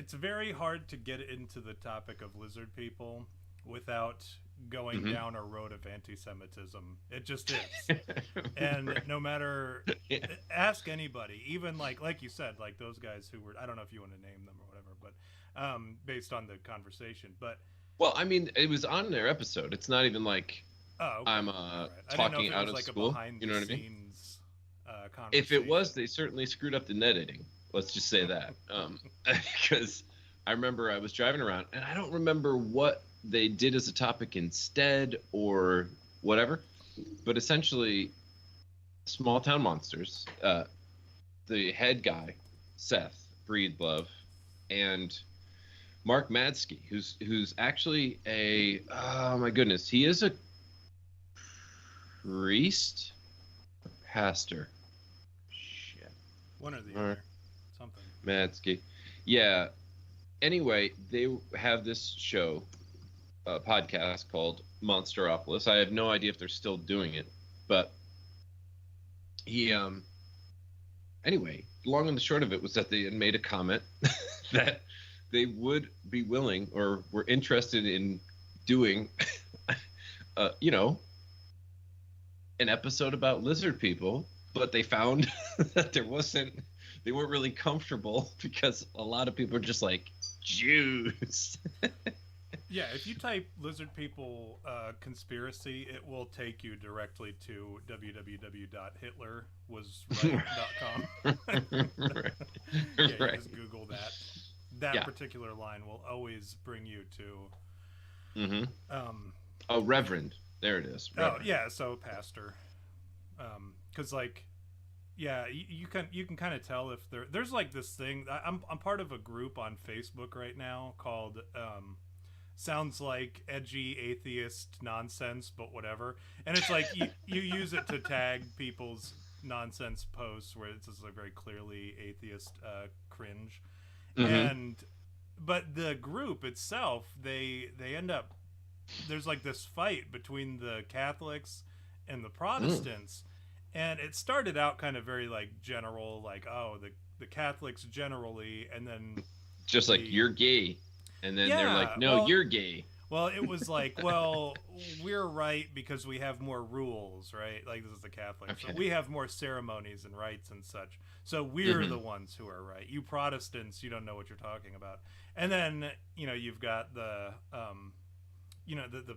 it's very hard to get into the topic of lizard people without going Mm-hmm. down a road of anti-Semitism. It just is. And Right. no matter, Yeah. ask anybody, even like you said, like those guys who were, I don't know if you want to name them or whatever, but based on the conversation. But Well, I mean, it was on their episode. It's not even like oh, okay, I'm all right. I didn't know if talking it out was of like a school. behind You the know what I mean? scenes If it conversation. was, they certainly screwed up the net editing. Let's just say that. Because I remember I was driving around, and I don't remember what they did as a topic instead or whatever. But essentially, small town monsters. The head guy, Seth Breedlove, and Mark Madsky, who's actually a oh my goodness, he is a priest, pastor. Shit, One or the Mark other, something. Madsky. Yeah. Anyway, they have this show, podcast called Monsteropolis. I have no idea if they're still doing it, but he anyway, long and the short of it was that they had made a comment that they would be willing or were interested in doing, you know, an episode about lizard people, but they found that they weren't really comfortable because a lot of people are just like Jews. Yeah, if you type lizard people conspiracy, it will take you directly to www.hitlerwasright.com. Right. Yeah, you Right. just Google that. That Yeah. particular line will always bring you to. Mm-hmm. Um, Oh, Reverend. There it is. oh Reverend. yeah, so pastor, because like yeah, you can kind of tell if there's like this thing. I'm part of a group on Facebook right now called sounds like edgy atheist nonsense, but whatever. And it's like you use it to tag people's nonsense posts where it's just like very clearly atheist cringe. Mm-hmm. And but the group itself, they end up there's like this fight between the Catholics and the Mm. Protestants, and it started out kind of very like general, like oh the Catholics generally, and then Just like the you're gay, and then they're like, yeah no, well you're gay. well, it was like, well, we're right because we have more rules, right? Like this is the Catholics. So Okay. we have more ceremonies and rites and such. So we're Mm-hmm. the ones who are right. You Protestants, you don't know what you're talking about. And then, you've got the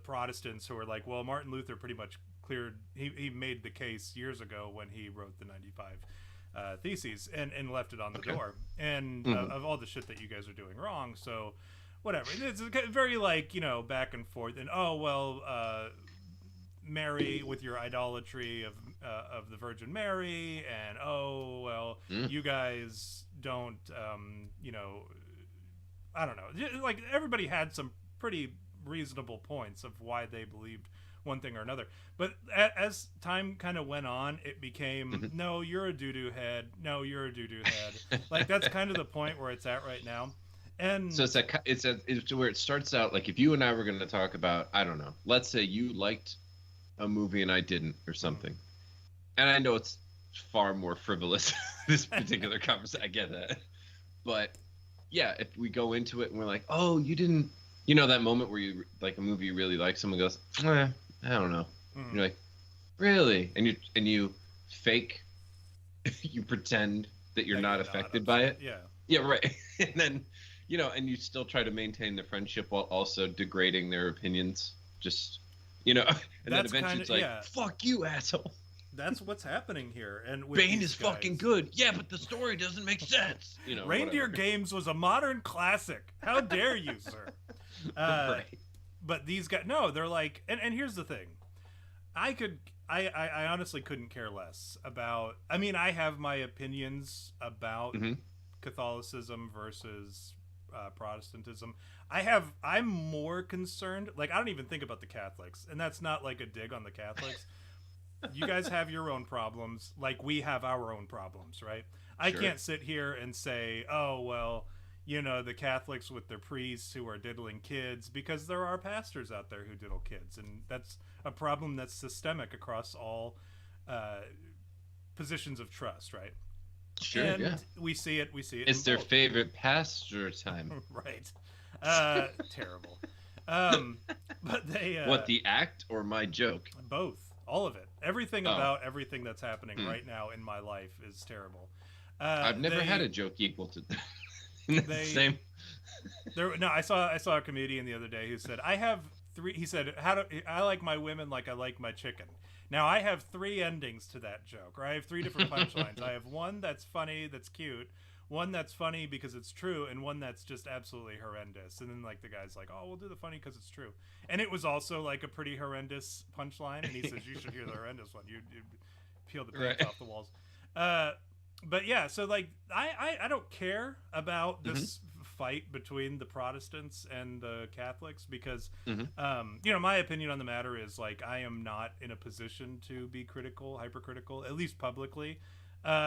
Protestants who are like, well, Martin Luther pretty much cleared, he made the case years ago when he wrote the 95 theses and left it on the Okay. door. And Mm-hmm. of all the shit that you guys are doing wrong. So whatever. It's very like back and forth, and oh well, Mary with your idolatry of the Virgin Mary, and oh well, Mm. you guys don't, I don't know. Like everybody had some pretty reasonable points of why they believed one thing or another. But as time kind of went on, it became Mm-hmm. no, you're a doo doo head. No, you're a doo doo head. Like that's kind of the point where it's at right now. So And it's where it starts out like if you and I were going to talk about, I don't know, let's say you liked a movie and I didn't or something, and I know it's far more frivolous this particular conversation. I get that, but yeah, if we go into it and we're like, oh, you didn't, that moment where you like a movie you really like, someone goes, I don't know, mm, you're like, really, and you fake, you pretend that you're that not you're not affected by upset. it. Yeah. Yeah, right. And then, and you still try to maintain the friendship while also degrading their opinions. Just, and then That's eventually kind it's of like, yeah. fuck you, asshole. That's what's happening here, and with Bane these is fucking guys. good. Yeah, but the story doesn't make sense. Reindeer Whatever. Games was a modern classic. How dare you, sir? Uh, Right. but these guys, no, they're like, and here's the thing. I could, I honestly couldn't care less about. I mean, I have my opinions about Mm-hmm. Catholicism versus Protestantism. I'm more concerned. Like, I don't even think about the Catholics, and that's not like a dig on the Catholics. You guys have your own problems, like we have our own problems, right? I Sure. can't sit here and say, oh well, the Catholics with their priests who are diddling kids, because there are pastors out there who diddle kids, and that's a problem that's systemic across all uh, positions of trust, right? Sure, yeah. And we see it It's in their both. favorite pastime. Right. Terrible. But they What, the act or my joke? both, all of it, everything Oh, about everything that's happening hmm. right now in my life is terrible. I've never had They a joke equal to the they same. there. No, I saw a comedian the other day who said I have three. He said, "How do I like my women like I like my chicken?" Now I have three endings to that joke, or I have three different punchlines. I have one that's funny, that's cute, one that's funny because it's true, and one that's just absolutely horrendous. And then like the guy's like, "Oh, we'll do the funny because it's true," and it was also like a pretty horrendous punchline. And he says, "You should hear the horrendous one. You peel the paint Right. off the walls." Uh, but yeah, so like I don't care about Hmm. this fight between the Protestants and the Catholics because Hmm. my opinion on the matter is like I am not in a position to be critical, hypercritical, at least publicly,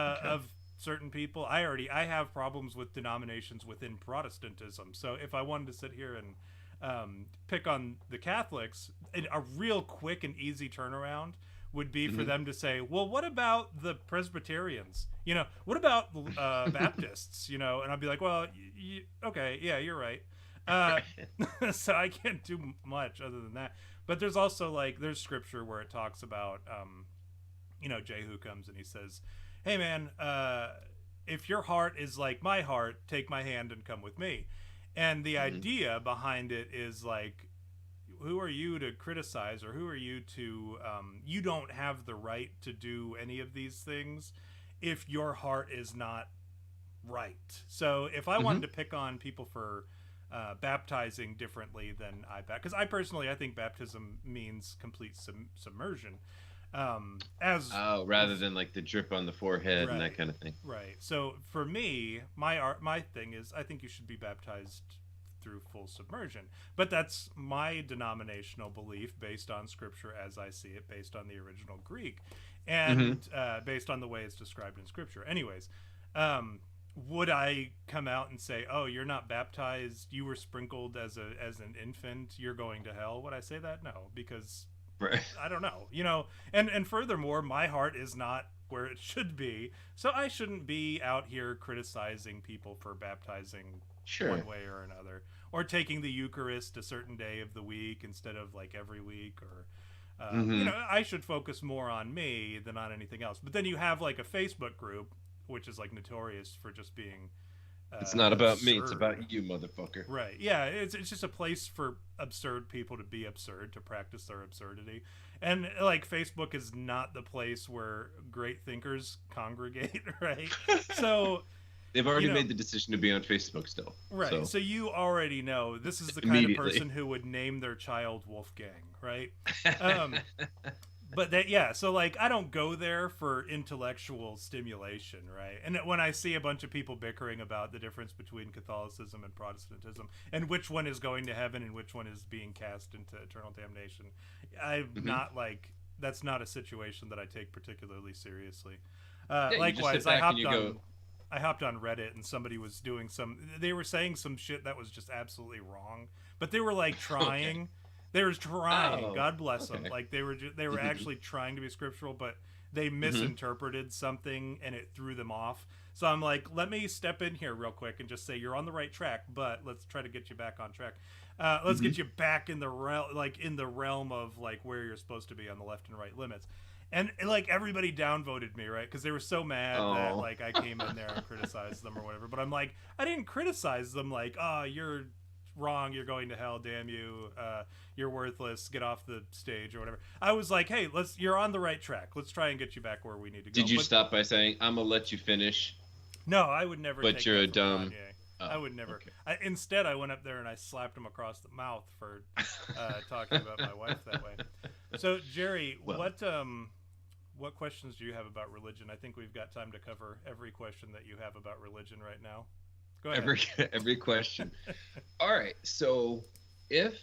Okay. of certain people. I have problems with denominations within Protestantism. So if I wanted to sit here and pick on the Catholics, a real quick and easy turnaround would be for Hmm. them to say, well, what about the Presbyterians? What about Baptists? And I'd be like, well, okay, yeah, you're right. Uh, Right. so I can't do much other than that. But there's also like there's scripture where it talks about Jehu comes and he says, "Hey man, if your heart is like my heart, take my hand and come with me." And the Hmm. idea behind it is like, who are you to criticize, or who are you to? You don't have the right to do any of these things if your heart is not right. So if I Hmm. wanted to pick on people for baptizing differently than because I personally I think baptism means complete submersion. As Oh, rather than like the drip on the forehead and that Right, kind of thing. right. So for me, my thing is I think you should be baptized through full submersion, but that's my denominational belief based on scripture as I see it, based on the original Greek, Hmm. and based on the way it's described in scripture. Anyways, would I come out and say, "Oh, you're not baptized. You were sprinkled as an infant. You're going to hell"? Would I say that? No, because Right. I don't know, and furthermore, my heart is not where it should be, so I shouldn't be out here criticizing people for baptizing Sure. one way or another, or taking the Eucharist a certain day of the week instead of like every week, or Hmm. I should focus more on me than on anything else. But then you have like a Facebook group, which is like notorious for just being It's not about me. It's absurd. about you, motherfucker. Right. Yeah, it's just a place for absurd people to be absurd, to practice their absurdity. And like Facebook is not the place where great thinkers congregate, right? So, They've you already know, made the decision to be on Facebook still. right. So So you already know this is the kind of immediately. person who would name their child Wolfgang, right? Um but that, yeah, so like I don't go there for intellectual stimulation, right? And when I see a bunch of people bickering about the difference between Catholicism and Protestantism and which one is going to heaven and which one is being cast into eternal damnation, I'm Hmm. not like that's not a situation that I take particularly seriously. Yeah, you just sit Likewise, back and you go, I hopped on Reddit and somebody was doing they were saying some shit that was just absolutely wrong, but they were like okay. trying. They were trying. Oh, God bless them. okay. Like they were Hmm. actually trying to be scriptural, but they Hmm. misinterpreted something and it threw them off. So I'm like, let me step in here real quick and just say you're on the right track, but let's try to get you back on track. Let's Hmm. get you back in the realm of like where you're supposed to be on the left and right limits. And like everybody downvoted me, right? Because they were so mad that Oh. like I came in there and criticized them or whatever. But I'm like, I didn't criticize them like, oh, you're wrong, you're going to hell, damn you, you're worthless, get off the stage or whatever. I was like, hey, you're on the right track, let's try and get you back where we need to go. Did you But stop by saying, "I'm gonna let you finish," no, I would never but take you're that a from dumb? Kanye. I Oh, would never. okay. Instead, I went up there and I slapped him across the mouth for talking about my wife that way. So, Jerry, Well, what questions do you have about religion? I think we've got time to cover every question that you have about religion right now. Go ahead. every every question. All right. So, if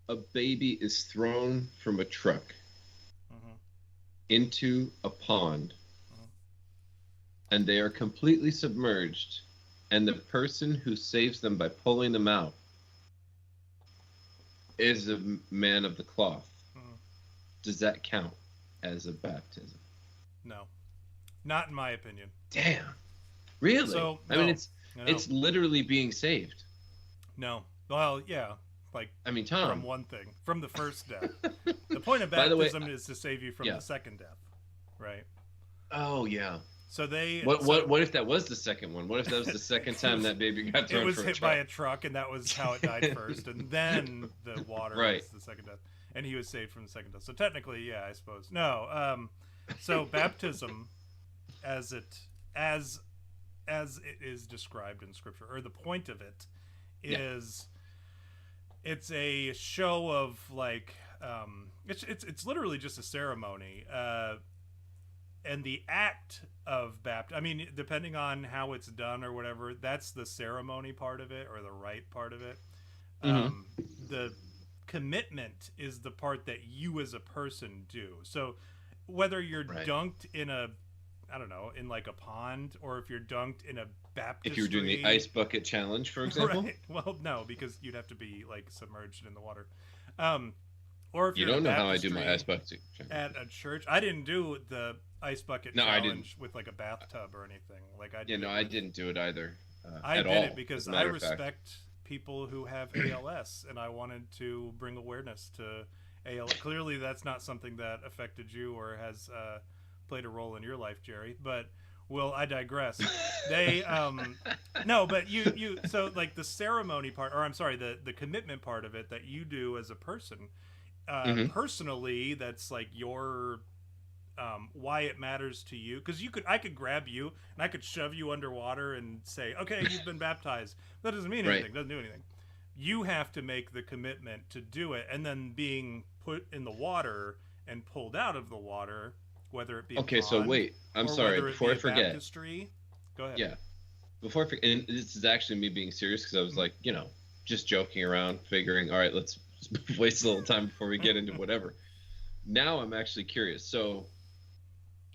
a baby is thrown from a truck Hmm. into a pond Hmm. and they are completely submerged, and the person who saves them by pulling them out is a man of the cloth, Hmm. does that count as a baptism? No. Not in my opinion. Damn. Really? So I mean, no, no, it's literally being saved. no. Well, yeah, like I mean, from Tom. one thing, from the first death. The point of By the way, baptism is to save you from yeah. the second death, right? Oh yeah. So they What so what what if that was the second one? What if that was the second time that baby got it thrown was from hit by a truck, and that was how it died first, and then the water Right. was the second death, and he was saved from the second death. So technically, yeah, I suppose. No, so baptism, as it as it is described in Scripture, or the point of it, is it's a show of like it's literally just a ceremony. And the act of baptism, I mean, depending on how it's done or whatever, that's the ceremony part of it or the rite part of it. Mm-hmm. The commitment is the part that you as a person do. So whether you're dunked in a, I don't know, in like a pond, or if you're dunked in a baptistry. If you were doing the ice bucket challenge, for example. Right. Well, no, because you'd have to be like submerged in the water. Or if you you're don't know how I do my ice bucket challenge. At a church. I didn't do the ice bucket challenge with like a bathtub or anything. Like I did. I didn't do it either. I did it because I respect people who have ALS, and I wanted to bring awareness to ALS. Clearly, that's not something that affected you or has played a role in your life, Jerry. But I digress. They no, but you so like the ceremony part, or I'm sorry, the commitment part of it that you do as a person. Personally, that's like your why it matters to you, because I could grab you and I could shove you underwater and say, okay, you've been baptized. That doesn't mean anything. Doesn't do anything. You have to make the commitment to do it, and then being put in the water and pulled out of the water, whether it be okay. So wait, I'm sorry. Before I forget, baptistry. Go ahead. Yeah. Before I forget, and this is actually me being serious, because I was like, just joking around, figuring, all right, let's waste a little time before we get into whatever. Now I'm actually curious. So,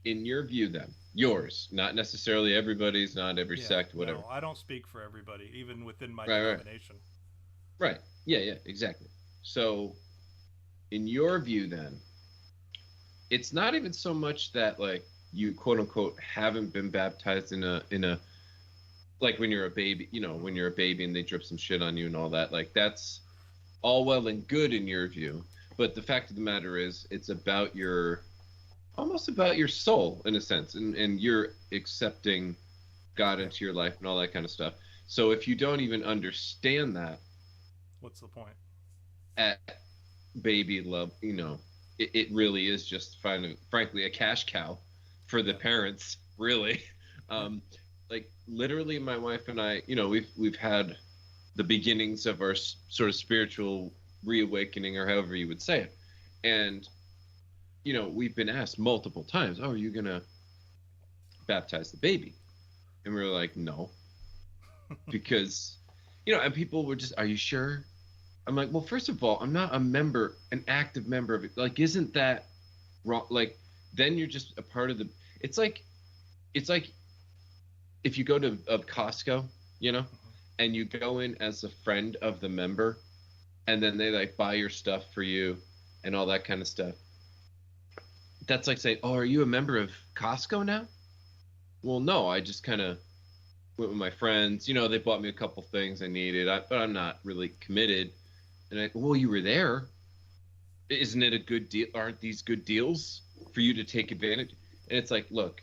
in your view, then, yours, not necessarily everybody's, not every sect, whatever. No, I don't speak for everybody, even within my denomination. Right. Yeah, exactly. So, in your view, then, it's not even so much that like you quote unquote haven't been baptized in a like when you're a baby, when you're a baby and they drip some shit on you and all that. Like that's all well and good in your view, but the fact of the matter is, it's about almost about your soul in a sense, and you're accepting God into your life and all that kind of stuff. So if you don't even understand that, what's the point? At baby love, it really is just frankly a cash cow for the parents, really. Like literally, my wife and I, we've had the beginnings of our sort of spiritual reawakening, or however you would say it, and we've been asked multiple times, "Oh, are you gonna baptize the baby?" And we were like, "No," because and people were just, "Are you sure?" I'm like, well, first of all, I'm not an active member of it. Like, isn't that wrong? Like, then you're just a part of the. It's like if you go to Costco, and you go in as a friend of the member, and then they like buy your stuff for you and all that kind of stuff. That's like saying, "Oh, are you a member of Costco now?" Well, no, I just kind of went with my friends. They bought me a couple things I needed, but I'm not really committed. And well, you were there. Isn't it a good deal? Aren't these good deals for you to take advantage? And it's like, look,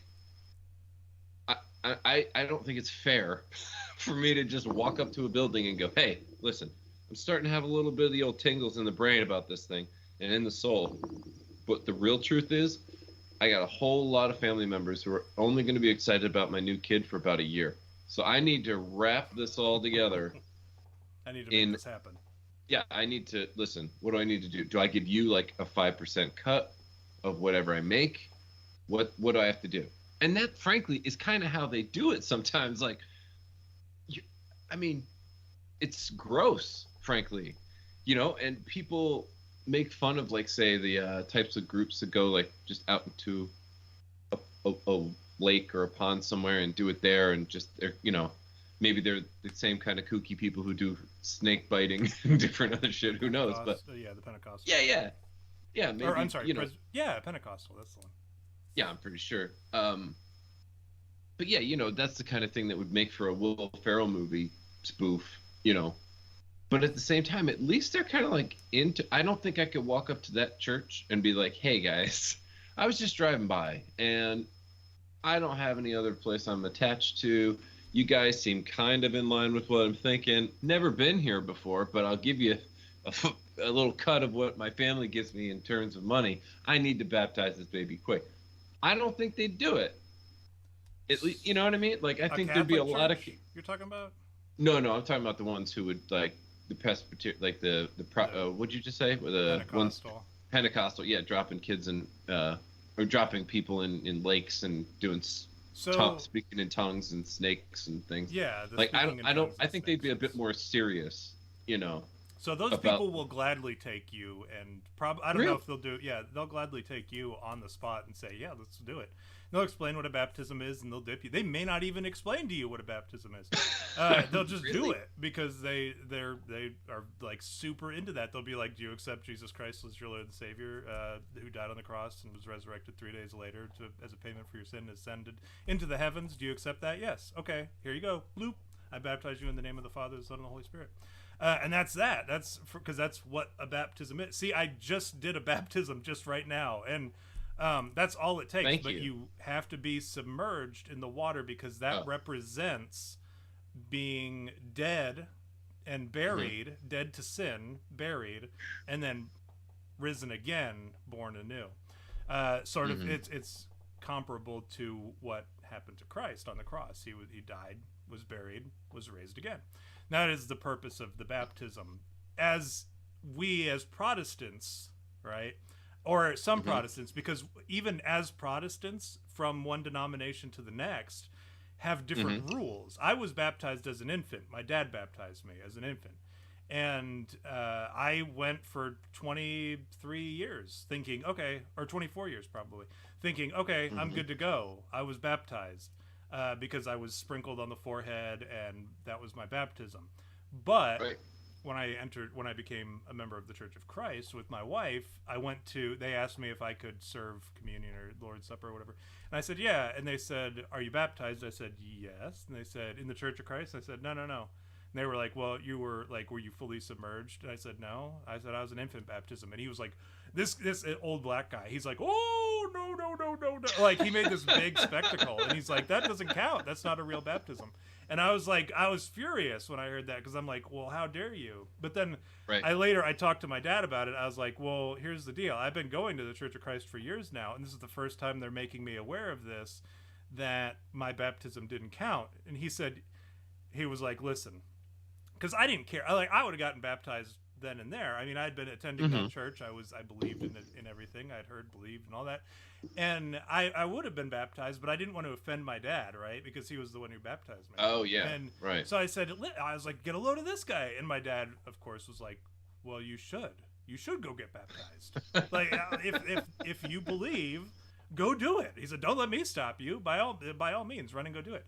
I don't think it's fair for me to just walk up to a building and go, "Hey, listen, I'm starting to have a little bit of the old tingles in the brain about this thing and in the soul." But the real truth is, I got a whole lot of family members who are only going to be excited about my new kid for about a year. So I need to wrap this all together. I need to make this happen. Yeah, I need to listen. What do I need to do? Do I give you like a 5% cut of whatever I make? What do I have to do? And that, frankly, is kind of how they do it sometimes. Like, I mean, it's gross, frankly, and people make fun of, like, say, the types of groups that go like just out into a lake or a pond somewhere and do it there, and just maybe they're the same kind of kooky people who do snake biting and different other shit. Who knows? But the Pentecostal. Yeah. Maybe, or I'm sorry. Pentecostal. That's the one. Yeah, I'm pretty sure. but yeah, that's the kind of thing that would make for a Will Ferrell movie spoof. But at the same time, at least they're kind of like into. I don't think I could walk up to that church and be like, "Hey guys, I was just driving by, and I don't have any other place I'm attached to. You guys seem kind of in line with what I'm thinking. Never been here before, but I'll give you a, a little cut of what my family gives me in terms of money. I need to baptize this baby quick." I don't think they'd do it. At least, you know what I mean? Like, I A think there'd be a Catholic lot of. church you're talking about? No, no, I'm talking about the ones who would like the Presbyterian, like what'd you just say? The ones Pentecostal. Pentecostal, yeah, dropping kids in or dropping people in lakes and doing So speaking in tongues and snakes and things. yeah, the Like speaking in I don't tongues I and think they'd be a bit snakes. more serious, So those about people will gladly take you, and I don't know real. if they'll do. Yeah, they'll gladly take you on the spot and say, "Yeah, let's do it." They'll explain what a baptism is, and they'll dip you. They may not even explain to you what a baptism is. They'll just do Really? it because they are like super into that. They'll be like, "Do you accept Jesus Christ as your Lord and Savior, who died on the cross and was resurrected 3 days later as a payment for your sin, and ascended into the heavens? Do you accept that? Yes. Okay, here you go. Bloop. I baptize you in the name of the Father, the Son, and the Holy Spirit." And that's that. That's because that's what a baptism is. See, I just did a baptism just right now, and that's all it takes. Thank But you. you have to be submerged in the water because that Oh. represents being dead and Hmm. buried, dead to sin, buried, and then risen again, born anew. Sort of, Hmm. it's comparable to what happened to Christ on the cross. He died, was buried, was raised again. That is the purpose of the baptism. As we as Protestants, right, or some Hmm. Protestants, because even as Protestants from one denomination to the next have different Hmm. rules. I was baptized as an infant. My dad baptized me as an infant, and I went for 23 years thinking, okay, or 24 years probably, thinking, okay, I'm Hmm. good to go. I was baptized because I was sprinkled on the forehead, and that was my baptism. But Right. when I became a member of the Church of Christ with my wife, they asked me if I could serve communion or Lord's Supper or whatever. And I said, yeah. And they said, are you baptized? I said, yes. And they said, in the Church of Christ? I said, no, no, no. And they were like, well, were you fully submerged? And I said, no. I said, I was an infant baptism. And he was like, this old black guy, he's like, oh, no, no, no, no, no. Like, he made this big spectacle. And he's like, that doesn't count. That's not a real baptism. And I was like, I was furious when I heard that because I'm like, well, how dare you? But then Right. I talked to my dad about it. I was like, well, here's the deal. I've been going to the Church of Christ for years now, and this is the first time they're making me aware of this, that my baptism didn't count. And he was like, listen, because I didn't care. I would have gotten baptized then and there. I mean, I'd been attending Hmm. that church. I believed in everything. I'd heard, believed, and all that. And I would have been baptized, but I didn't want to offend my dad, right? Because he was the one who baptized me. Oh yeah. And Right. so I was like, get a load of this guy. And my dad, of course, was like, well, you should. You should go get baptized. Like, if you believe, go do it. He said, don't let me stop you. By all means, run and go do it.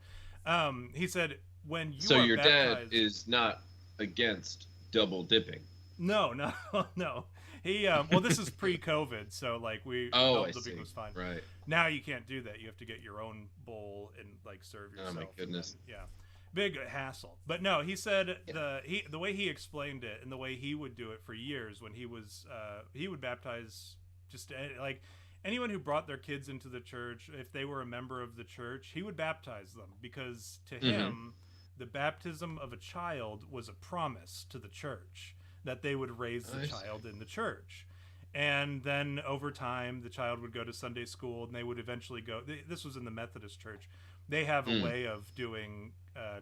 He said, when you So are your dad baptized, is not against double dipping. no, no, no. Well, this is pre-COVID, so like Oh, double I dipping see. was fine. Right. Now you can't do that. You have to get your own bowl and like serve Oh yourself. my and goodness. then, yeah, big hassle. But no, he said Yeah. the way he explained it and the way he would do it for years when he would baptize just like anyone who brought their kids into the church, if they were a member of the church, he would baptize them because to Hmm. him the baptism of a child was a promise to the church that they would raise the I see. child in the church. And then over time, the child would go to Sunday school, and they would eventually go. This was in the Methodist Church. They have a Mm. way of doing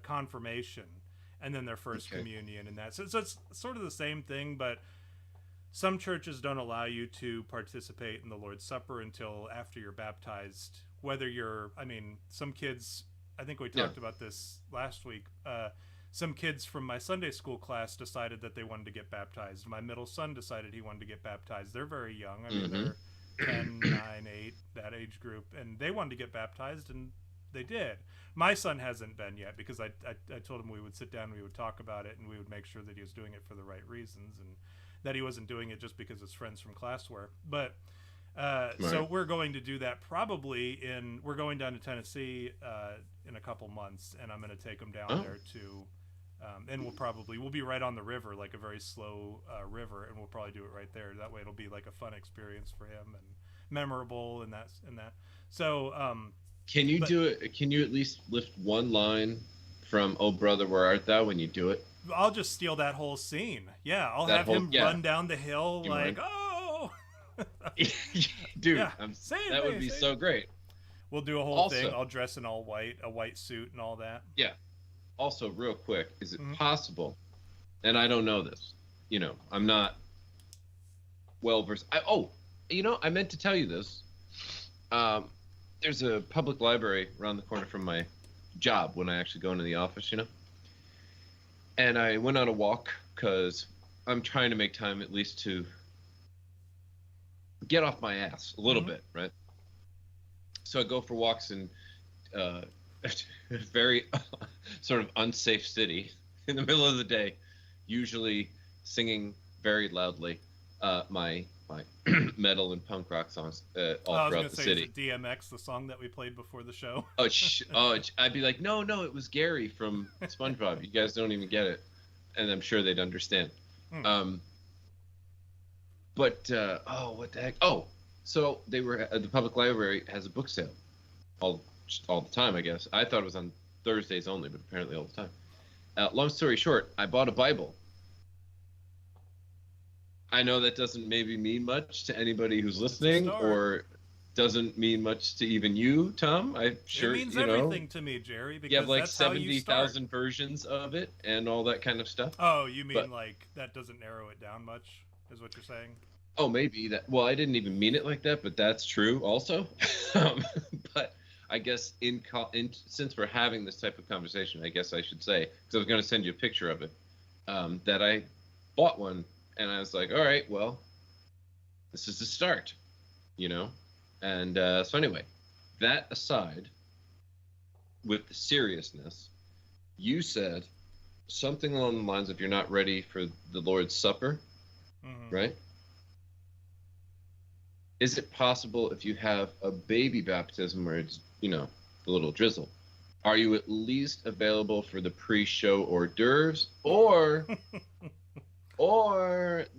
confirmation, and then their first Okay. communion, and that. So it's sort of the same thing, but some churches don't allow you to participate in the Lord's Supper until after you're baptized. Whether I mean, some kids. I think we Yeah. talked about this last week. Some kids from my Sunday school class decided that they wanted to get baptized. My middle son decided he wanted to get baptized. They're very young. I mean, Hmm. they're 10, 9, 8, that age group. And they wanted to get baptized, and they did. My son hasn't been yet because I told him we would sit down, we would talk about it, and we would make sure that he was doing it for the right reasons and that he wasn't doing it just because his friends from class were. But So Right. we're going to do that probably we're going down to Tennessee in a couple months, and I'm going to take him down Oh, there to, and we'll be right on the river, like a very slow river, and we'll probably do it right there. That way, it'll be like a fun experience for him and memorable, and that. So, can you but do it? Can you at least lift one line from "Oh Brother, Where Art Thou" when you do it? I'll just steal that whole scene. Yeah, I'll That have whole him yeah. run down the hill Do you like, mind? oh, Dude, yeah, save that would me, be save so me. great. We'll do a whole thing. Also, I'll dress in all white, a white suit and all that. yeah. Also, real quick, is it Mm-hmm. possible? And I don't know this. I'm not well versed. I meant to tell you this. Um, there's a public library around the corner from my job when I actually go into the office. And I went on a walk because I'm trying to make time at least to get off my ass a little Mm-hmm. bit, right? So I go for walks in uh, a very sort of unsafe city in the middle of the day, usually singing very loudly my metal and punk rock songs all I was throughout gonna the say, is city. it DMX, the song that we played before the show? I'd be like, no, no, it was Gary from SpongeBob. You guys don't even get it, and I'm sure they'd understand. Hmm. Um, but what the heck? Oh, so they were the public library has a book sale all all the time. I guess I thought it was on Thursdays only, but apparently all the time. Long story short, I bought a Bible. I know that doesn't maybe mean much to anybody who's It's a listening, start. or doesn't mean much to even you, Tom. I'm It sure means you know. everything to me, Jerry, You have because like that's how you start. 70,000 versions of it and all that kind of stuff. Oh, you But mean like that doesn't narrow it down much, is what you're saying? oh, maybe that. Well, I didn't even mean it like that, but that's true also. um, but I guess since we're having this type of conversation, I guess I should say, because I was going to send you a picture of it, that I bought one, and I was like, all right, well, this is the start, you know. And so anyway, that aside, with the seriousness, you said something along the lines of you're not ready for the Lord's Supper, Mm-hmm. right? Is it possible if you have a baby baptism where it's, a little drizzle, are you at least available for the pre-show hors d'oeuvres or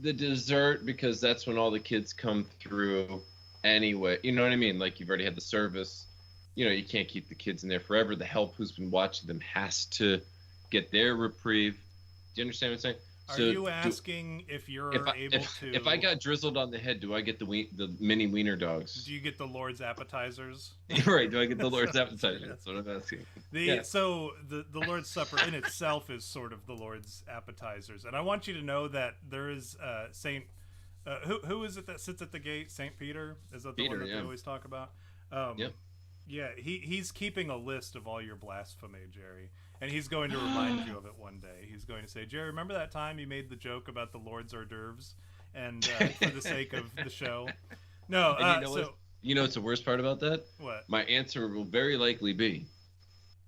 the dessert, because that's when all the kids come through anyway? You know what I mean? Like, you've already had the service. You can't keep the kids in there forever. The help who's been watching them has to get their reprieve. Do you understand what I'm saying? Are So you asking if you're able to? if I got drizzled on the head, do I get the mini wiener dogs? Do you get the Lord's appetizers? Right? Do I get the Lord's appetizer? That's what I'm asking. Yeah. So the Lord's Supper in itself is sort of the Lord's appetizers, and I want you to know that there is Saint. Who is it that sits at the gate? Saint Peter, is that the Peter, one that yeah. they always talk about? Yep. Yeah, he's keeping a list of all your blasphemy, Jerry, and he's going to remind you of it one day. He's going to say, Jerry, remember that time you made the joke about the Lord's hors d'oeuvres, and for the sake of the show? No, And what's the worst part about that? What? My answer will very likely be,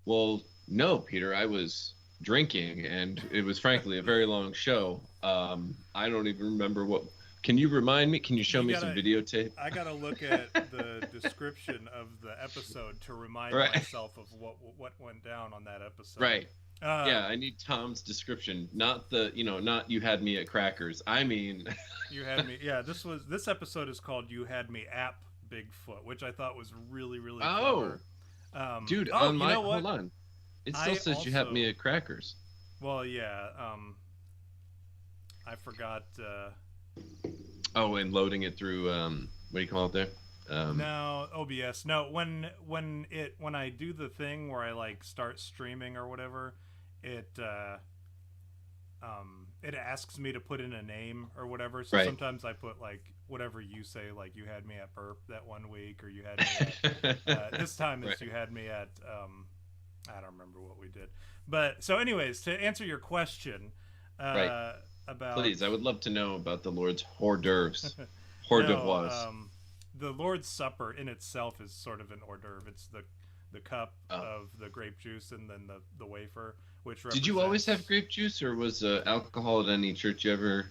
well, no, Peter, I was drinking, and it was frankly a very long show. I don't even remember what. Can you remind me? Can you show me some videotape? I gotta look at the description of the episode to remind Right. myself of what went down on that episode. Right. Yeah, I need Tom's description, not not you had me at crackers. I mean, You had me. Yeah, this episode is called "You Had Me App Bigfoot," which I thought was really really clever. Dude, oh, on my you know what? hold on, it still says you had me at crackers. Well, yeah. I forgot. Oh, and loading it through what do you call it there? No, OBS. No, when I do the thing where I like start streaming or whatever, it it asks me to put in a name or whatever. So Right. sometimes I put like whatever you say, like you had me at burp that one week, or you had me at, this time it's Right. you had me at I don't remember what we did. But so anyways, to answer your question Right. about Please, I would love to know about the Lord's hors d'oeuvres. Hors d'oeuvres. The Lord's Supper in itself is sort of an hors d'oeuvre. It's the cup of the grape juice and then the wafer, which Did you always have grape juice, or was alcohol at any church you ever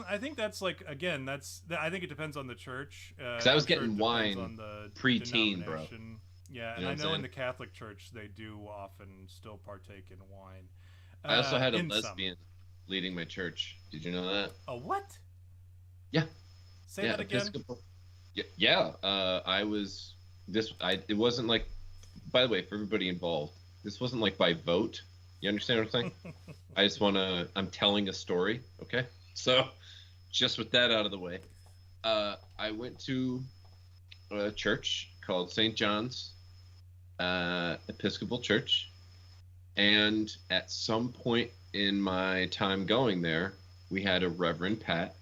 I think that's like, again, I think it depends on the church. Because I was I'm sure getting it depends wine on the pre-teen, bro. denomination. Yeah, You and know what I I'm know in saying? the Catholic Church they do often still partake in wine. I also had a In some. lesbian leading my church. Did you know that? A what? Yeah, Say yeah, that again. Episcopal. Yeah, yeah. I was this. It wasn't like. By the way, for everybody involved, this wasn't like by vote. You understand what I'm saying? I just want to. I'm telling a story. Okay. So, just with that out of the way, I went to a church called St. John's Episcopal Church, and at some point in my time going there, we had a Reverend Pat.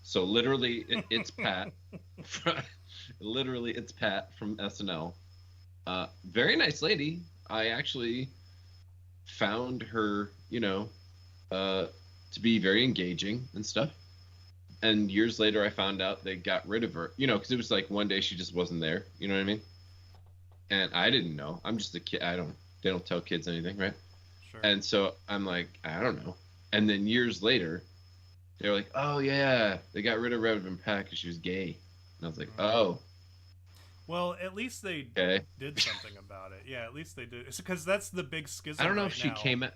So literally, it's Pat. Literally, it's Pat from SNL. Very nice lady. I actually found her, to be very engaging and stuff. And years later, I found out they got rid of her, because it was like one day she just wasn't there. You know what I mean? And I didn't know. I'm just a kid. They don't tell kids anything, right? Sure. And so I'm like, I don't know. And then years later, they're like, oh yeah, they got rid of Reverend Pat because she was gay. And I was like, oh, Well, at least they okay. did something about it. Yeah, at least they did. It's because that's the big schism. I don't know right if she now. came. I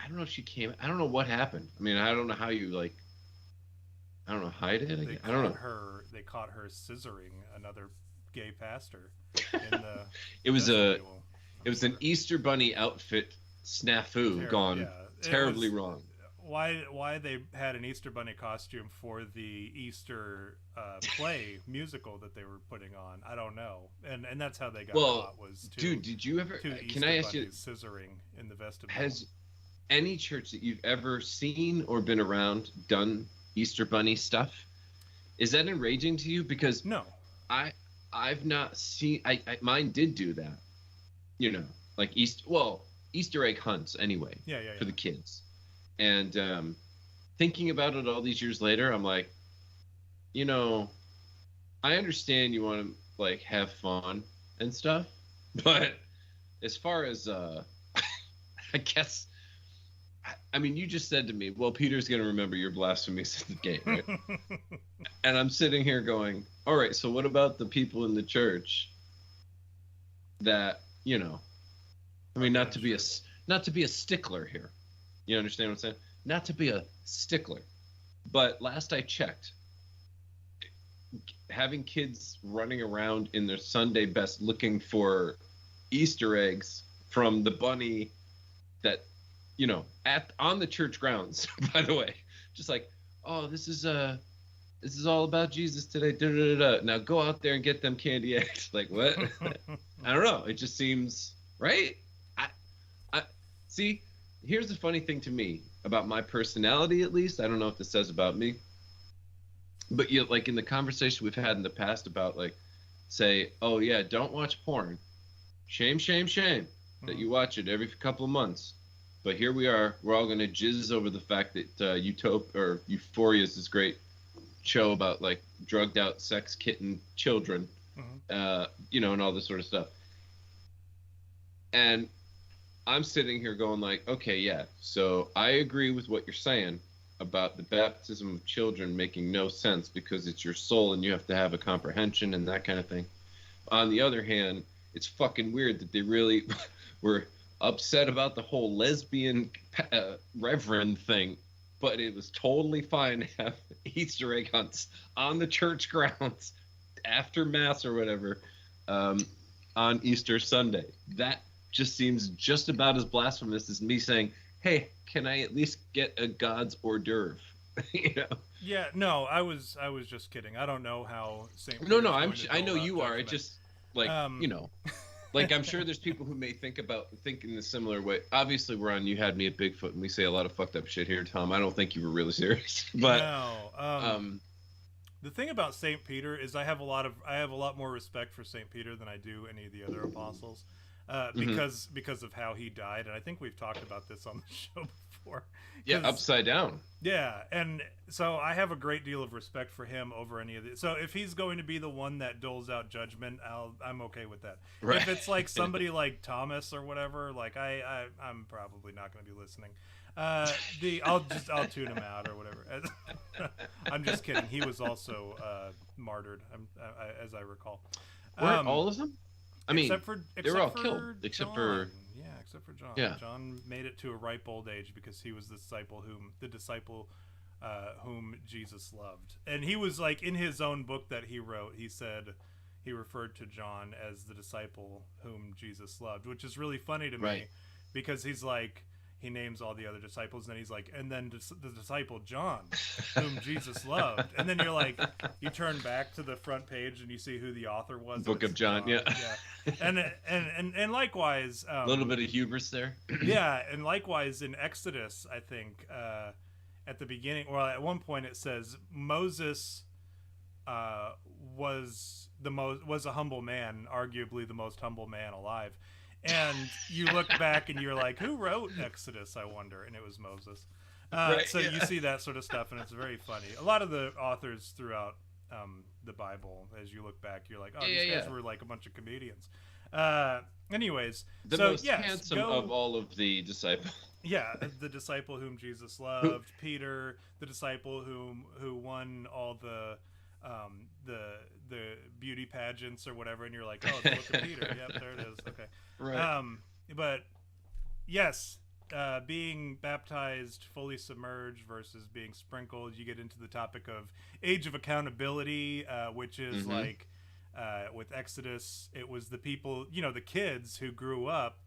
don't know if she came. I don't know what happened. I mean, I don't know how you like. I don't know, hide it. I don't know. They caught her scissoring another gay pastor in the. It was an Easter Bunny outfit snafu gone terribly wrong. Why they had an Easter Bunny costume for the Easter play musical that they were putting on, I don't know, and that's how they got caught. Was dude, did you ever? Can I ask you? Scissoring in the vestibule. Has any church that you've ever seen or been around done Easter Bunny stuff? Is that enraging to you? Because no, I've not seen. Mine did do that. Like Easter egg hunts anyway. For the kids. And thinking about it all these years later, I'm like, I understand you want to like have fun and stuff, but as far as I guess, I mean, you just said to me, well, Peter's going to remember your blasphemies in the game, right? And I'm sitting here going, all right, so what about the people in the church that, I mean, not to be a stickler here. You understand what I'm saying? Not to be a stickler. But last I checked, having kids running around in their Sunday best looking for Easter eggs from the bunny that, on the church grounds, by the way, just like, oh, this is all about Jesus today. Da, da, da, da. Now go out there and get them candy eggs. Like, what? I don't know. It just seems right. I see. Here's the funny thing to me about my personality, at least. I don't know if this says about me, but like in the conversation we've had in the past about like, say, oh yeah, don't watch porn. Shame, shame, shame that you watch it every couple of months. But here we are. We're all gonna jizz over the fact that Euphoria is this great show about like drugged out sex kitten children, and all this sort of stuff. And I'm sitting here going like, okay, yeah, so I agree with what you're saying about the baptism of children making no sense because it's your soul and you have to have a comprehension and that kind of thing. On the other hand, it's fucking weird that they really were upset about the whole lesbian reverend thing, but it was totally fine to have Easter egg hunts on the church grounds after Mass or whatever on Easter Sunday. That just seems just about as blasphemous as me saying, hey, can I at least get a God's hors d'oeuvre? Yeah, no, I was just kidding. I don't know how St. No, I know you are. It just like, like I'm sure there's people who may think in a similar way. Obviously we're on You Had Me at Bigfoot and we say a lot of fucked up shit here, Tom. I don't think you were really serious. But no, the thing about St. Peter is I have a lot more respect for St. Peter than I do any of the other apostles. Because of how he died, and I think we've talked about this on the show before. Yeah, upside down. Yeah, and so I have a great deal of respect for him over any of this. So if he's going to be the one that doles out judgment, I'm okay with that. Right. If it's like somebody like Thomas or whatever, like I'm probably not going to be listening. I'll tune him out or whatever. I'm just kidding. He was also martyred, as I recall. Weren't all of them? I mean, they were all killed except John. for Except for John. Yeah. John made it to a ripe old age because he was the disciple whom Jesus loved. And he was like, in his own book that he wrote, he said he referred to John as the disciple whom Jesus loved, which is really funny to me because he's like, he names all the other disciples, and then he's like, and then the disciple John, whom Jesus loved. And then you're like, you turn back to the front page and you see who the author was. Book of John. Yeah. And likewise, a little bit of hubris there. Yeah, and likewise in Exodus, I think at the beginning, well, at one point it says Moses was a humble man, arguably the most humble man alive. And you look back and you're like, who wrote Exodus, I wonder? And it was Moses. You see that sort of stuff, and it's very funny. A lot of the authors throughout the Bible, as you look back, you're like, oh, these guys were like a bunch of comedians. Anyways, the most handsome of all of the disciples. Yeah, the disciple whom Jesus loved, Peter, the disciple who won all the beauty pageants or whatever, and you're like, oh, the book of Peter. Yep, there it is. Okay. Right. But yes, being baptized fully submerged versus being sprinkled, you get into the topic of age of accountability, which is like with Exodus, it was the people, the kids who grew up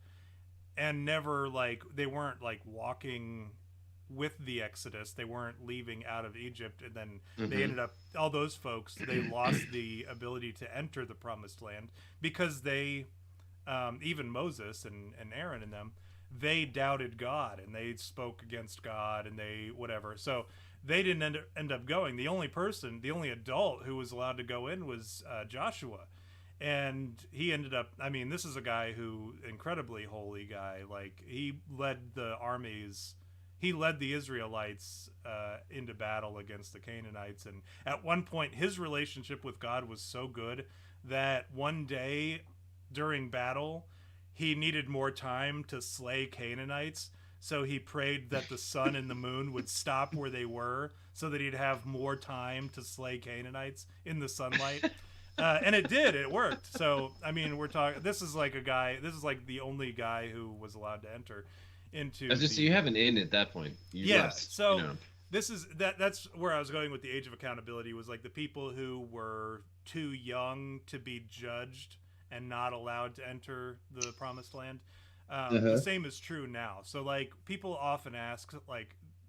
and never they weren't walking with the Exodus. They weren't leaving out of Egypt, and then they ended up, all those folks, they lost the ability to enter the promised land because they even Moses and Aaron and them, they doubted God and they spoke against God and they whatever. So they didn't end up going. The only adult who was allowed to go in was Joshua. And he ended up, this is a guy who, incredibly holy guy, he led the armies, he led the Israelites into battle against the Canaanites. And at one point, his relationship with God was so good that one day during battle, he needed more time to slay Canaanites. So he prayed that the sun and the moon would stop where they were so that he'd have more time to slay Canaanites in the sunlight. And it did. It worked. So, we're talking, this is like the only guy who was allowed to enter into. So you have an in at that point. This is that's where I was going with the age of accountability, was like the people who were too young to be judged and not allowed to enter the promised land. The same is true now. So people often ask,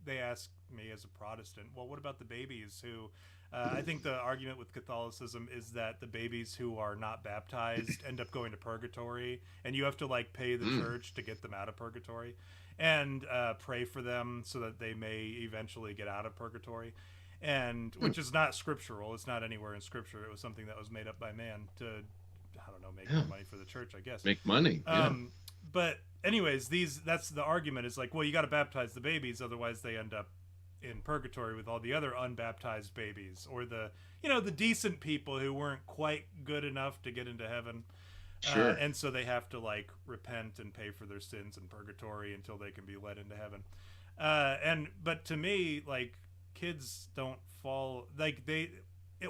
they ask me as a Protestant, well, what about the babies who, I think the argument with Catholicism is that the babies who are not baptized end up going to purgatory, and you have to pay the church to get them out of purgatory, and pray for them so that they may eventually get out of purgatory. And which is not scriptural. It's not anywhere in scripture. It was something that was made up by man to, I don't know, make more money for the church, I guess. Make money. But anyways, that's the argument, is well, you got to baptize the babies, otherwise they end up in purgatory with all the other unbaptized babies, or the decent people who weren't quite good enough to get into heaven. Sure. And so they have to repent and pay for their sins in purgatory until they can be led into heaven. But to me, kids don't fall,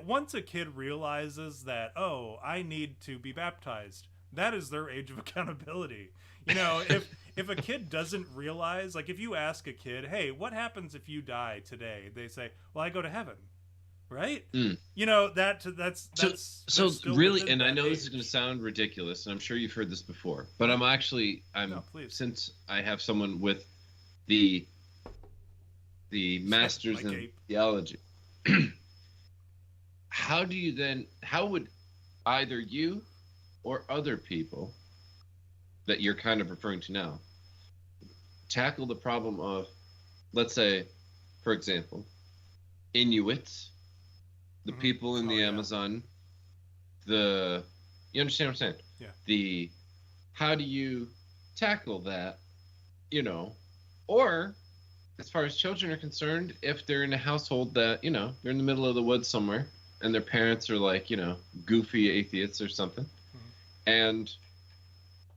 once a kid realizes that, oh, I need to be baptized, that is their age of accountability. If a kid doesn't realize, if you ask a kid, hey, what happens if you die today? They say, well, I go to heaven. Right? That's so really, and I know this is going to sound ridiculous, and I'm sure you've heard this before, but since I have someone with the master's in theology, how would either you or other people that you're kind of referring to now tackle the problem of, let's say, for example, Inuits, the people in the Amazon, you understand what I'm saying? Yeah. How do you tackle that, or as far as children are concerned, if they're in a household that, they're in the middle of the woods somewhere and their parents are goofy atheists or something, and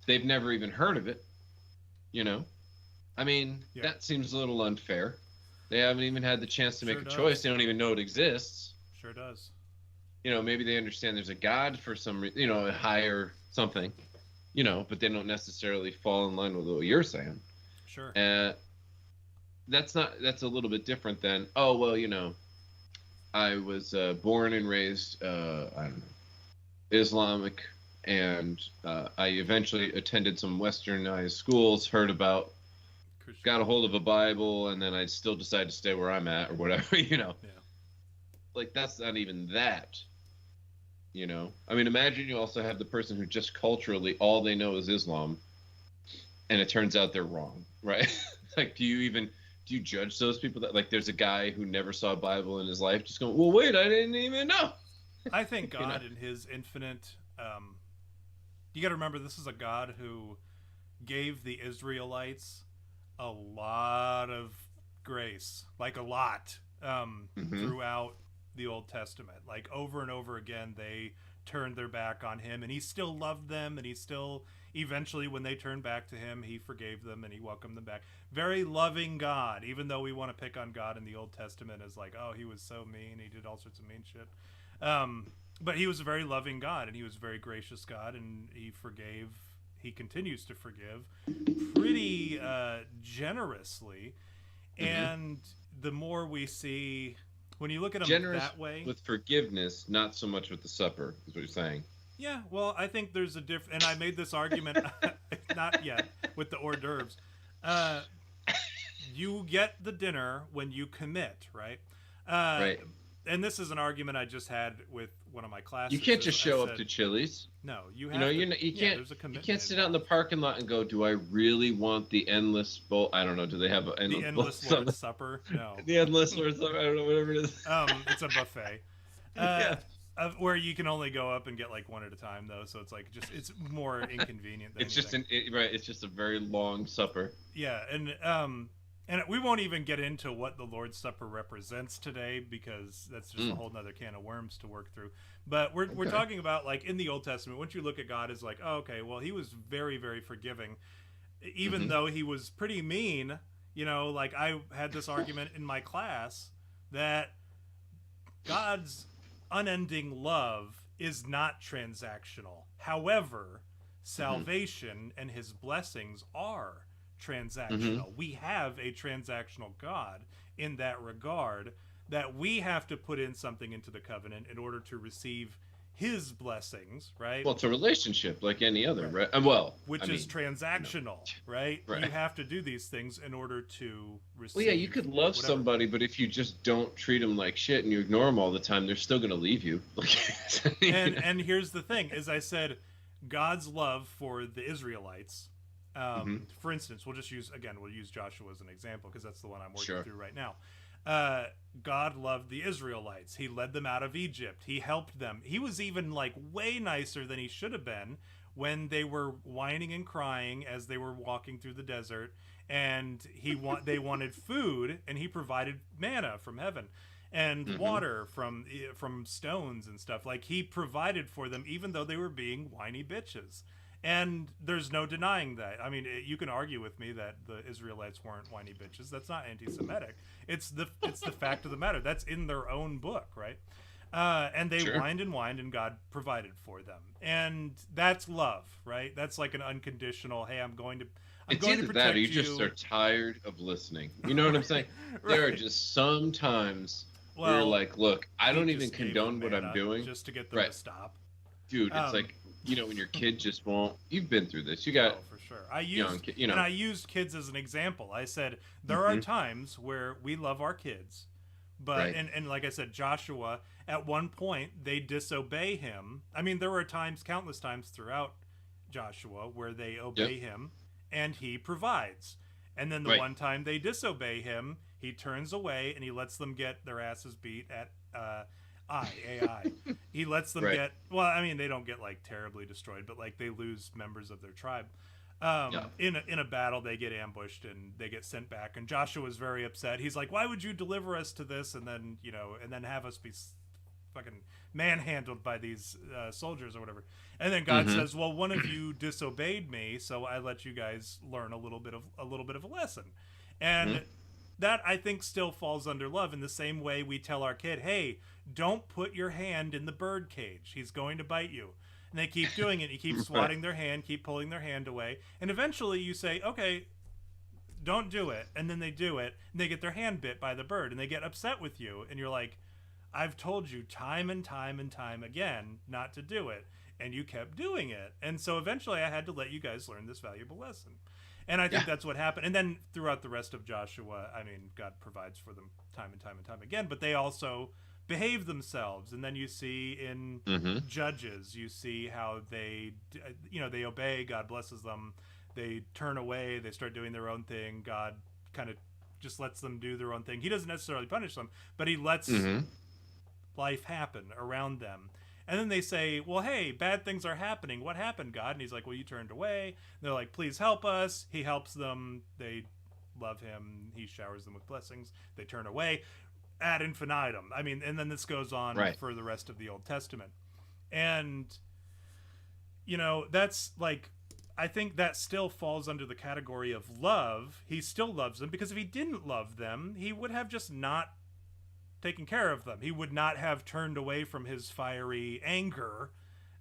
they've never even heard of it, I mean, Yeah, that seems a little unfair. They haven't even had the chance to make sure a choice. does. They don't even know it exists. Sure does. Maybe they understand there's a God for some reason, a higher something, but they don't necessarily fall in line with what you're saying. Sure. And that's a little bit different than, oh, well, I was born and raised, I don't know, Islamic, and I eventually attended some westernized schools, heard about, got a Christianity. hold of a Bible, and then I still decided to stay where I'm at or whatever. Yeah. Like, that's not even that. I mean, imagine you also have the person who just culturally all they know is Islam, and it turns out they're wrong, right? Like, do you judge those people that, like, there's a guy who never saw a Bible in his life just going, well, wait, I didn't even know. I think you know God in his infinite you got to remember this is a God who gave the Israelites a lot of grace, like a lot, hmm throughout the Old Testament. Like over and over again, they turned their back on him, and he still loved them, and he still, eventually, when they turned back to him, he forgave them and he welcomed them back. Very loving God, even though we want to pick on God in the Old Testament as like, oh, he was so mean, he did all sorts of mean shit. But he was a very loving God, and he was a very gracious God, and he forgave. He continues to forgive pretty generously, hmm and the more we see, when you look at him Generous that way, with forgiveness, not so much with the supper, is what you're saying. yeah. Well, I think there's a different, and I made this argument not yet with the hors d'oeuvres. Uh, you get the dinner when you commit, right? Uh, Right. and this is an argument I just had with one of my You classes. can't Is just I show up said, to Chili's. no, you You know, have to. you Yeah, can't there's a you can't commitment sit out in the involved. parking lot and go, do I really want the endless bowl? I don't know. Do they have an The endless bowl? endless Lord's Supper. No, The endless or something. I don't know, whatever it is. it's a buffet. Uh, Yeah. where you can only go up and get like one at a time, though, so it's like just it's more inconvenient than It's just anything. right. It's just a very long supper. Yeah, and we won't even get into what the Lord's Supper represents today because that's just a Mm, whole nother can of worms to work through. But we're okay. talking about like in the Old Testament, once you look at God as like, oh, okay, well he was very, very forgiving, even hmm though he was pretty mean. Like I had this argument in my class that God's unending love is not transactional. However, hmm salvation and his blessings are hmm transactional. We have a transactional God in that regard, that we have to put in something into the covenant in order to receive his blessings, right? Well, it's a relationship like any other, Right. right? Well, I Which is mean, you know, transactional, right? You right. have to do these things in order to Well, yeah, you receive could love whatever. somebody, but if you just don't treat them like shit and you ignore them all the time, they're still gonna leave you. Like, And here's the thing: as I said, God's love for the Israelites. hmm For instance, we'll use Joshua as an example because that's the one I'm working Sure. through right now. Uh, God loved the Israelites. He led them out of Egypt. He helped them. He was even like way nicer than he should have been when they were whining and crying as they were walking through the desert, and they wanted food, and he provided manna from heaven and hmm water from stones and stuff. Like he provided for them even though they were being whiny bitches. And there's no denying that. I mean, you can argue with me that the Israelites weren't whiny bitches. That's not anti-Semitic. It's the fact of the matter. That's in their own book, right? And they Sure. whined, and God provided for them, and that's love, right? That's like an unconditional. Hey, I'm It's going to either that or protect you just are you, tired of listening. You know what I'm saying? right? There are Right. just some times where you're Well, like, look, I he don't even just gave them condone what I'm manna doing. just to get them Right. to stop. Dude, it's Um, like, when your kid just won't, you've been through this. You got Oh, for sure. young kid, I used kids as an example. I said there are hmm times where we love our kids, but right. and like I said, Joshua at one point they disobey him. I mean, there were times, countless times throughout Joshua where they Yep. obey him and he provides. And then the Right. one time they disobey him, he turns away and he lets them get their asses beat at AI. He lets them Right. get, well, I mean, they don't get like terribly destroyed, but like they lose members of their tribe. Yeah. In a battle, they get ambushed and they get sent back. And Joshua is very upset. He's like, "Why would you deliver us to this and then and then have us be fucking manhandled by these soldiers or whatever. And then God says, well, one of you disobeyed me, so I let you guys learn a little bit of a lesson. And that, I think, still falls under love in the same way we tell our kid, hey, don't put your hand in the bird cage. He's going to bite you. And they keep doing it. You keep swatting their hand, keep pulling their hand away. And eventually you say, okay, don't do it. And then they do it, and they get their hand bit by the bird, and they get upset with you. And you're like, I've told you time and time and time again not to do it. And you kept doing it. And so eventually I had to let you guys learn this valuable lesson. And I think that's what happened. And then throughout the rest of Joshua, I mean, God provides for them time and time and time again, but they also behave themselves. And then you see in Judges, you see how they obey, God blesses them. They turn away, they start doing their own thing. God kind of just lets them do their own thing. He doesn't necessarily punish them, but he lets life happen around them. And then they say, well, hey, bad things are happening. What happened, God? And he's like, well, you turned away. And they're like, please help us. He helps them. They love him. He showers them with blessings. They turn away ad infinitum. I mean, and then this goes on for the rest of the Old Testament. And, that's like, I think that still falls under the category of love. He still loves them, because if he didn't love them, he would have just not taken care of them. He would not have turned away from his fiery anger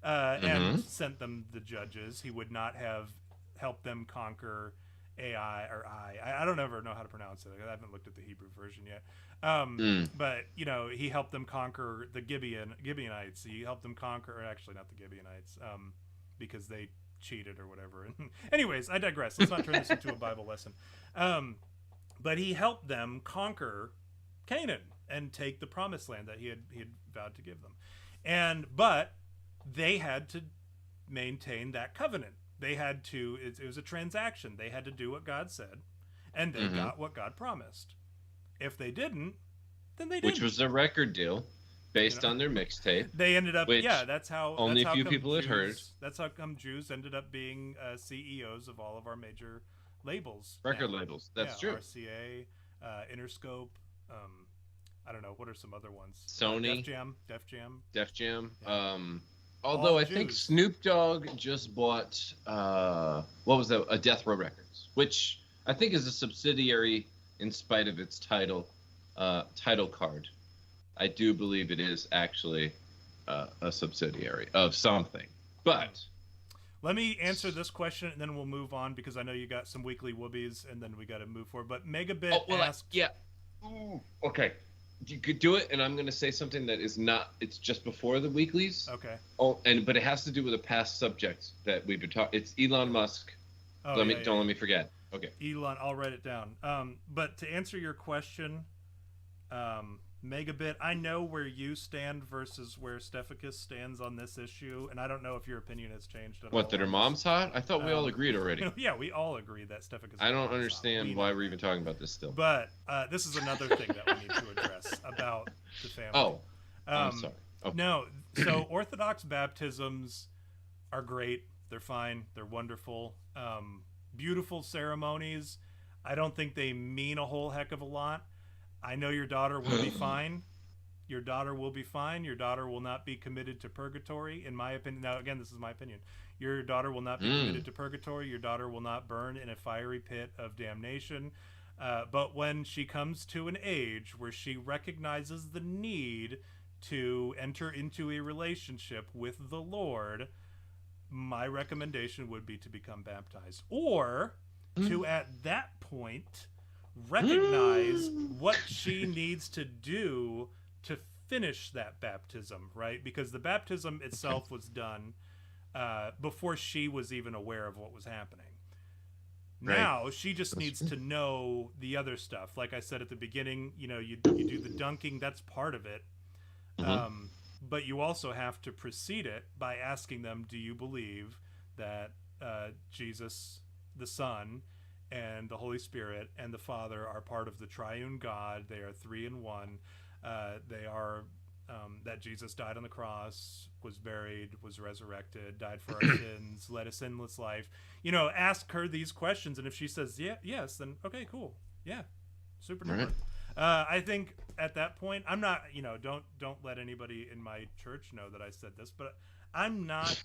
and sent them the judges. He would not have helped them conquer I don't ever know how to pronounce it. I haven't looked at the Hebrew version yet. But, he helped them conquer the Gibeonites. He helped them conquer, or actually not the Gibeonites, because they cheated or whatever. Anyways, I digress. Let's not turn this into a Bible lesson. But he helped them conquer Canaan and take the promised land that he had vowed to give them. But they had to maintain that covenant. They had to, it was a transaction. They had to do what God said, and they got what God promised. If they didn't, then they didn't. Which was a record deal based on their mixtape. They ended up, that's how only a few people had heard. That's how come Jews ended up being CEOs of all of our major labels. Record labels. That's true. RCA, Interscope, I don't know, what are some other ones? Sony. Def Jam. Yeah. Although I think Snoop Dogg just bought, what was that? A Death Row Records, which I think is a subsidiary in spite of its title card. I do believe it is actually a subsidiary of something. But let me answer this question, and then we'll move on, because I know you got some weekly whoobies, and then we got to move forward. But Megabit asked... Ooh, okay. You could do it, and I'm going to say something that is not... It's just before the weeklies. Okay. But it has to do with a past subject that we've been talking... It's Elon Musk. Don't let me forget. Okay. Elon, I'll write it down. But to answer your question... Megabit, I know where you stand versus where Stephakus stands on this issue, and I don't know if your opinion has changed at all. What, that her mom's hot? I thought we all agreed already. Yeah, we all agree that Stephakus. I don't understand why we're even talking about this still. But this is another thing that we need to address about the family. Oh, I'm sorry. Okay. No, so Orthodox baptisms are great. They're fine. They're wonderful. Beautiful ceremonies. I don't think they mean a whole heck of a lot. I know your daughter will be fine. Your daughter will be fine. Your daughter will not be committed to purgatory, in my opinion. Now, again, this is my opinion. Your daughter will not be committed to purgatory. Your daughter will not burn in a fiery pit of damnation. But when she comes to an age where she recognizes the need to enter into a relationship with the Lord, my recommendation would be to become baptized. Or to, at that point... recognize what she needs to do to finish that baptism, right? Because the baptism itself was done before she was even aware of what was happening. Right. Now she just needs to know the other stuff. Like I said at the beginning, you do the dunking, that's part of it. But you also have to precede it by asking them, do you believe that Jesus, the Son, and the Holy Spirit and the Father are part of the triune God? They are three in one. They are that Jesus died on the cross, was buried, was resurrected, died for our sins, led a sinless life. Ask her these questions, and if she says yes, then okay, cool, yeah, super duper. I think at that point, I'm not. Don't let anybody in my church know that I said this, but I'm not.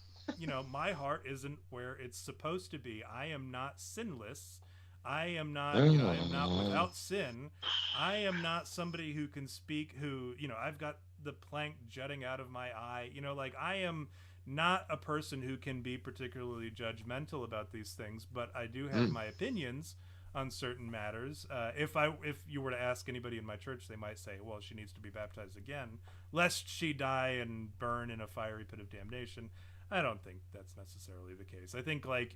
My heart isn't where it's supposed to be. I am not sinless. I am not. I am not without sin. I am not somebody who can speak. I've got the plank jutting out of my eye. Like I am not a person who can be particularly judgmental about these things, but I do have my opinions on certain matters. If you were to ask anybody in my church, they might say, "Well, she needs to be baptized again, lest she die and burn in a fiery pit of damnation." I don't think that's necessarily the case. I think like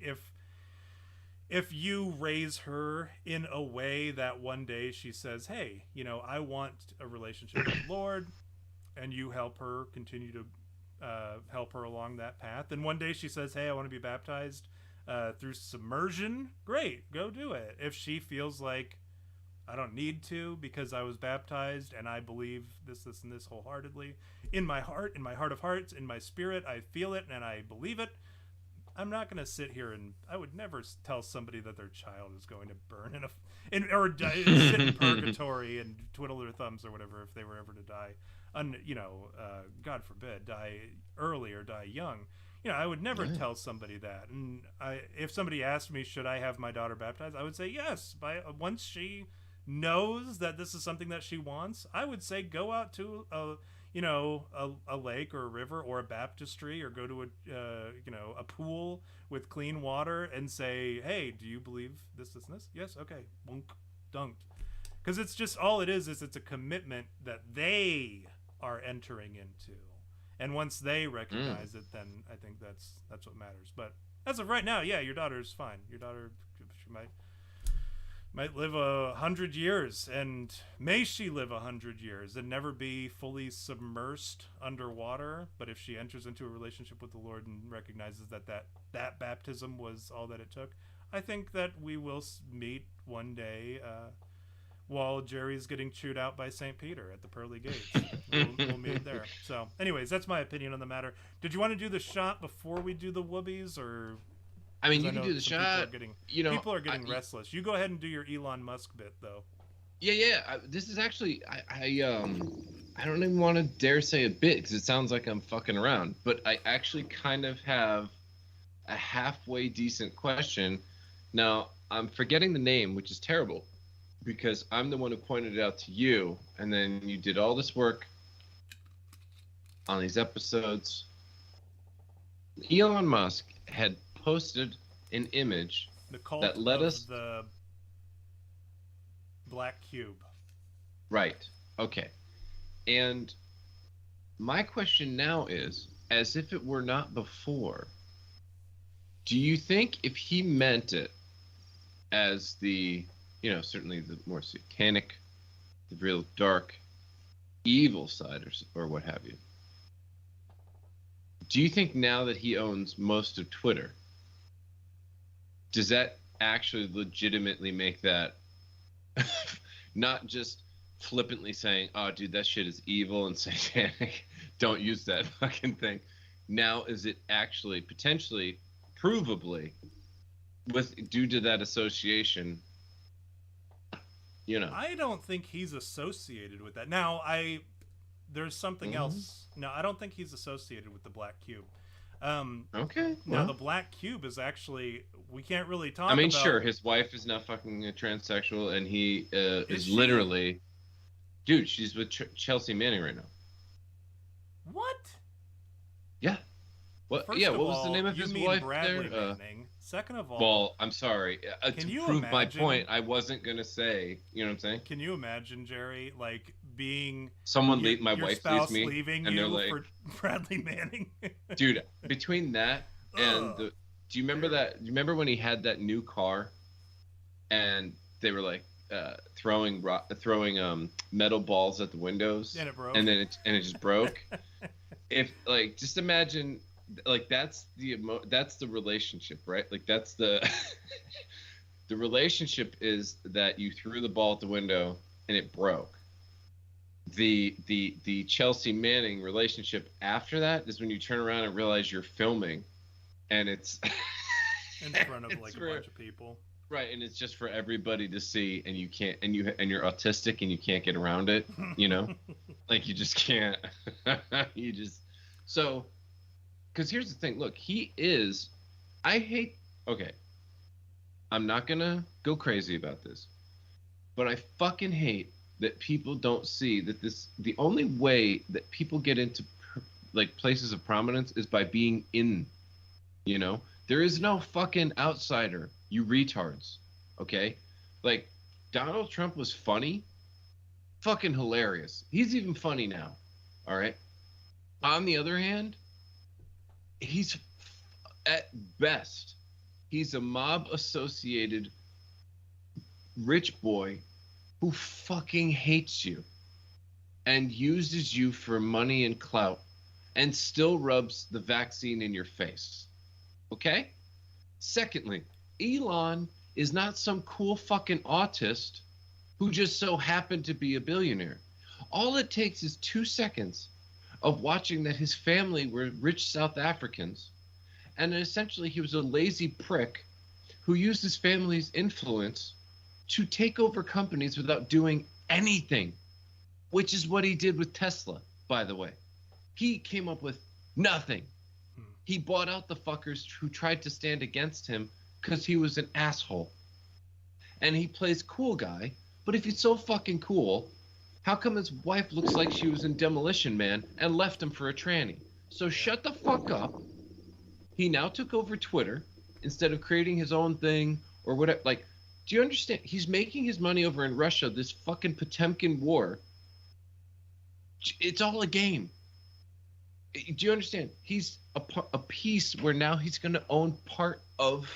if you raise her in a way that one day she says, "Hey, I want a relationship with the Lord," and you help her continue to help her along that path, and one day she says, "Hey, I want to be baptized through submersion," great, go do it. If she feels like I don't need to because I was baptized and I believe this, and this wholeheartedly in my heart of hearts, in my spirit, I feel it and I believe it, I'm not going to sit here and I would never tell somebody that their child is going to burn or sit in purgatory and twiddle their thumbs or whatever if they were ever to die, God forbid, die early or die young. I would never tell somebody that. And if somebody asked me, should I have my daughter baptized, I would say yes. Once she knows that this is something that she wants, I would say go out to a lake or a river or a baptistry, or go to a pool with clean water and say, "Hey, do you believe this, and this?" "Yes." "Okay." Wunk, dunked. Because it's just all it is it's a commitment that they are entering into. And once they recognize it, then I think that's what matters. But as of right now, yeah, your daughter's fine. Your daughter, she might live 100 years, and may she live 100 years and never be fully submersed underwater. But if she enters into a relationship with the Lord and recognizes that baptism was all that it took, I think that we will meet one day while Jerry's getting chewed out by St. Peter at the pearly gates. We'll meet there. So, anyways, that's my opinion on the matter. Did you want to do the shot before we do the woobies, or? I mean, you can do the shot. People are getting restless. You go ahead and do your Elon Musk bit, though. Yeah. This is actually, I don't even want to dare say a bit because it sounds like I'm fucking around. But I actually kind of have a halfway decent question. Now, I'm forgetting the name, which is terrible, because I'm the one who pointed it out to you, and then you did all this work on these episodes. Elon Musk had posted an image that led us the black cube. Right. Okay. And my question now is, as if it were not before, do you think if he meant it as the, certainly the more satanic, the real dark, evil side or what have you, do you think now that he owns most of Twitter, does that actually legitimately make that not just flippantly saying, "Oh, dude, that shit is evil and satanic, don't use that fucking thing"? Now, is it actually potentially, provably, due to that association, I don't think he's associated with that. Now, there's something else. No, I don't think he's associated with the black cube. Okay. Now, the black cube is actually, we can't really talk about... I mean, sure, his wife is now fucking a transsexual, and he is literally... Dude, she's with Chelsea Manning right now. What? Yeah. What? First What was all, the name of his wife Bradley there? Manning. Second of all... Well, I'm sorry. To prove my point, I wasn't going to say, you know what I'm saying? Can you imagine, Jerry, like, being... My wife leaves me, leaving and you they're like... for Bradley Manning? Dude, between that and do you remember that? Do you remember when he had that new car, and they were like throwing metal balls at the windows, and it broke, and then it just broke? If just imagine, that's the relationship, right? Like that's the the relationship is that you threw the ball at the window and it broke. The Chelsea Manning relationship after that is when you turn around and realize you're filming, and it's in front of like a bunch of people. Right, and it's just for everybody to see, and you can't, and you're autistic and you can't get around it, you know, like you just can't. You just so because here's the thing. Look, he is. I hate. Okay, I'm not gonna go crazy about this, but I fucking hate that people don't see that this. The only way that people get into like places of prominence is by being in. You know, there is no fucking outsider, you retards. Okay? Like, Donald Trump was funny, fucking hilarious. He's even funny now. All right? On the other hand, he's at best, he's a mob associated rich boy who fucking hates you and uses you for money and clout and still rubs the vaccine in your face. Okay? Secondly, Elon is not some cool fucking autist who just so happened to be a billionaire. All it takes is 2 seconds of watching that his family were rich South Africans, and essentially he was a lazy prick who used his family's influence to take over companies without doing anything, which is what he did with Tesla, by the way. He came up with nothing. He bought out the fuckers who tried to stand against him because he was an asshole. And he plays cool guy, but if he's so fucking cool, how come his wife looks like she was in Demolition Man and left him for a tranny? So shut the fuck up. He now took over Twitter instead of creating his own thing or whatever. Like, do you understand? He's making his money over in Russia, this fucking Potemkin war. It's all a game. Do you understand? He's a piece where now he's going to own part of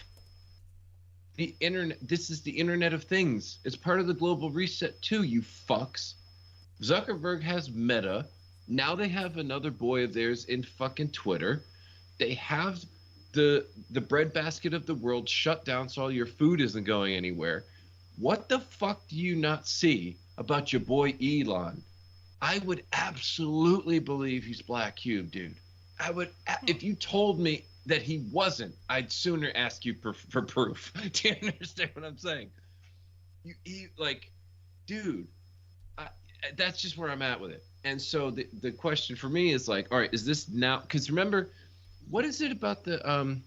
the internet. This is the Internet of Things. It's part of the global reset too, you fucks. Zuckerberg has Meta. Now they have another boy of theirs in fucking Twitter. They have the breadbasket of the world shut down so all your food isn't going anywhere. What the fuck do you not see about your boy Elon? I would absolutely believe he's Black Cube, dude. I would, if you told me that he wasn't, I'd sooner ask you for proof. Do you understand what I'm saying? Like, dude, that's just where I'm at with it. And so the question for me is like, all right, is this now? Because remember, what is it about the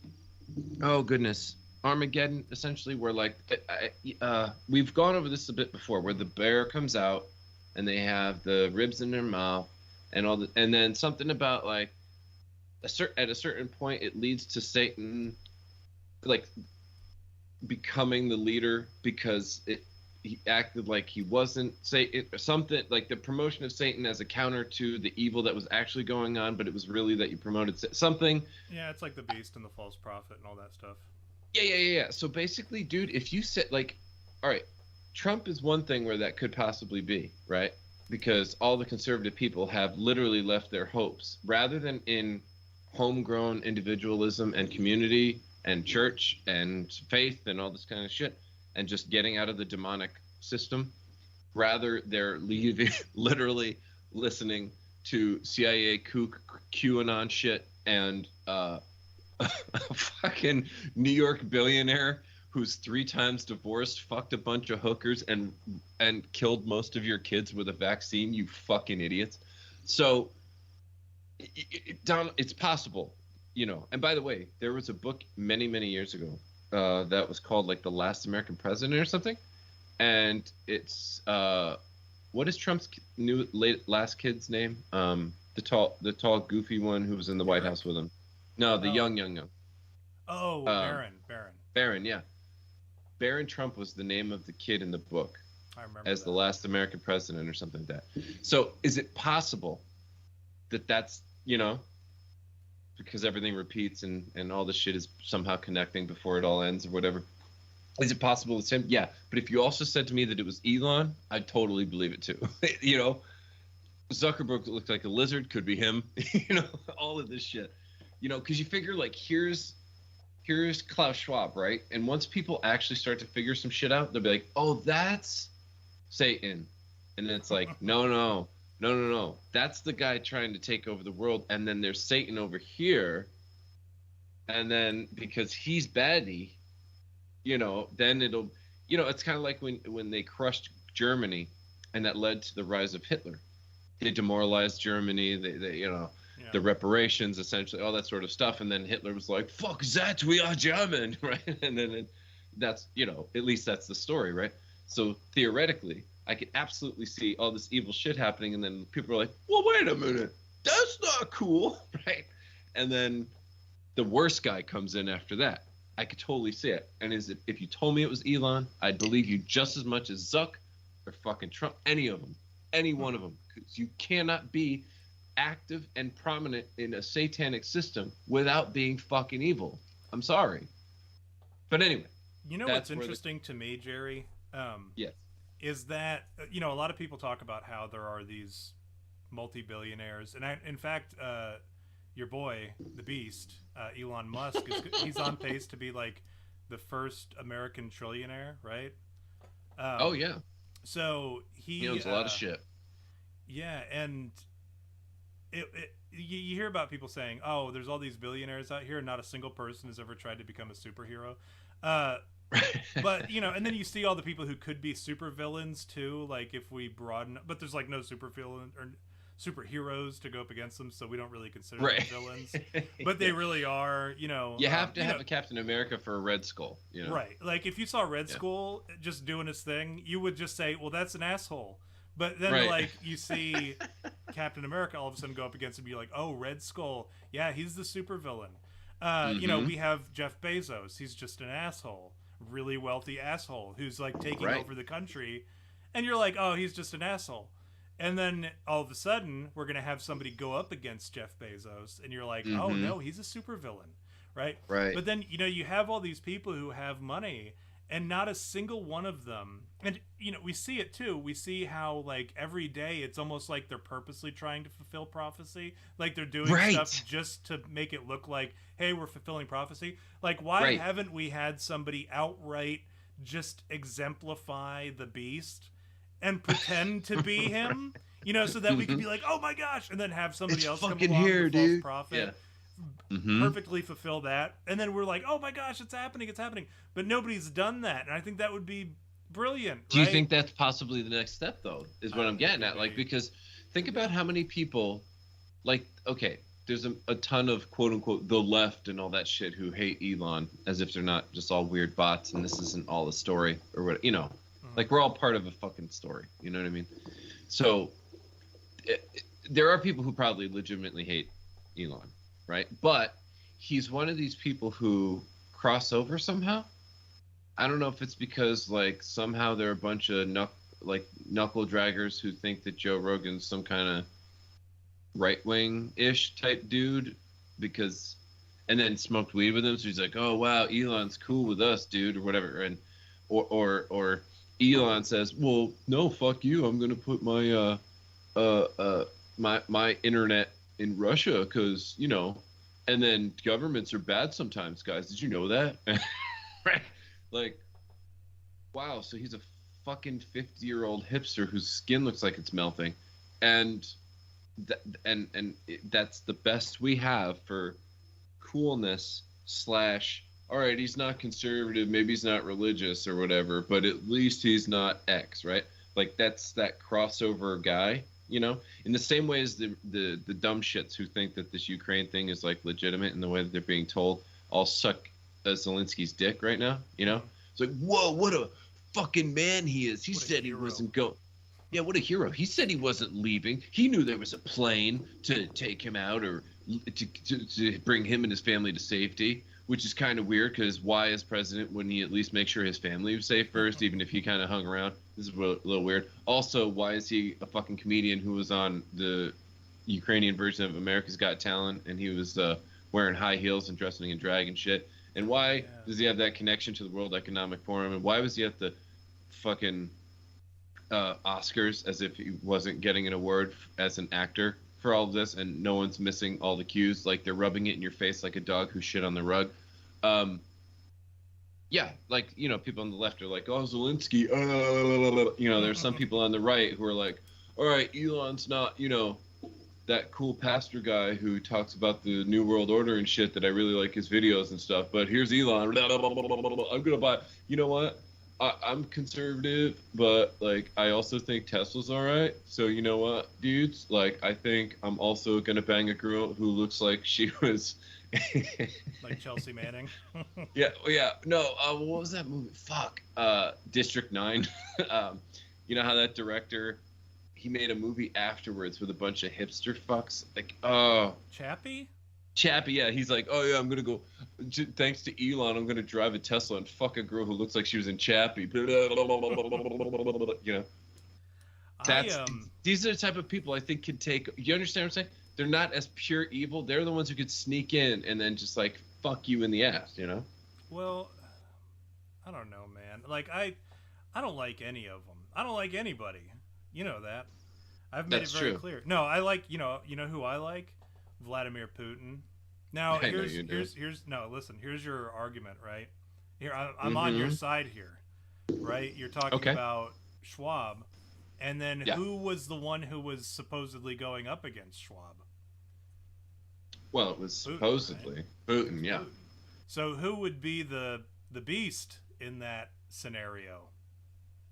oh goodness, Armageddon? Essentially, where like we've gone over this a bit before, where the bear comes out and they have the ribs in their mouth and all and then something about like at a certain point it leads to Satan like becoming the leader because he acted like he wasn't Satan or something, like the promotion of Satan as a counter to the evil that was actually going on, but it was really that you promoted something. Yeah, it's like the beast and the false prophet and all that stuff. Yeah. So basically, dude, if you said like, all right, Trump is one thing where that could possibly be, right? Because all the conservative people have literally left their hopes rather than in homegrown individualism and community and church and faith and all this kind of shit and just getting out of the demonic system. Rather, they're leaving, literally listening to CIA kook, QAnon shit and a fucking New York billionaire who's 3 times divorced, fucked a bunch of hookers, and killed most of your kids with a vaccine, you fucking idiots. So, it's possible, you know. And by the way, there was a book many, many years ago that was called like The Last American President or something. And it's, what is Trump's last kid's name? The tall, goofy one who was in the White House with him. No, the young. Oh, Barron, yeah. Barron Trump was the name of the kid in the book. I remember as the last American president or something like that. So is it possible that that's, you know, because everything repeats and all the shit is somehow connecting before it all ends or whatever? Is it possible it's him? Yeah. But if you also said to me that it was Elon, I'd totally believe it too. You know, Zuckerberg looked like a lizard, could be him. You know, all of this shit. You know, because you figure like here's Klaus Schwab, right? And once people actually start to figure some shit out, they'll be like, oh, that's Satan. And then it's like, no. That's the guy trying to take over the world. And then there's Satan over here. And then because he's baddie, then it'll, it's kind of like when they crushed Germany, and that led to the rise of Hitler. They demoralized Germany. They Yeah. the reparations, essentially, all that sort of stuff. And then Hitler was like, "Fuck that, we are German," right? And then that's, at least that's the story, right? So theoretically, I could absolutely see all this evil shit happening, and then people are like, "Well, wait a minute, that's not cool," right? And then the worst guy comes in after that. I could totally see it. And if you told me it was Elon, I'd believe you just as much as Zuck or fucking Trump, any of them, any one of them. Because you cannot be active and prominent in a satanic system without being fucking evil. I'm sorry. But anyway, You know what's that's where interesting to me, Jerry, yes. is that a lot of people talk about how there are these multi-billionaires, and in fact, your boy, the Beast, Elon Musk, he's on pace to be like the first American trillionaire, right? Oh yeah, So he owns a lot of shit. Yeah, and you hear about people saying, "Oh, there's all these billionaires out here, and not a single person has ever tried to become a superhero." Uh, but and then you see all the people who could be supervillains too. Like if we broaden, but there's like no supervillain or superheroes to go up against them, so we don't really consider them villains. But they really are. You have to have a Captain America for a Red Skull. Right. Like if you saw Red Skull just doing his thing, you would just say, "Well, that's an asshole." But then, like, you see Captain America all of a sudden go up against him, you're like, "Oh, Red Skull. Yeah, he's the supervillain." We have Jeff Bezos. He's just an asshole. Really wealthy asshole who's, like, taking over the country. And you're like, "Oh, he's just an asshole." And then, all of a sudden, we're going to have somebody go up against Jeff Bezos. And you're like, "Oh, no, he's a supervillain." Right? Right. But then, you have all these people who have money, and not a single one of them, and we see it too, we see how like every day it's almost like they're purposely trying to fulfill prophecy, like they're doing stuff just to make it look like, hey, we're fulfilling prophecy. Like why haven't we had somebody outright just exemplify the Beast and pretend to be him, so that we can be like, "Oh my gosh," and then have somebody else come along, here, the false dude. prophet, perfectly fulfill that, and then we're like, "Oh my gosh, it's happening." But nobody's done that, and I think that would be brilliant. Do you think that's possibly the next step, though, is what I'm getting at? Like, because think about how many people, like, okay, there's a ton of quote-unquote the left and all that shit who hate Elon as if they're not just all weird bots and this isn't all a story or what, like we're all part of a fucking story, you know what I mean? So there are people who probably legitimately hate Elon, right? But he's one of these people who cross over somehow. I don't know if it's because like somehow there are a bunch of knuckle draggers who think that Joe Rogan's some kind of right-wing-ish type dude and then smoked weed with him, so he's like, "Oh wow, Elon's cool with us, dude," or whatever, and or Elon says, "Well, no, fuck you, I'm gonna put my my internet in Russia because and then governments are bad sometimes, guys. Did you know that?" Right? Like, wow, so he's a fucking 50-year-old hipster whose skin looks like it's melting, and that's the best we have for coolness / all right, he's not conservative, maybe he's not religious or whatever, but at least he's not X, right? Like that's that crossover guy, in the same way as the dumb shits who think that this Ukraine thing is like legitimate in the way that they're being told all suck Zelensky's dick right now, It's like, whoa, what a fucking man he is. He said he wasn't going. Yeah, what a hero. He said he wasn't leaving. He knew there was a plane to take him out or to bring him and his family to safety, which is kind of weird because why, as president, wouldn't he at least make sure his family was safe first, even if he kind of hung around? This is a little weird. Also, why is he a fucking comedian who was on the Ukrainian version of America's Got Talent and he was wearing high heels and dressing in drag and shit? And why does he have that connection to the World Economic Forum? And why was he at the fucking Oscars as if he wasn't getting an award as an actor for all of this? And no one's missing all the cues. Like they're rubbing it in your face like a dog who shit on the rug. Yeah, like, people on the left are like, "Oh, Zelensky." There's some people on the right who are like, "All right, Elon's not, that cool pastor guy who talks about the New World Order and shit that I really like his videos and stuff. But here's Elon. I'm gonna buy. You know what? I'm conservative, but like I also think Tesla's all right. So you know what, dudes? Like I think I'm also gonna bang a girl who looks like she was. Like Chelsea Manning. Yeah, yeah. No, what was that movie? Fuck. District 9. You know how that director, he made a movie afterwards with a bunch of hipster fucks? Like, oh. Chappie? Chappie, yeah. He's like, oh, yeah, I'm going to go, thanks to Elon, I'm going to drive a Tesla and fuck a girl who looks like she was in Chappie. You know? These are the type of people I think can take, you understand what I'm saying? They're not as pure evil. They're the ones who could sneak in and then just like fuck you in the ass, you know? Well, I don't know, man. Like I don't like any of them. I don't like anybody. You know that. I've made it very clear. No, I like, you know who I like? Vladimir Putin. Now, here's listen, here's your argument, right? Here I'm on your side here. Right? You're talking about Schwab. And then who was the one who was supposedly going up against Schwab? Well, it was supposedly Putin, yeah. Putin. So who would be the beast in that scenario?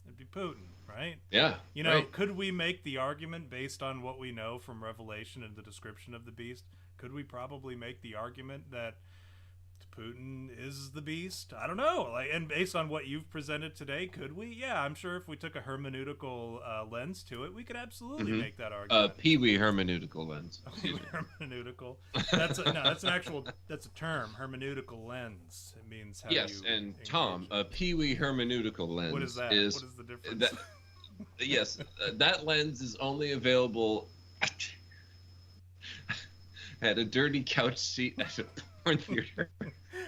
It'd be Putin, right? Yeah. You know, could we make the argument based on what we know from Revelation and the description of the beast? Could we probably make the argument that Putin is the beast? I don't know. Like, and based on what you've presented today, could we? Yeah, I'm sure if we took a hermeneutical lens to it, we could absolutely make that argument. Pee-wee hermeneutical lens. Hermeneutical. That's a term. Hermeneutical lens. It means how you and Tom, a pee-wee hermeneutical lens. What is that? What is the difference? Yes, that lens is only available at a dirty couch seat at a porn theater.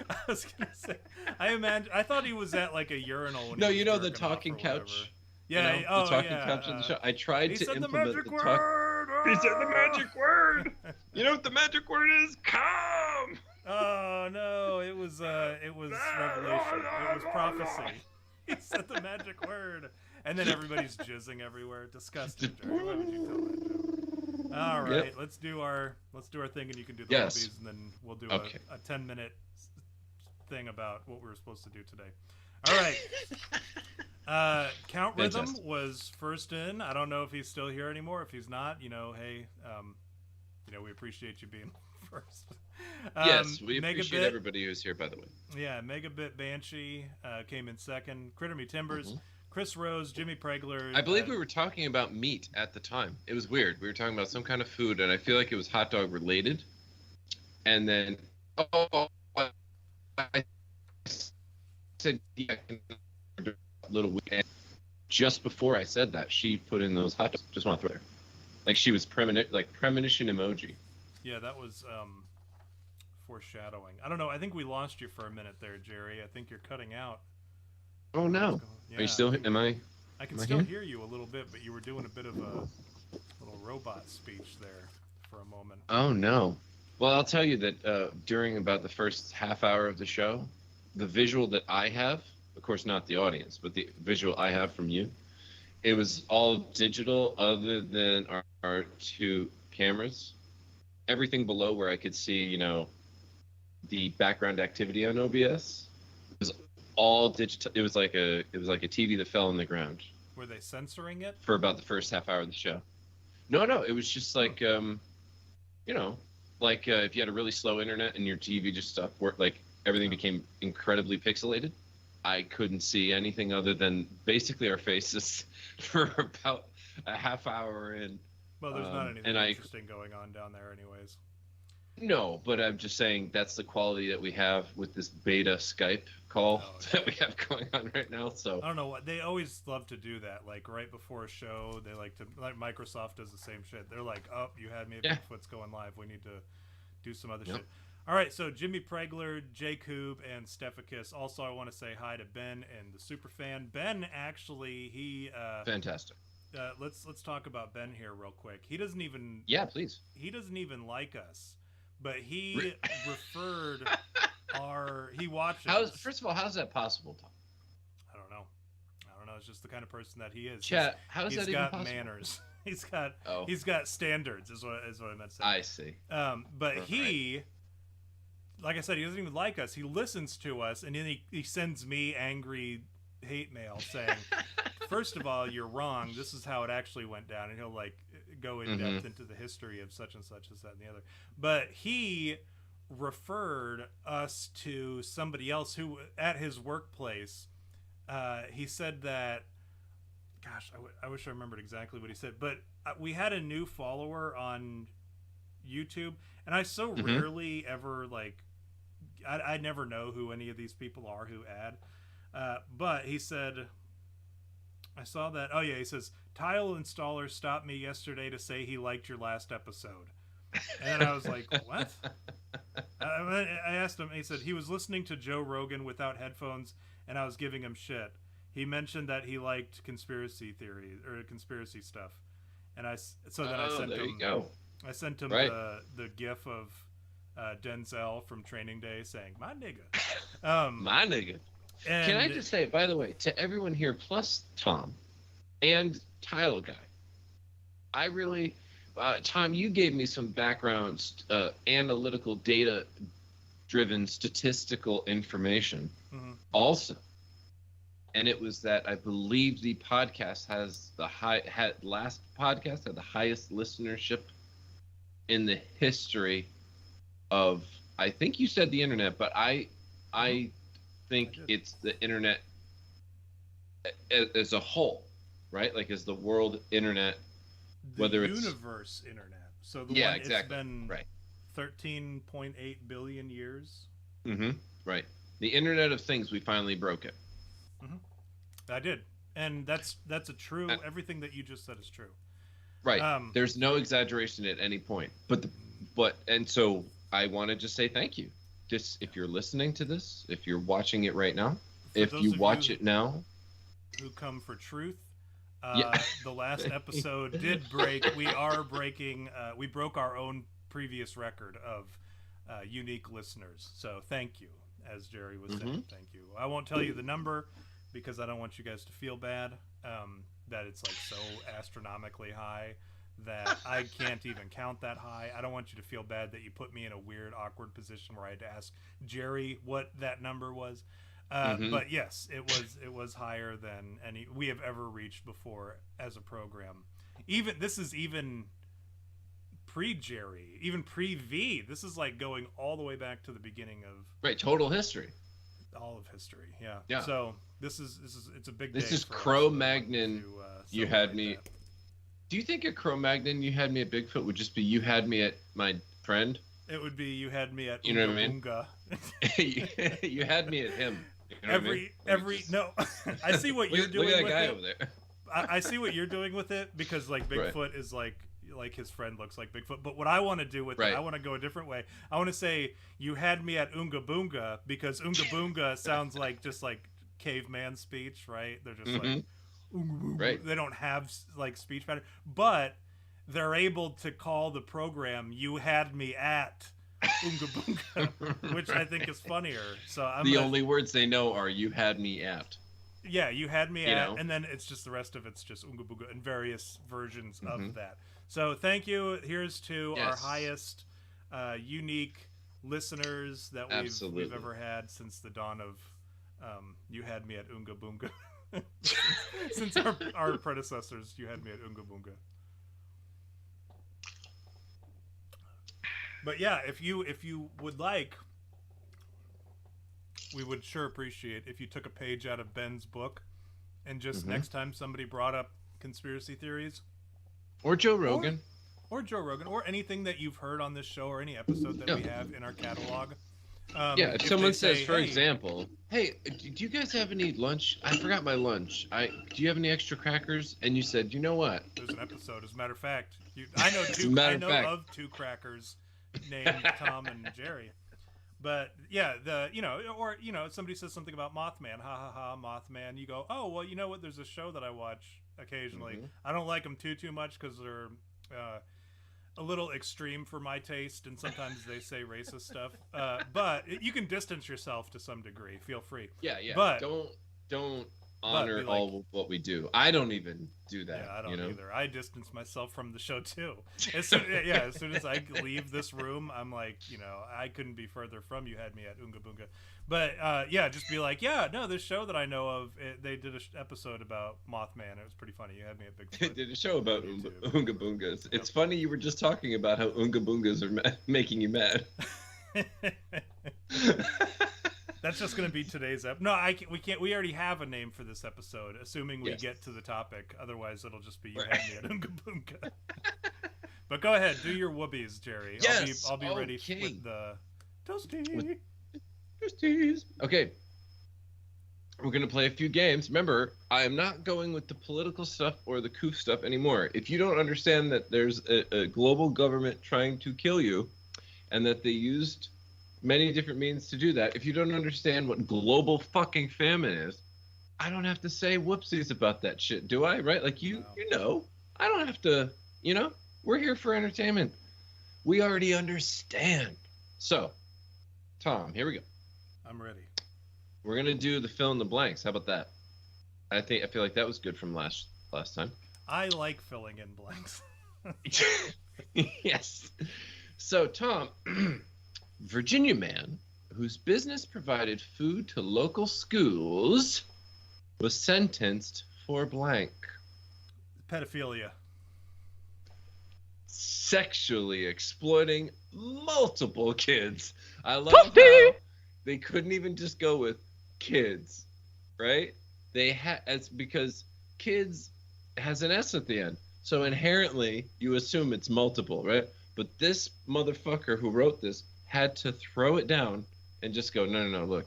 I was gonna say, I thought he was at like a urinal. When no, you know the talking couch. Yeah, you know, the talking couch in the show. I tried to implement the word. He said the magic word. You know what the magic word is? Come. Oh no! It was revelation. It was prophecy. He said the magic word, and then everybody's jizzing everywhere. Disgusting, Jerry. Why would you tell that joke? All right, let's do our thing, and you can do the hobbies, and then we'll do a 10-minute thing about what we were supposed to do today. All right. Count Rhythm was first in. I don't know if he's still here anymore. If he's not, hey, we appreciate you being first. Yes, we appreciate everybody who's here, by the way. Yeah, Megabit Banshee came in second. Critter Me Timbers. Chris Rose, Jimmy Pregler. I believe we were talking about meat at the time. It was weird. We were talking about some kind of food, and I feel like it was hot dog related. And then, I said, yeah, a little weird. And just before I said that, she put in those hot dogs. Just want to throw her. Like she was premonition emoji. Yeah, that was foreshadowing. I don't know. I think we lost you for a minute there, Jerry. I think you're cutting out. Oh no! Yeah, are you still? Am I? I can still hear you a little bit, but you were doing a bit of a little robot speech there for a moment. Oh no! Well, I'll tell you that during about the first half hour of the show, the visual that I have, of course not the audience, but the visual I have from you, it was all digital other than our two cameras. Everything below where I could see, the background activity on OBS was all digital. It was like a TV that fell on the ground. Were they censoring it for about the first half hour of the show? No, it was just like if you had a really slow internet and your TV just stopped work, like everything became incredibly pixelated. I couldn't see anything other than basically our faces for about a half hour. And well, there's not anything interesting going on down there, anyways. No, but I'm just saying that's the quality that we have with this beta Skype call that we have going on right now. So I don't know what they always love to do that. Like right before a show, they like Microsoft does the same shit. They're like, "Oh, you had me at Bigfoot's going live. We need to do some other shit." All right, so Jimmy Pregler, Jacob, and Stephicus. Also, I want to say hi to Ben and the Superfan. Ben actually, he fantastic. Let's talk about Ben here real quick. He doesn't even please. He doesn't even like us. But he referred he watches. First of all, how's that possible, Tom? I don't know. It's just the kind of person that he is. Chat, how's that even possible? He's got manners. Oh, he's got standards is what I meant to say. I see. But All he, like I said, he doesn't even like us. He listens to us, and then he sends me angry hate mail saying, first of all, you're wrong. This is how it actually went down, and he'll like go in depth into the history of such and such, as that and the other. But he referred us to somebody else who, at his workplace, he said that. Gosh, I wish I remembered exactly what he said. But we had a new follower on YouTube, and I so rarely ever like. I never know who any of these people are who add. But he said, I saw that. Oh, yeah, he says, tile installer stopped me yesterday to say he liked your last episode. And then I was like, what? I asked him, he said he was listening to Joe Rogan without headphones, and I was giving him shit. He mentioned that he liked conspiracy theory or conspiracy stuff. And I sent him, I sent him the gif of Denzel from Training Day saying, my nigga. My nigga. Can I just say, by the way, to everyone here, plus Tom and Tile Guy, I really, Tom, you gave me some background, analytical, data-driven, statistical information also. And it was that I believe the podcast has last podcast had the highest listenership in the history of, I think you said the internet, but I think it's the internet as a whole, right? Like as the world internet, whether it's universe internet. So the one, exactly. It's been 13.8 billion years. Right. The Internet of Things, we finally broke it. I did, and that's a true. Everything that you just said is true. Right. There's no exaggeration at any point. And so I want to just say thank you. Just if you're listening to this, if you're watching it right now, if you watch it now, who come for truth. The last episode did break. We are breaking. We broke our own previous record of unique listeners. So thank you, as Jerry was saying. Thank you. I won't tell you the number because I don't want you guys to feel bad that it's like so astronomically high that I can't even count that high. I don't want you to feel bad that you put me in a weird, awkward position where I had to ask Jerry what that number was. But yes, it was higher than any we have ever reached before as a program. This is even pre-Jerry, even pre-V. This is like going all the way back to the beginning of total history. All of history, yeah. So it's a big. This day is for Cro-Magnon. You had me. That. Do you think at Cro-Magnon you had me at Bigfoot would just be you had me at my friend? It would be you had me at you know what I mean? Oonga. You had me at him. You know no, I see what you're doing. Look at that with guy it. over there. I see what you're doing with it because like Bigfoot is like his friend looks like Bigfoot. But what I want to do with it, I want to go a different way. I want to say you had me at Oonga Boonga because Oonga Boonga sounds like just like caveman speech, right? They're just like Oonga Boonga. Right. They don't have like speech pattern, but they're able to call the program "You Had Me at." Oonga Boonga, which I think is funnier. So only words they know are "you had me at." Yeah, you had me at, and then it's just the rest of it's just Oonga Boonga and various versions of that. So thank you. Here's to our highest unique listeners that we've ever had since the dawn of You Had Me at Oonga Boonga. Since our predecessors, You Had Me at Oonga Boonga. But yeah, if you would like, we would sure appreciate if you took a page out of Ben's book and just next time somebody brought up conspiracy theories. Or Joe Rogan. Or Joe Rogan. Or anything that you've heard on this show or any episode that we have in our catalog. If someone says, for example, hey, do you guys have any lunch? I forgot my lunch. Do you have any extra crackers? And you said, you know what? There's an episode, as a matter of fact. I know of two crackers named Tom and Jerry, but yeah, somebody says something about Mothman, ha ha ha, Mothman. You go, oh well, you know what? There's a show that I watch occasionally. I don't like them too much because they're a little extreme for my taste, and sometimes they say racist stuff. But you can distance yourself to some degree. Feel free. Yeah. But don't honor like, all of what we do. I don't even do that. Yeah, I don't you know? either. I distance myself from the show too. As soon as I leave this room, I'm like, I couldn't be further from you. Had me at Oonga Boonga, but just be like, no, this show that I know of, they did an episode about Mothman. It was pretty funny. You had me at Bigfoot. They did a show about Oonga Boongas. It's funny you were just talking about how Oonga Boongas are making you mad. That's just going to be today's episode. No, we can't. We already have a name for this episode, assuming we get to the topic. Otherwise, it'll just be you had me at Oonga Boonga. But go ahead, do your whoobies, Jerry. Yes. I'll be ready with the toasty. Toasties. Okay. We're going to play a few games. Remember, I am not going with the political stuff or the koof stuff anymore. If you don't understand that there's a global government trying to kill you and that they used many different means to do that, if you don't understand what global fucking famine is, I don't have to say whoopsies about that shit, do I? Right? Like, you know, I don't have to, we're here for entertainment. We already understand. So, Tom, here we go. I'm ready. We're gonna do the fill in the blanks. How about that? I feel like that was good from last time. I like filling in blanks. Yes. So, Tom, Virginia man whose business provided food to local schools was sentenced for blank. Pedophilia. Sexually exploiting multiple kids. I love how they couldn't even just go with kids, right? It's because kids has an S at the end. So inherently you assume it's multiple, right? But this motherfucker who wrote this had to throw it down and just go, no, look.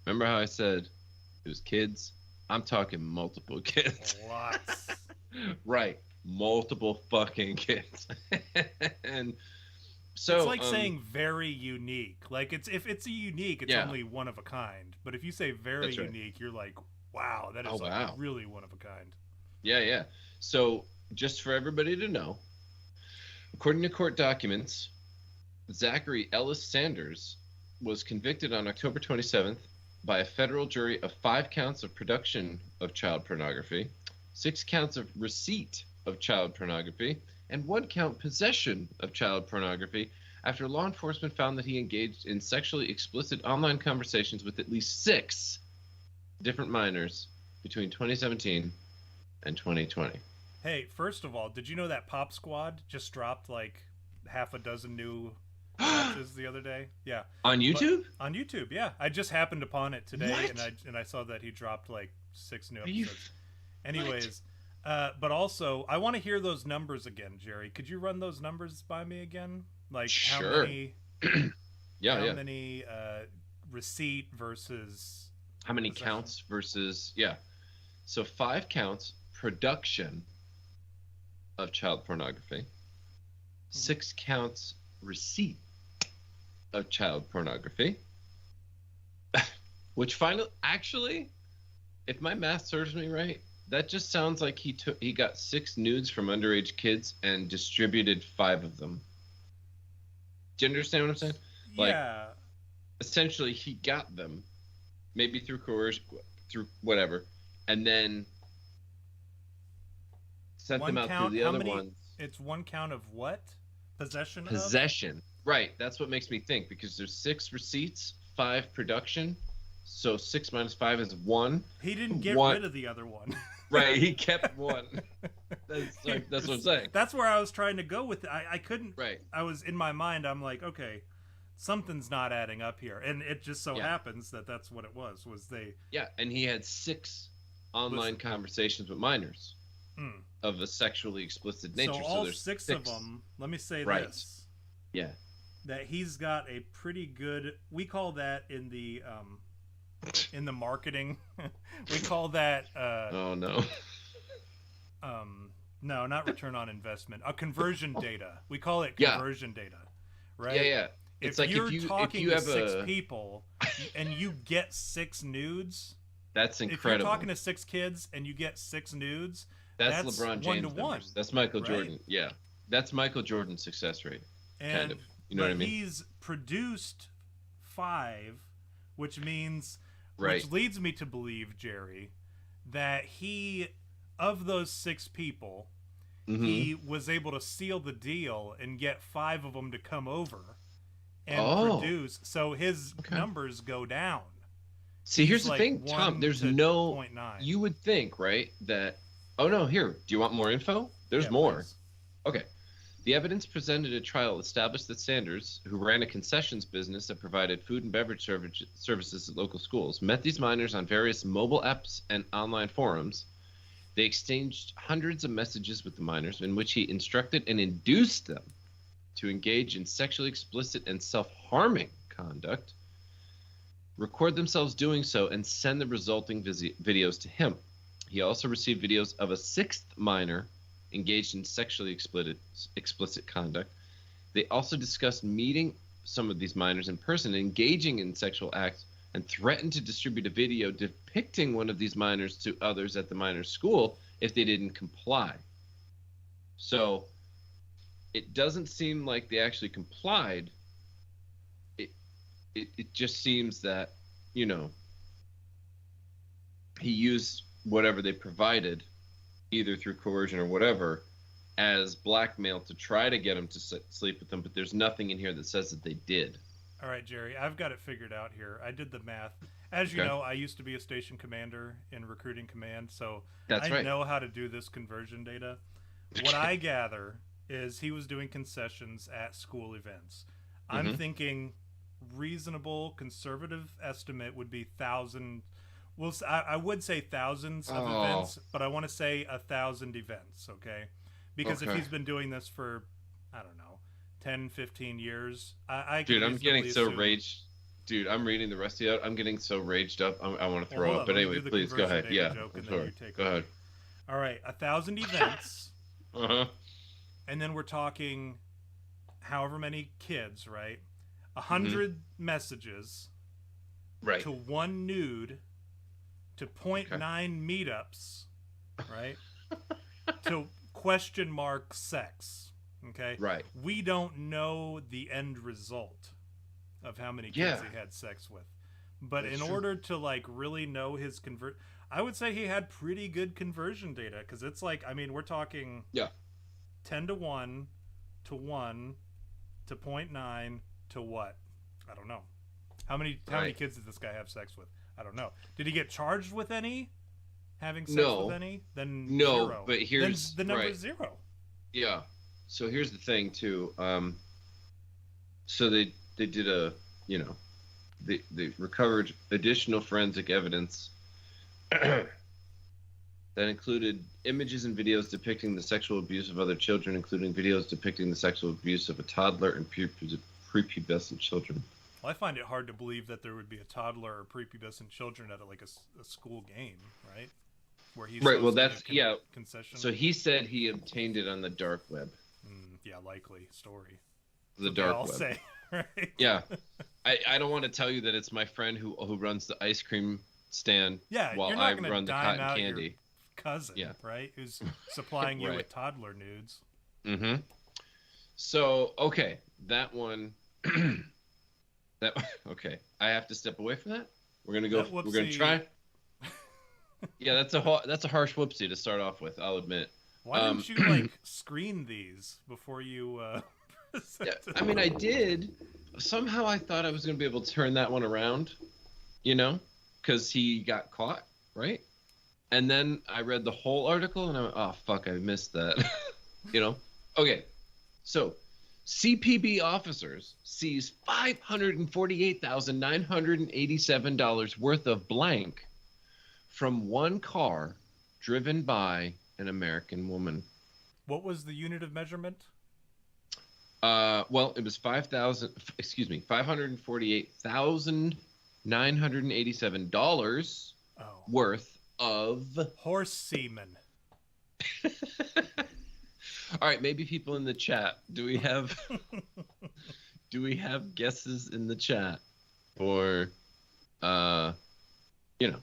Remember how I said it was kids? I'm talking multiple kids. Lots. Right. Multiple fucking kids. And so it's like saying very unique. Like if it's a unique, it's only one of a kind. But if you say very unique, you're like, wow, that is really one of a kind. Yeah. So just for everybody to know, according to court documents, Zachary Ellis Sanders was convicted on October 27th by a federal jury of 5 counts of production of child pornography, 6 counts of receipt of child pornography, and 1 count possession of child pornography after law enforcement found that he engaged in sexually explicit online conversations with at least 6 different minors between 2017 and 2020. Hey, first of all, did you know that Pop Squad just dropped like half a dozen new matches the other day? Yeah. On YouTube? On YouTube, yeah. I just happened upon it today, and I saw that he dropped like 6 new episodes. Anyways, but also I want to hear those numbers again, Jerry. Could you run those numbers by me again? Like how many? How many receipt versus? How many counts versus? Yeah. So 5 counts production of child pornography. 6 counts receipt of child pornography. Which actually, if my math serves me right, that just sounds like he got 6 nudes from underage kids and distributed 5 of them. Do you understand what I'm saying? Yeah. Essentially, he got them, maybe through coercion, through whatever, and then sent them out to the other ones. It's 1 count of what? Possession. Right. That's what makes me think, because there's 6 receipts, 5 production. So 6 minus 5 is 1. He didn't get rid of the other one. Right. He kept 1. That's what I'm saying. That's where I was trying to go with it. I couldn't. Right. I was in my mind. I'm like, okay, something's not adding up here, and it just so happens that that's what it was. Yeah, and he had 6 online conversations with minors of a sexually explicit nature. So all 6 of them. Let me say this. Yeah. That he's got a pretty good. We call that in the marketing. We call that. Oh no. No, not return on investment. A conversion data. We call it conversion data, right? Yeah. It's if you're talking to 6 people and you get 6 nudes, that's incredible. If you're talking to 6 kids and you get 6 nudes, that's LeBron James 1-to-1. That's Michael Jordan. Yeah, that's Michael Jordan's success rate. Kind of. You know what I mean? He's produced 5, which means, which leads me to believe, Jerry, that of those 6 people, Mm-hmm. he was able to seal the deal and get 5 of them to come over and Oh, produce. So his okay. numbers go down. See, He's here's the like thing, Tom. 1 There's to no. 0.9. You would think, right, that. Oh no, here. Do you want more info? There's Yeah, more. please. Okay. The evidence presented at trial established that Sanders, who ran a concessions business that provided food and beverage services at local schools, met these minors on various mobile apps and online forums. They exchanged hundreds of messages with the minors in which he instructed and induced them to engage in sexually explicit and self-harming conduct, record themselves doing so, and send the resulting videos to him. He also received videos of a 6th minor engaged in sexually explicit conduct. They also discussed meeting some of these minors in person, engaging in sexual acts, and threatened to distribute a video depicting one of these minors to others at the minor's school if they didn't comply. So it doesn't seem like they actually complied. It just seems that, you know, he used whatever they provided, either through coercion or whatever, as blackmail to try to get him to sleep with them. But there's nothing in here that says that they did. All right, Jerry, I've got it figured out here. I did the math. As you Okay. know, I used to be a station commander in recruiting command, so That's I right. know how to do this conversion data. What Okay. I gather is he was doing concessions at school events. I'm Mm-hmm. thinking reasonable conservative estimate would be thousand. Well, I would say thousands of Oh, events, but I want to say 1,000 events, okay? Because if okay. he's been doing this for, I don't know, 10, 15 years, I could Dude, I'm getting reasonably so assume. raged. Dude, I'm reading the rest of it. I'm getting so raged up. I want to Well, throw hold up. on. But Let me anyway, do the please go conversion ahead. data Yeah, joke, I'm and then you sorry. take Go over. ahead. All right, 1,000 events, Uh-huh. and then we're talking however many kids, right? A Mm-hmm. 100 messages Right. to 1 nude to Okay. 0.9 meetups, right? To question mark sex, okay? Right. We don't know the end result of how many kids Yeah. he had sex with. But That's in true. order to like really know his I would say he had pretty good conversion data, because it's like, I mean, we're talking Yeah. 10 to 1 to 1 to 0.9 to what? I don't know. How many Right. kids did this guy have sex with? I don't know. Did he get charged with any? Having sex No. with any? Then No, 0. but here's then the number right. is 0. Yeah. So here's the thing too. So they did a, you know, they recovered additional forensic evidence that included images and videos depicting the sexual abuse of other children, including videos depicting the sexual abuse of a toddler and prepubescent children. Well, I find it hard to believe that there would be a toddler or prepubescent children at a school game, right? Where he's Right. Well, supposed to that's give yeah. concession. So he said he obtained it on the dark web. Yeah, likely story. The That's what they dark all web. say, right? Yeah. I don't want to tell you that it's my friend who runs the ice cream stand Yeah, while you're I not going run to the dime cotton out candy. your cousin, Yeah. right? Who's supplying you Right. with toddler nudes. Mm-hmm. So okay, that one. That okay. I have to step away from that. We're gonna go. That We're gonna whoopsie- try. Yeah, that's a harsh whoopsie to start off with. I'll admit. Why didn't you like screen these before you? Yeah, I mean, I did. Somehow I thought I was gonna be able to turn that one around, you know, because he got caught, right? And then I read the whole article and I went, oh fuck, I missed that, you know. Okay, so CPB officers seized $548,987 worth of blank from one car driven by an American woman. What was the unit of measurement? Well, it was $548,987 Oh, worth of. horse semen. All right, maybe people in the chat. Do we have guesses in the chat? Or you know.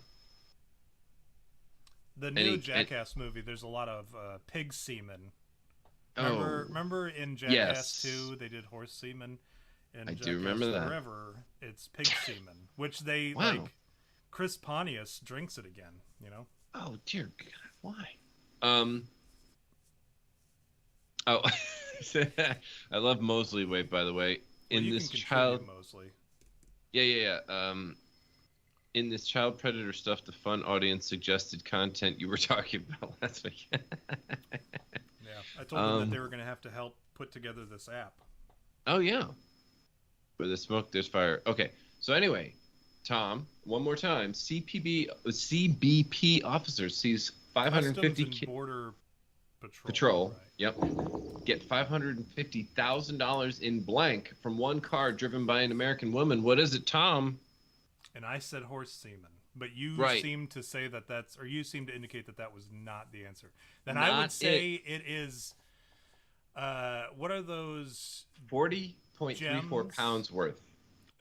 The new Jackass movie, there's a lot of pig semen. Remember in Jackass 2, they did horse semen? In I Jackass do remember that. Forever, it's pig semen, which they, Wow. like, Chris Pontius drinks it again, you know? Oh dear God, why? Oh, I love Mosley Wave, by the way. Well, In you this can contribute child, mostly. yeah. In this child predator stuff, the fun audience suggested content you were talking about last week. Yeah, I told them that they were going to have to help put together this app. Oh yeah. Where there's smoke, there's fire. Okay. So anyway, Tom, one more time. CBP officer sees 550 Customs and Border patrol. Right. Yep. Get $550,000 in blank from one car driven by an American woman. What is it, Tom? And I said horse semen, but you Right. seem to say that that's, or you seem to indicate that that was not the answer. Then I would say it is. What are those? 40.34 pounds worth.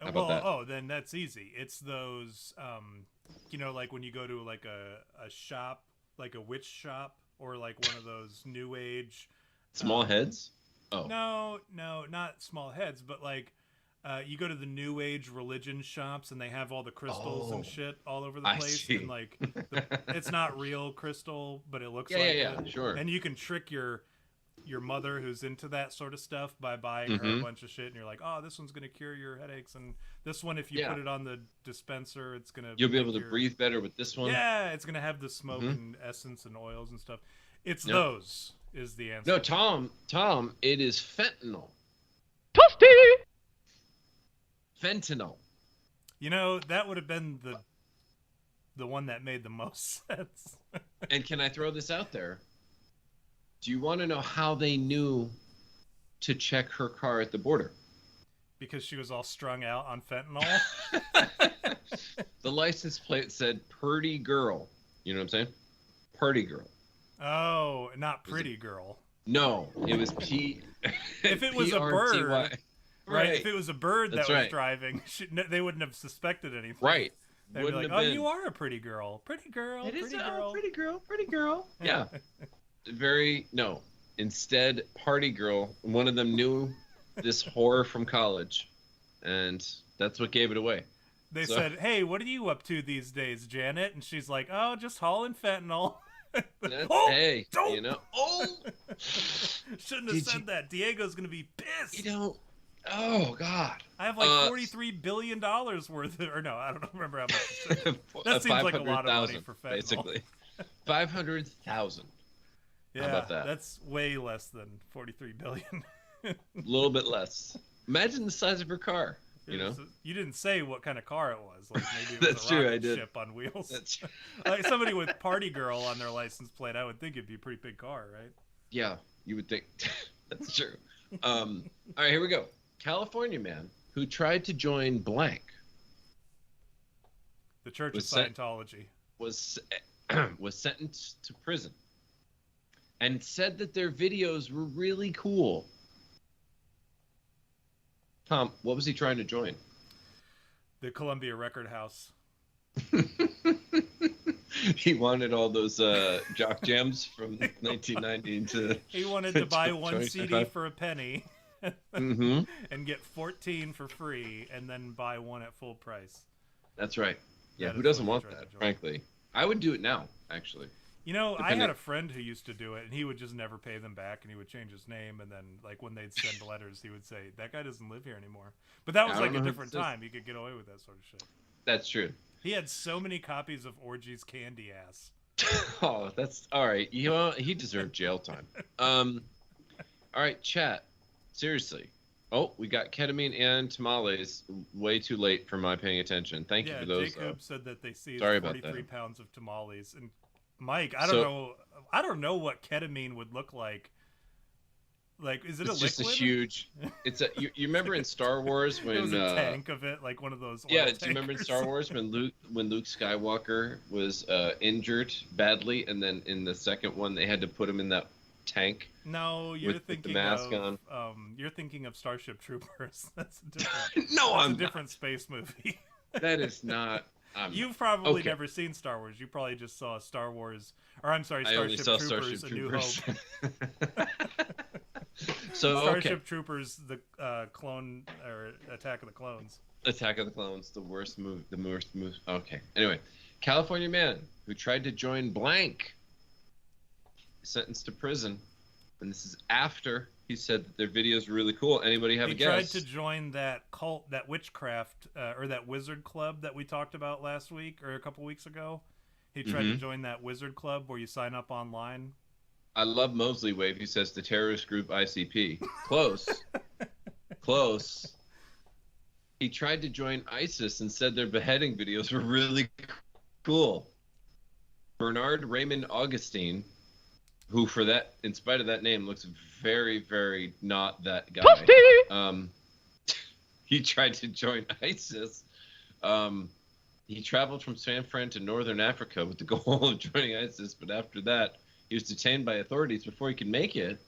How about that? Oh, then that's easy. It's those, like when you go to like a shop, like a witch shop, or like one of those new age. Small heads? Oh. No, not small heads, but like you go to the new age religion shops and they have all the crystals and shit all over the place. And like it's not real crystal, but it looks like it. Sure. And you can trick your mother who's into that sort of stuff by buying her a bunch of shit, and you're like, oh, this one's gonna cure your headaches, and this one, if you put it on the dispenser, it's gonna you'll be able to breathe better with this one. Yeah, it's gonna have the smoke and essence and oils and stuff. It's those is the answer. No, Tom, it is fentanyl. Toasty! Fentanyl. You know, that would have been the one that made the most sense. And can I throw this out there? Do you want to know how they knew to check her car at the border? Because she was all strung out on fentanyl. The license plate said "Purdy Girl." You know what I'm saying? Purdy Girl. Oh, not pretty girl. No, it was P. If it was a bird, right? If it was a bird that was right. driving, they wouldn't have suspected anything. Right. They'd be like, "Oh, you are a pretty girl. Pretty girl. It is pretty girl. Pretty girl. Pretty girl." Yeah. No. Instead, Party Girl. One of them knew this whore from college, and that's what gave it away. They said, "Hey, what are you up to these days, Janet?" And she's like, "Oh, just hauling fentanyl." Hey, don't. you know. Oh, shouldn't have said that. Diego's gonna be pissed. You know. Oh God. I have like $43 billion worth of, or no, I don't remember how much. That seems like a lot of money for fentanyl. Basically, 500,000. Yeah, how about that? That's way less than 43 billion. A little bit less. Imagine the size of her car. You know, you didn't say what kind of car it was. Like maybe it was That's a true, rocket I did. ship on wheels. That's true. Like somebody with Party Girl on their license plate, I would think it'd be a pretty big car, right? Yeah, you would think. That's true. All right, here we go. California man who tried to join blank. The Church of Scientology. Was sentenced to prison and said that their videos were really cool. Tom, what was he trying to join? The Columbia Record House. He wanted all those jock jams from 1990 to. He wanted to buy one CD for a penny. And get 14 for free, and then buy one at full price. That's right. Yeah, who doesn't want that? Frankly, I would do it now. Actually, you know, I had a friend who used to do it, and he would just never pay them back, and he would change his name, and then like when they'd send letters, he would say that guy doesn't live here anymore. But that was like a different time. You could get away with that sort of shit. That's true. He had so many copies of Orgy's Candy Ass. Oh, that's all right. You know, he deserved jail time. All right, chat. Seriously. Oh, we got ketamine and tamales. Way too late for my paying attention. Thank you for those. Jacob said that they seized 43 pounds of tamales. And Mike, I don't know what ketamine would look like. Like, is it a liquid? It's just a huge. It's a. You remember in Star Wars when it was a tank of it, like one of those. Yeah, do you remember in Star Wars when Luke Skywalker was injured badly, and then in the second one they had to put him in that tank? No, you're with thinking the mask of, on. You're thinking of Starship Troopers. That's a different. I'm a different space movie. That is not. You've probably never seen Star Wars. You probably just saw Star Wars, or I'm sorry, Starship Troopers: A New Hope. So Starship Troopers, the clone or Attack of the Clones. Attack of the Clones, the worst move. Okay. Anyway, California man who tried to join blank, sentenced to prison, and this is after he said that their videos were really cool. Anybody have a guess? He tried to join that cult, that witchcraft, or that wizard club that we talked about last week or a couple weeks ago. He tried to join that wizard club where you sign up online. I love Mosley Wave. He says the terrorist group ICP. Close. Close. He tried to join ISIS and said their beheading videos were really cool. Bernard Raymond Augustine, who in spite of that name, looks very, very not that guy. He tried to join ISIS. He traveled from San Fran to northern Africa with the goal of joining ISIS, but after that, he was detained by authorities before he could make it.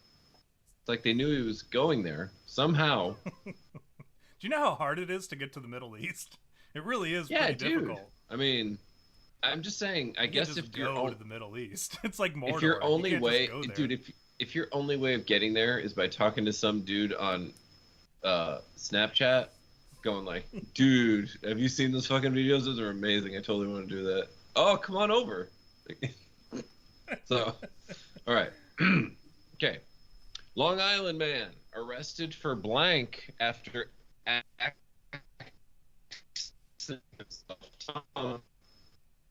It's like they knew he was going there somehow. Do you know how hard it is to get to the Middle East? It really is pretty difficult. I mean, I'm just saying, I guess if you're go to the Middle East, it's like Mordor. If your only way, dude, if your only way of getting there is by talking to some dude on Snapchat, going like, dude, have you seen those fucking videos? Those are amazing. I totally want to do that. Oh, come on over. So, all right. Okay. Long Island man arrested for blank after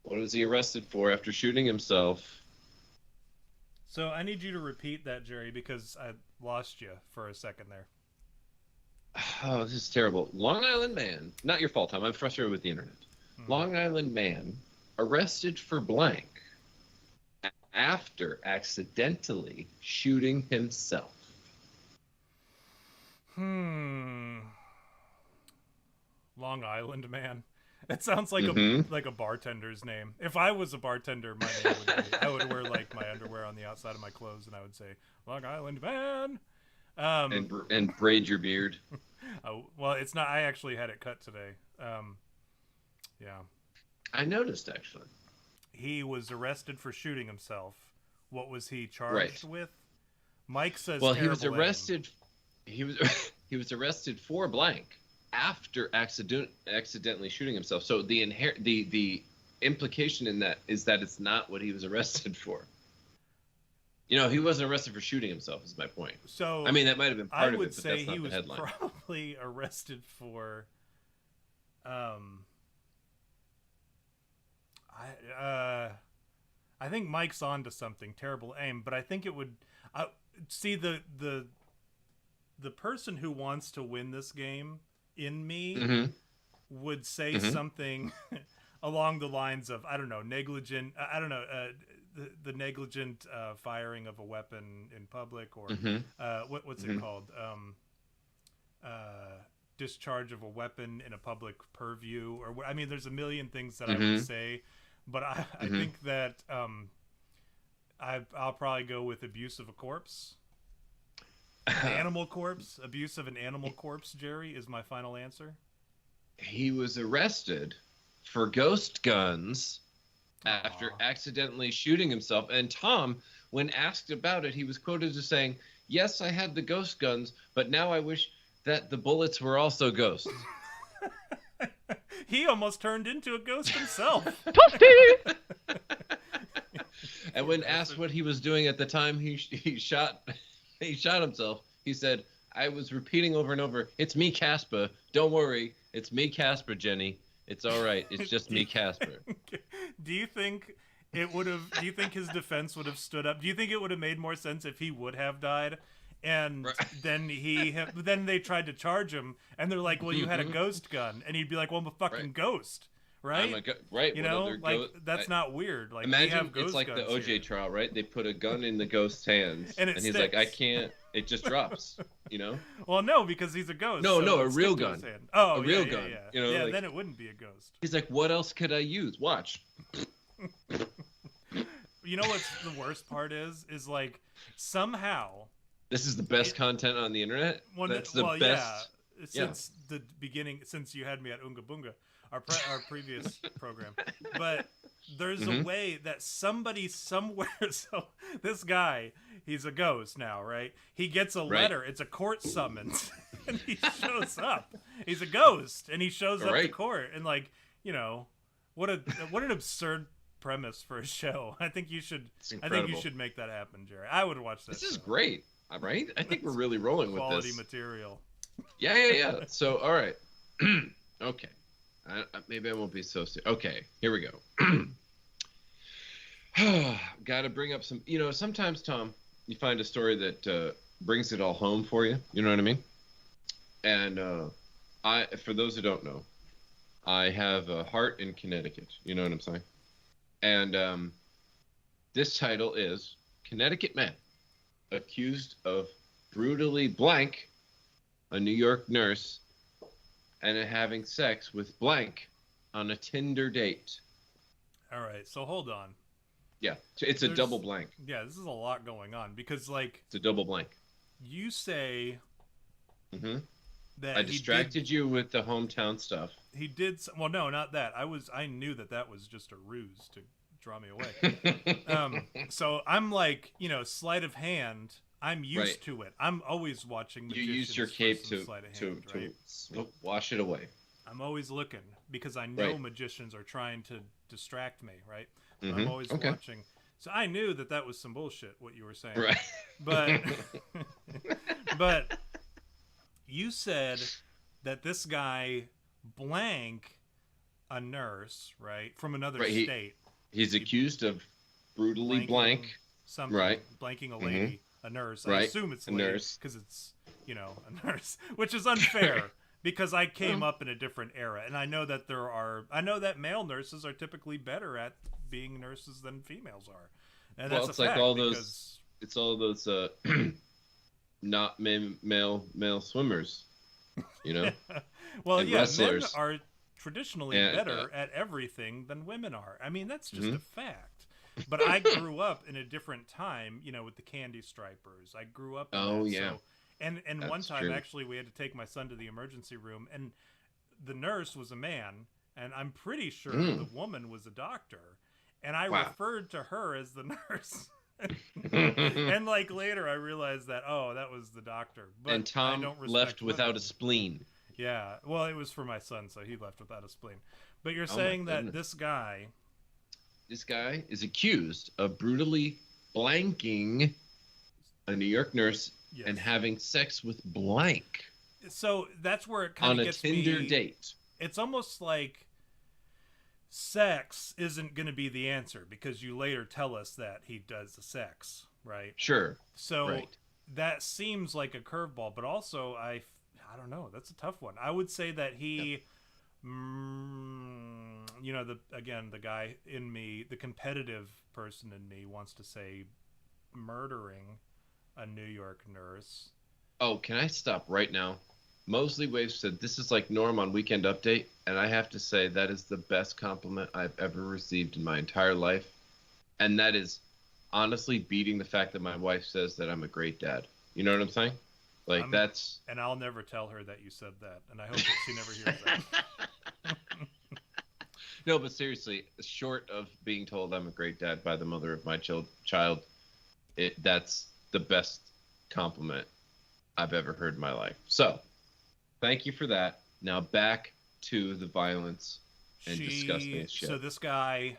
what was he arrested for after shooting himself? So I need you to repeat that, Jerry, because I lost you for a second there. Oh, this is terrible. Long Island man, not your fault, Tom. I'm frustrated with the internet. Long Island man arrested for blank after accidentally shooting himself. Long Island man. It sounds like a bartender's name. If I was a bartender, my name would be. I would wear like my underwear on the outside of my clothes, and I would say Long Island man. And braid your beard. Well, it's not. I actually had it cut today. Yeah. I noticed actually. He was arrested for shooting himself. What was he charged with? Mike says. Well, he was arrested. He was arrested for blank after accidentally shooting himself. So the implication in that is that it's not what he was arrested for. You know, he wasn't arrested for shooting himself, is my point. So I mean, that might have been part of it, but say that's not he the was headline. probably arrested for I think Mike's on to something. Terrible aim, but I think it would see the person who wants to win this game in me would say something along the lines of, I don't know, negligent. I don't know. The negligent firing of a weapon in public, or what's it called? Discharge of a weapon in a public purview, or I mean, there's a million things that I would say, but I think that I'll probably go with abuse of a corpse, animal corpse, abuse of an animal corpse. Jerry is my final answer. He was arrested for ghost guns after accidentally shooting himself. And Tom, when asked about it, he was quoted as saying, "Yes, I had the ghost guns, but now I wish that the bullets were also ghosts." He almost turned into a ghost himself. Toasty! And when asked what he was doing at the time he shot himself, he said, "I was repeating over and over, 'It's me, Casper. Don't worry. It's me, Casper, Jenny. It's all right. It's just me, Casper.'" Do you think his defense would have stood up? Do you think it would have made more sense if he would have died? And then then they tried to charge him, and they're like, "Well, you had a ghost gun," and he'd be like, "Well, I'm a fucking ghost, right?" Right. You know, like that's not weird. Like, imagine it's like the OJ trial, right? They put a gun in the ghost's hands, and he's like, "I can't." It just drops. You know? Well, no, because he's a ghost. No, so a real gun. Oh, a real gun. Yeah. You know, yeah, like, then it wouldn't be a ghost. He's like, "What else could I use? Watch." You know what's the worst part is like somehow. This is the best content on the internet. That's the best. Yeah, since the beginning, since you had me at Oonga Boonga, our previous program. But there's a way that somebody somewhere. So this guy, he's a ghost now, right? He gets a letter. It's a court summons, and he shows up. He's a ghost, and he shows up to Right. court, and like, you know, what an absurd premise for a show. I think you should. It's I think you incredible. should make that happen, Jerry. I would watch that. This is show. great, right? I think we're really rolling with Quality this. material. Yeah. So, all right. Okay. Maybe I won't be so serious. Okay, here we go. Got to bring up some. Sometimes, Tom, you find a story that brings it all home for you. You know what I mean? And for those who don't know, I have a heart in Connecticut. You know what I'm saying? And this title is Connecticut Man Accused of Brutally Blank a New York Nurse and having sex with blank on a Tinder date. All right, so hold on. Yeah, it's a double blank. Yeah, this is a lot going on because, like, It's a double blank. you say Mm-hmm. that I distracted you with the hometown stuff. He did. Well, no, not that. I knew that was just a ruse to draw me away. So I'm like, sleight of hand. I'm used Right. to it. I'm always watching. You Magicians used your for cape some to sleight of to, hand, to right? wash it away. I'm always looking because I know Right. magicians are trying to distract me, right? So Mhm. I'm always Okay. watching. So I knew that was some bullshit what you were saying. Right. But but you said that this guy blank a nurse, right, from another Right, state. He's accused of brutally Blanking blank. something, Right. blanking a lady, a nurse. I Right. assume it's a A lady nurse. because it's a nurse, which is unfair because I came up in a different era, and I know that male nurses are typically better at being nurses than females are, and Well, that's it's a like fact all because It's all those not male swimmers, you know. well, and yeah, wrestlers. men are traditionally And, better at everything than women are. I mean, that's just Mhm. a fact. But I grew up in a different time, with the candy stripers. I grew up in Oh, that, yeah. so and one That's time true. actually we had to take my son to the emergency room, and the nurse was a man, and I'm pretty sure Mm. the woman was a doctor, and I Wow. referred to her as the nurse. And like later I realized that that was the doctor. But And Tom I don't respect left without women. a spleen. Yeah, well, it was for my son, so he left without a spleen. But you're Oh, my saying that goodness. this guy, This guy is accused of brutally blanking a New York nurse yes. and having sex with blank So that's where it on kind of a gets Tinder me. date. It's almost like sex isn't going to be the answer because you later tell us that he does the sex, right? Sure. So Right. that seems like a curveball, but also I don't know. That's a tough one. I would say that he, the guy in me, the competitive person in me wants to say murdering a New York nurse. Oh, can I stop right now? Mosley Wave said this is like Norm on Weekend Update, and I have to say that is the best compliment I've ever received in my entire life. And that is honestly beating the fact that my wife says that I'm a great dad. You know what I'm saying? Like, that's... And I'll never tell her that you said that, and I hope that she never hears that. No, but seriously, short of being told I'm a great dad by the mother of my child, that's the best compliment I've ever heard in my life. So, thank you for that. Now back to the violence and disgusting shit. So this guy,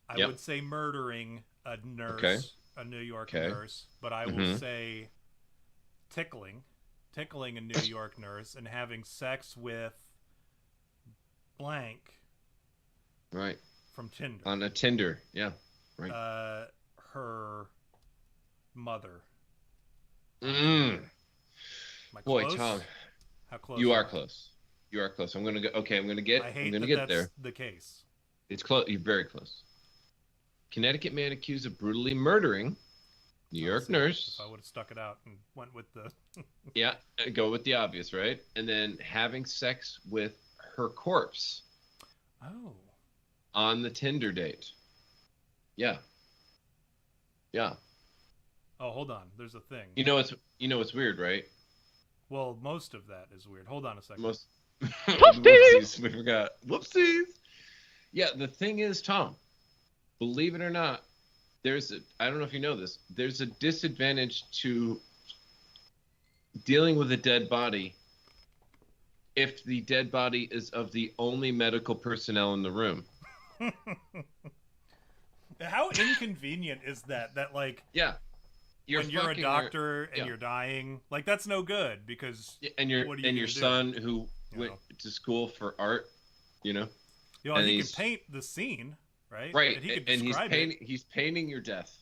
I Yep. would say murdering a nurse, Okay. a New York Okay. nurse, but I will Mhm. say tickling a New York nurse and having sex with blank Right. from Tinder. On a Tinder. Yeah. Right. Her mother. Mm. Am I Boy, close? Tom, How close? you are am I? close. You are close. I'm gonna go. Okay, I'm gonna I get hate that get that's there. the case. It's close. You're very close. Connecticut man accused of brutally murdering New York See, nurse. If I would have stuck it out and went with the Yeah, go with the obvious, right? And then having sex with her corpse oh. on the Tinder date. Yeah. Yeah. Oh, hold on. There's a thing. You know it's weird, right? Well, most of that is weird. Hold on a second. Most Whoopsies! Whoopsies, we forgot. Whoopsies. Yeah, the thing is, Tom, believe it or not, I don't know if you know this, there's a disadvantage to dealing with a dead body if the dead body is of the only medical personnel in the room. How inconvenient is that? That like, Yeah, when you're a doctor and you're dying, like that's no good because and your son who went to school for art, You know, and he can paint the scene, right? Right, And he can describe he's painting your death.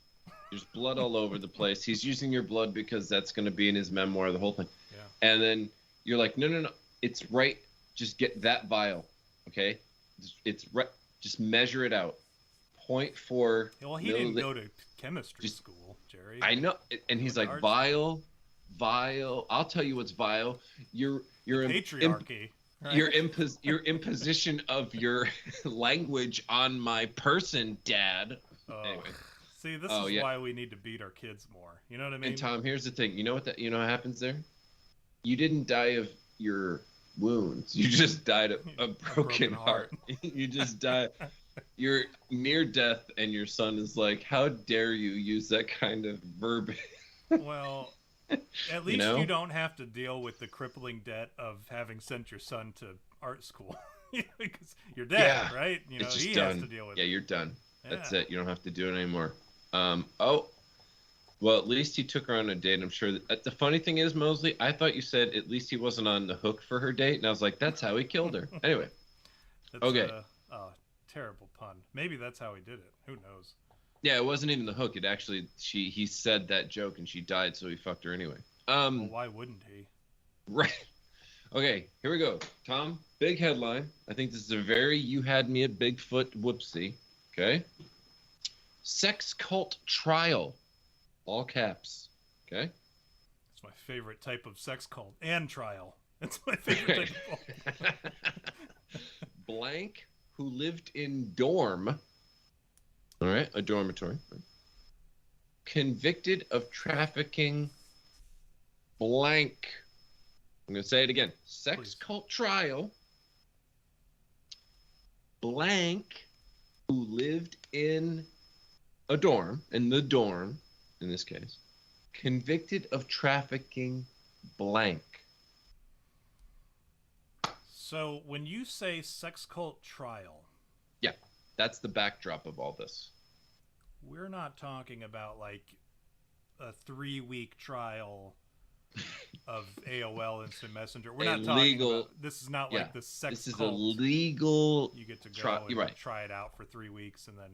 There's blood all over the place. He's using your blood because that's going to be in his memoir, the whole thing. Yeah. And then you're like, no, it's right. Just get that vial, okay? It's right. Just measure it out. 0.4. Well, he didn't go to chemistry school, Jerry. I know, and he's like, vial. I'll tell you what's vial. You're patriarchy. Right? Your imposition of your language on my person, Dad. Anyway. See, this is why we need to beat our kids more. You know what I mean? And Tom, here's the thing. You know what happens there? You didn't die of your wounds. You just died of a broken heart. You just died. You're near death, and your son is like, "How dare you use that kind of verbiage?" Well, at least you don't have to deal with the crippling debt of having sent your son to art school because you're dead, right? You know, it's just he done. has to deal with it. Yeah, you're done. Yeah. That's it. You don't have to do it anymore. Well, at least he took her on a date. I'm sure that the funny thing is, Mosley, I thought you said at least he wasn't on the hook for her date, and I was like, that's how he killed her. Anyway. That's okay. Terrible pun. Maybe that's how he did it. Who knows? Yeah, it wasn't even the hook. It actually he said that joke and she died, so he fucked her anyway. Well, why wouldn't he? Right. Okay, here we go. Tom, big headline. I think this is a very you had me at Bigfoot whoopsie. Okay. Sex cult trial. All caps. Okay. It's my favorite type of sex cult and trial. It's my favorite type of cult. Blank, who lived in dorm. All right, a dormitory. Convicted of trafficking blank. I'm going to say it again. Sex cult trial. Blank, who lived in a dorm, in this case, convicted of trafficking blank. So when you say sex cult trial, yeah, that's the backdrop of all this. We're not talking about like a 3-week trial of AOL Instant Messenger. We're not talking about, this is not like the sex cult. This is cult. a legal. You get to go and try it out for 3 weeks and then.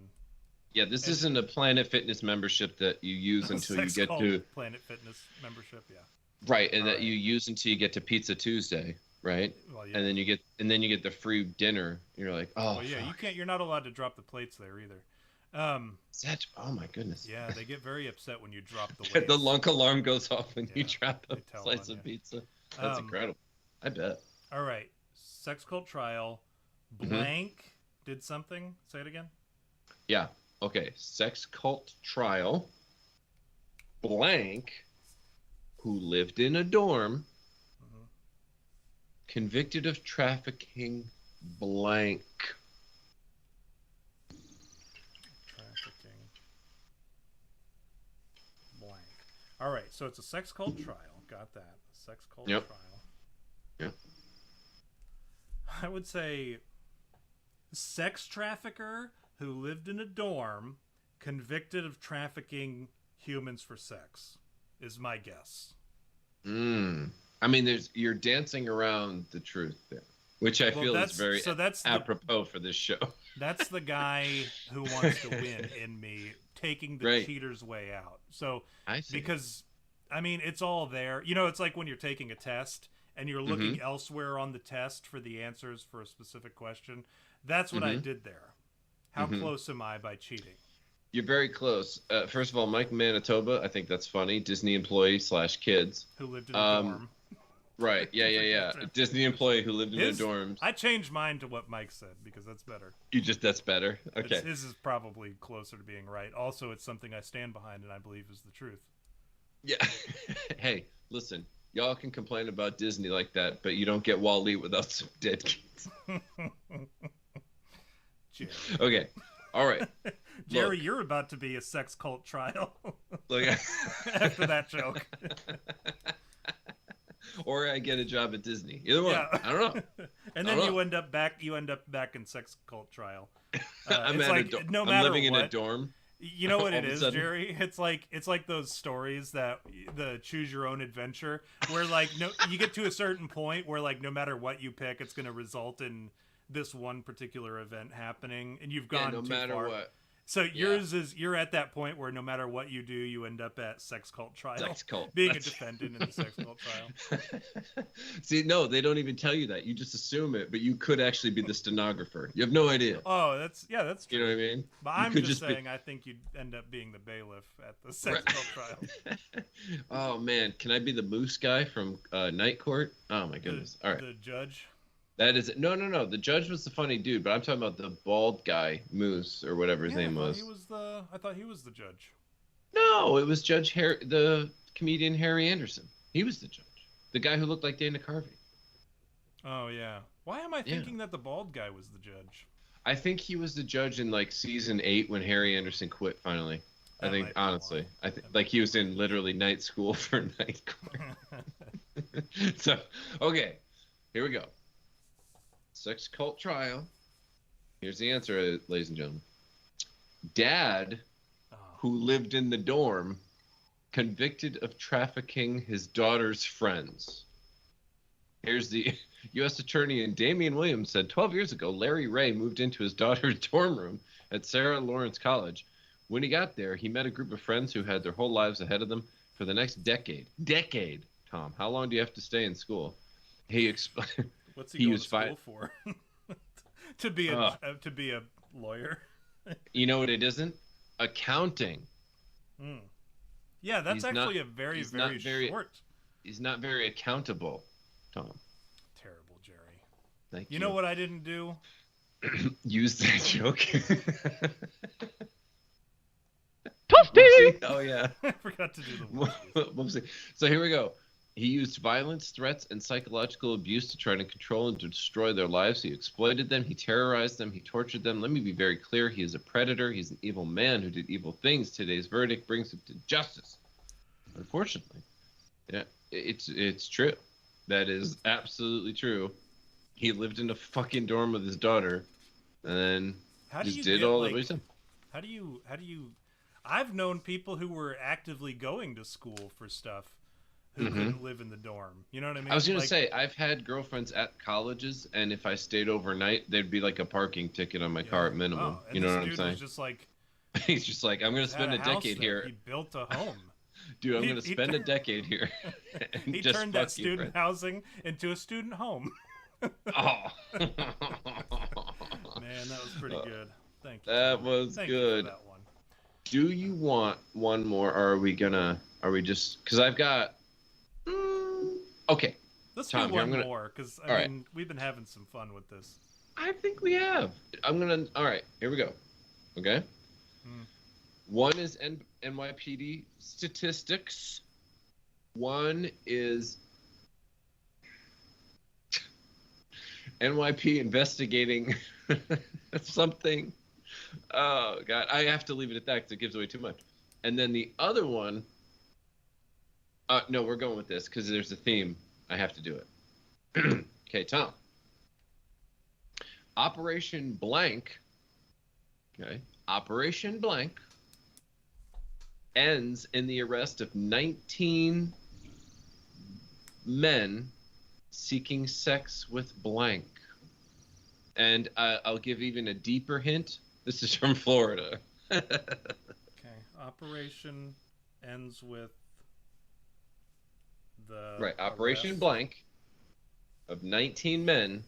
Yeah, this isn't a Planet Fitness membership that you use until you get to Planet Fitness membership. Yeah. Right, and that you use until you get to Pizza Tuesday, right? Well, yeah. And then you get the free dinner. You're like, oh. Well, yeah, fuck. You're not allowed to drop the plates there either. Oh my goodness. Yeah, they get very upset when you drop the weights. The lunk alarm goes off when you drop a slice of pizza. That's incredible. I bet. All right, sex cult trial. Blank did something. Say it again. Yeah. Okay. Sex cult trial. Blank, who lived in a dorm, convicted of trafficking blank. Trafficking blank. All right, so it's a sex cult trial. Got that. Sex cult trial. Yeah. I would say sex trafficker who lived in a dorm, convicted of trafficking humans for sex, is my guess. I mean, you're dancing around the truth there, which I feel is very apropos for this show. That's the guy who wants to win in me, taking the cheater's way out. So, because, I mean, it's all there. You know, it's like when you're taking a test and you're looking elsewhere on the test for the answers for a specific question. That's what I did there. How close am I by cheating? You're very close. First of all, Mike Manitoba, I think that's funny. Disney employee / kids. Who lived in a dorm. Right. Yeah. Disney employee who lived in a dorm. I changed mine to what Mike said because that's better. That's better? Okay. His is probably closer to being right. Also, it's something I stand behind and I believe is the truth. Yeah. Hey, listen. Y'all can complain about Disney like that, but you don't get Wall-E without some dead kids. Okay. All right. Jerry, you're about to be a sex cult trial. Look, after that joke. or I get a job at Disney. Either one. Yeah. I don't know. And then you end up back in sex cult trial. I'm it's at like no I'm matter living what, in a dorm. You know what All it of a is, sudden. Jerry? It's like those stories that the choose your own adventure, where like no, you get to a certain point where like no matter what you pick, it's going to result in this one particular event happening, and you've gone no too matter far. what. So yours is you're at that point where no matter what you do, you end up at sex cult trial. Sex cult. Being a defendant in the sex cult trial. See, no, they don't even tell you that. You just assume it, but you could actually be the stenographer. You have no idea. Oh, that's true. You know what I mean? But I'm just saying, I think you'd end up being the bailiff at the sex cult trial. Oh man, can I be the moose guy from Night Court? Oh my goodness! All right, the judge. that is it. No. The judge was the funny dude, but I'm talking about the bald guy, Moose or whatever his name was. I thought he was the judge. No, it was Judge Harry, the comedian Harry Anderson. He was the judge, the guy who looked like Dana Carvey. Oh yeah. Why am I thinking that the bald guy was the judge? I think he was the judge in like season 8 when Harry Anderson quit finally. I think honestly, I think like he was in literally night school for Night Court. So, okay, here we go. Sex cult trial. Here's the answer, ladies and gentlemen. Dad, who lived in the dorm, convicted of trafficking his daughter's friends. Here's the U.S. Attorney and Damian Williams said 12 years ago, Larry Ray moved into his daughter's dorm room at Sarah Lawrence College. When he got there, he met a group of friends who had their whole lives ahead of them for the next decade. Decade, Tom. How long do you have to stay in school? He explained. What's he going to school for? to be a lawyer. You know what it isn't? Accounting. Yeah, that's actually a very short. He's not very accountable, Tom. Terrible, Jerry. Thank you. You know what I didn't do? Use that joke. Toasty! Oh yeah. I forgot to do the whoopsie. So here we go. He used violence, threats, and psychological abuse to try to control and to destroy their lives. He exploited them. He terrorized them. He tortured them. Let me be very clear. He is a predator. He's an evil man who did evil things. Today's verdict brings him to justice. Unfortunately. Yeah, it's true. That is absolutely true. He lived in a fucking dorm with his daughter and then just did all that we said. How do you I've known people who were actively going to school for stuff who couldn't live in the dorm. You know what I mean? I was going to say, I've had girlfriends at colleges, and if I stayed overnight, there'd be like a parking ticket on my car at minimum. You know what I'm saying? Just like, he's just like, I'm going to spend a decade here. He built a home. Dude, I'm going to spend a decade here. He turned that student housing into a student home. Oh. Man, that was pretty good. Thank you. That was good. You for that one. Do you want one more, or are we just, because I've got, okay. Let's Tom, do one more, because, I mean, we've been having some fun with this. I think we have. all right, here we go. Okay? One is NYPD statistics. One is NYP investigating something. Oh, God. I have to leave it at that because it gives away too much. And then the other one, no, we're going with this because there's a theme. I have to do it. Okay, Tom. Operation Blank, okay, Operation Blank ends in the arrest of 19 men seeking sex with blank. And I'll give even a deeper hint. This is from Florida. Okay. Operation ends with the... Right. Operation Blank of 19 men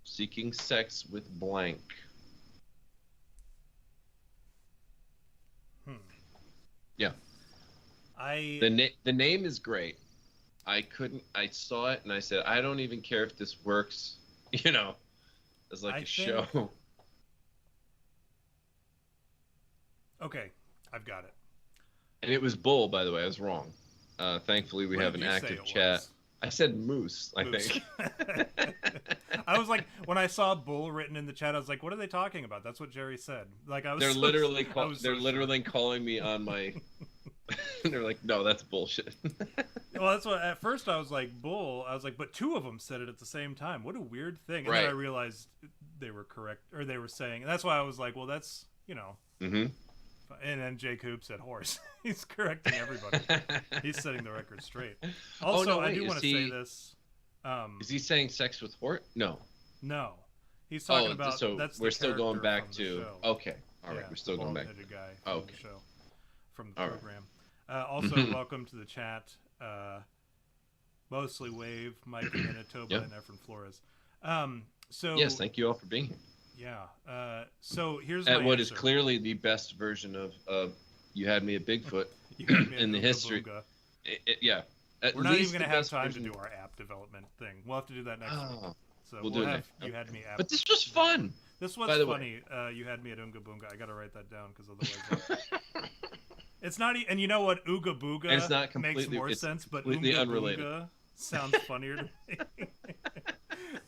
seeking sex with blank. Yeah. The name is great. I saw it and I said, I don't even care if this works, you know, as like a show. Okay, I've got it. And it was bull, by the way. I was wrong. Thankfully, we have an active chat. I said moose, I think. I was like, when I saw bull written in the chat, I was like, what are they talking about? That's what Jerry said. Like, I was. They're literally calling me on my. They're like, no, that's bullshit. Well, that's what. At first, I was like, "Bull." I was like, but two of them said it at the same time. What a weird thing. And then I realized they were correct, or they were saying. And that's why I was like, "Well, that's Mm-hmm. And then Jake Hoop said horse. He's correcting everybody. He's setting the record straight. Also, I do want to say this. Is he saying sex with hort? No. No. He's talking about. So that's we're still going back from the to. show. Okay. All right. We're still going back. Guy from Okay. the show, from the All program. Also, welcome to the chat. Mostly Wave, Mike Manitoba, and Efren Flores. So yes, thank you all for being here. Yeah. So here's at my what answer. is clearly the best version of "You Had Me at Bigfoot" in the history. Yeah. We're not even going to have time to do our app development thing. We'll have to do that next week. So we'll do have You Had Me app. But this was fun. This was funny. You had me at Oonga Boonga. I got to write that down because otherwise, it's not. And you know what? Ooga Booga it's not makes more sense, but completely Oonga unrelated. Boonga sounds funnier to me.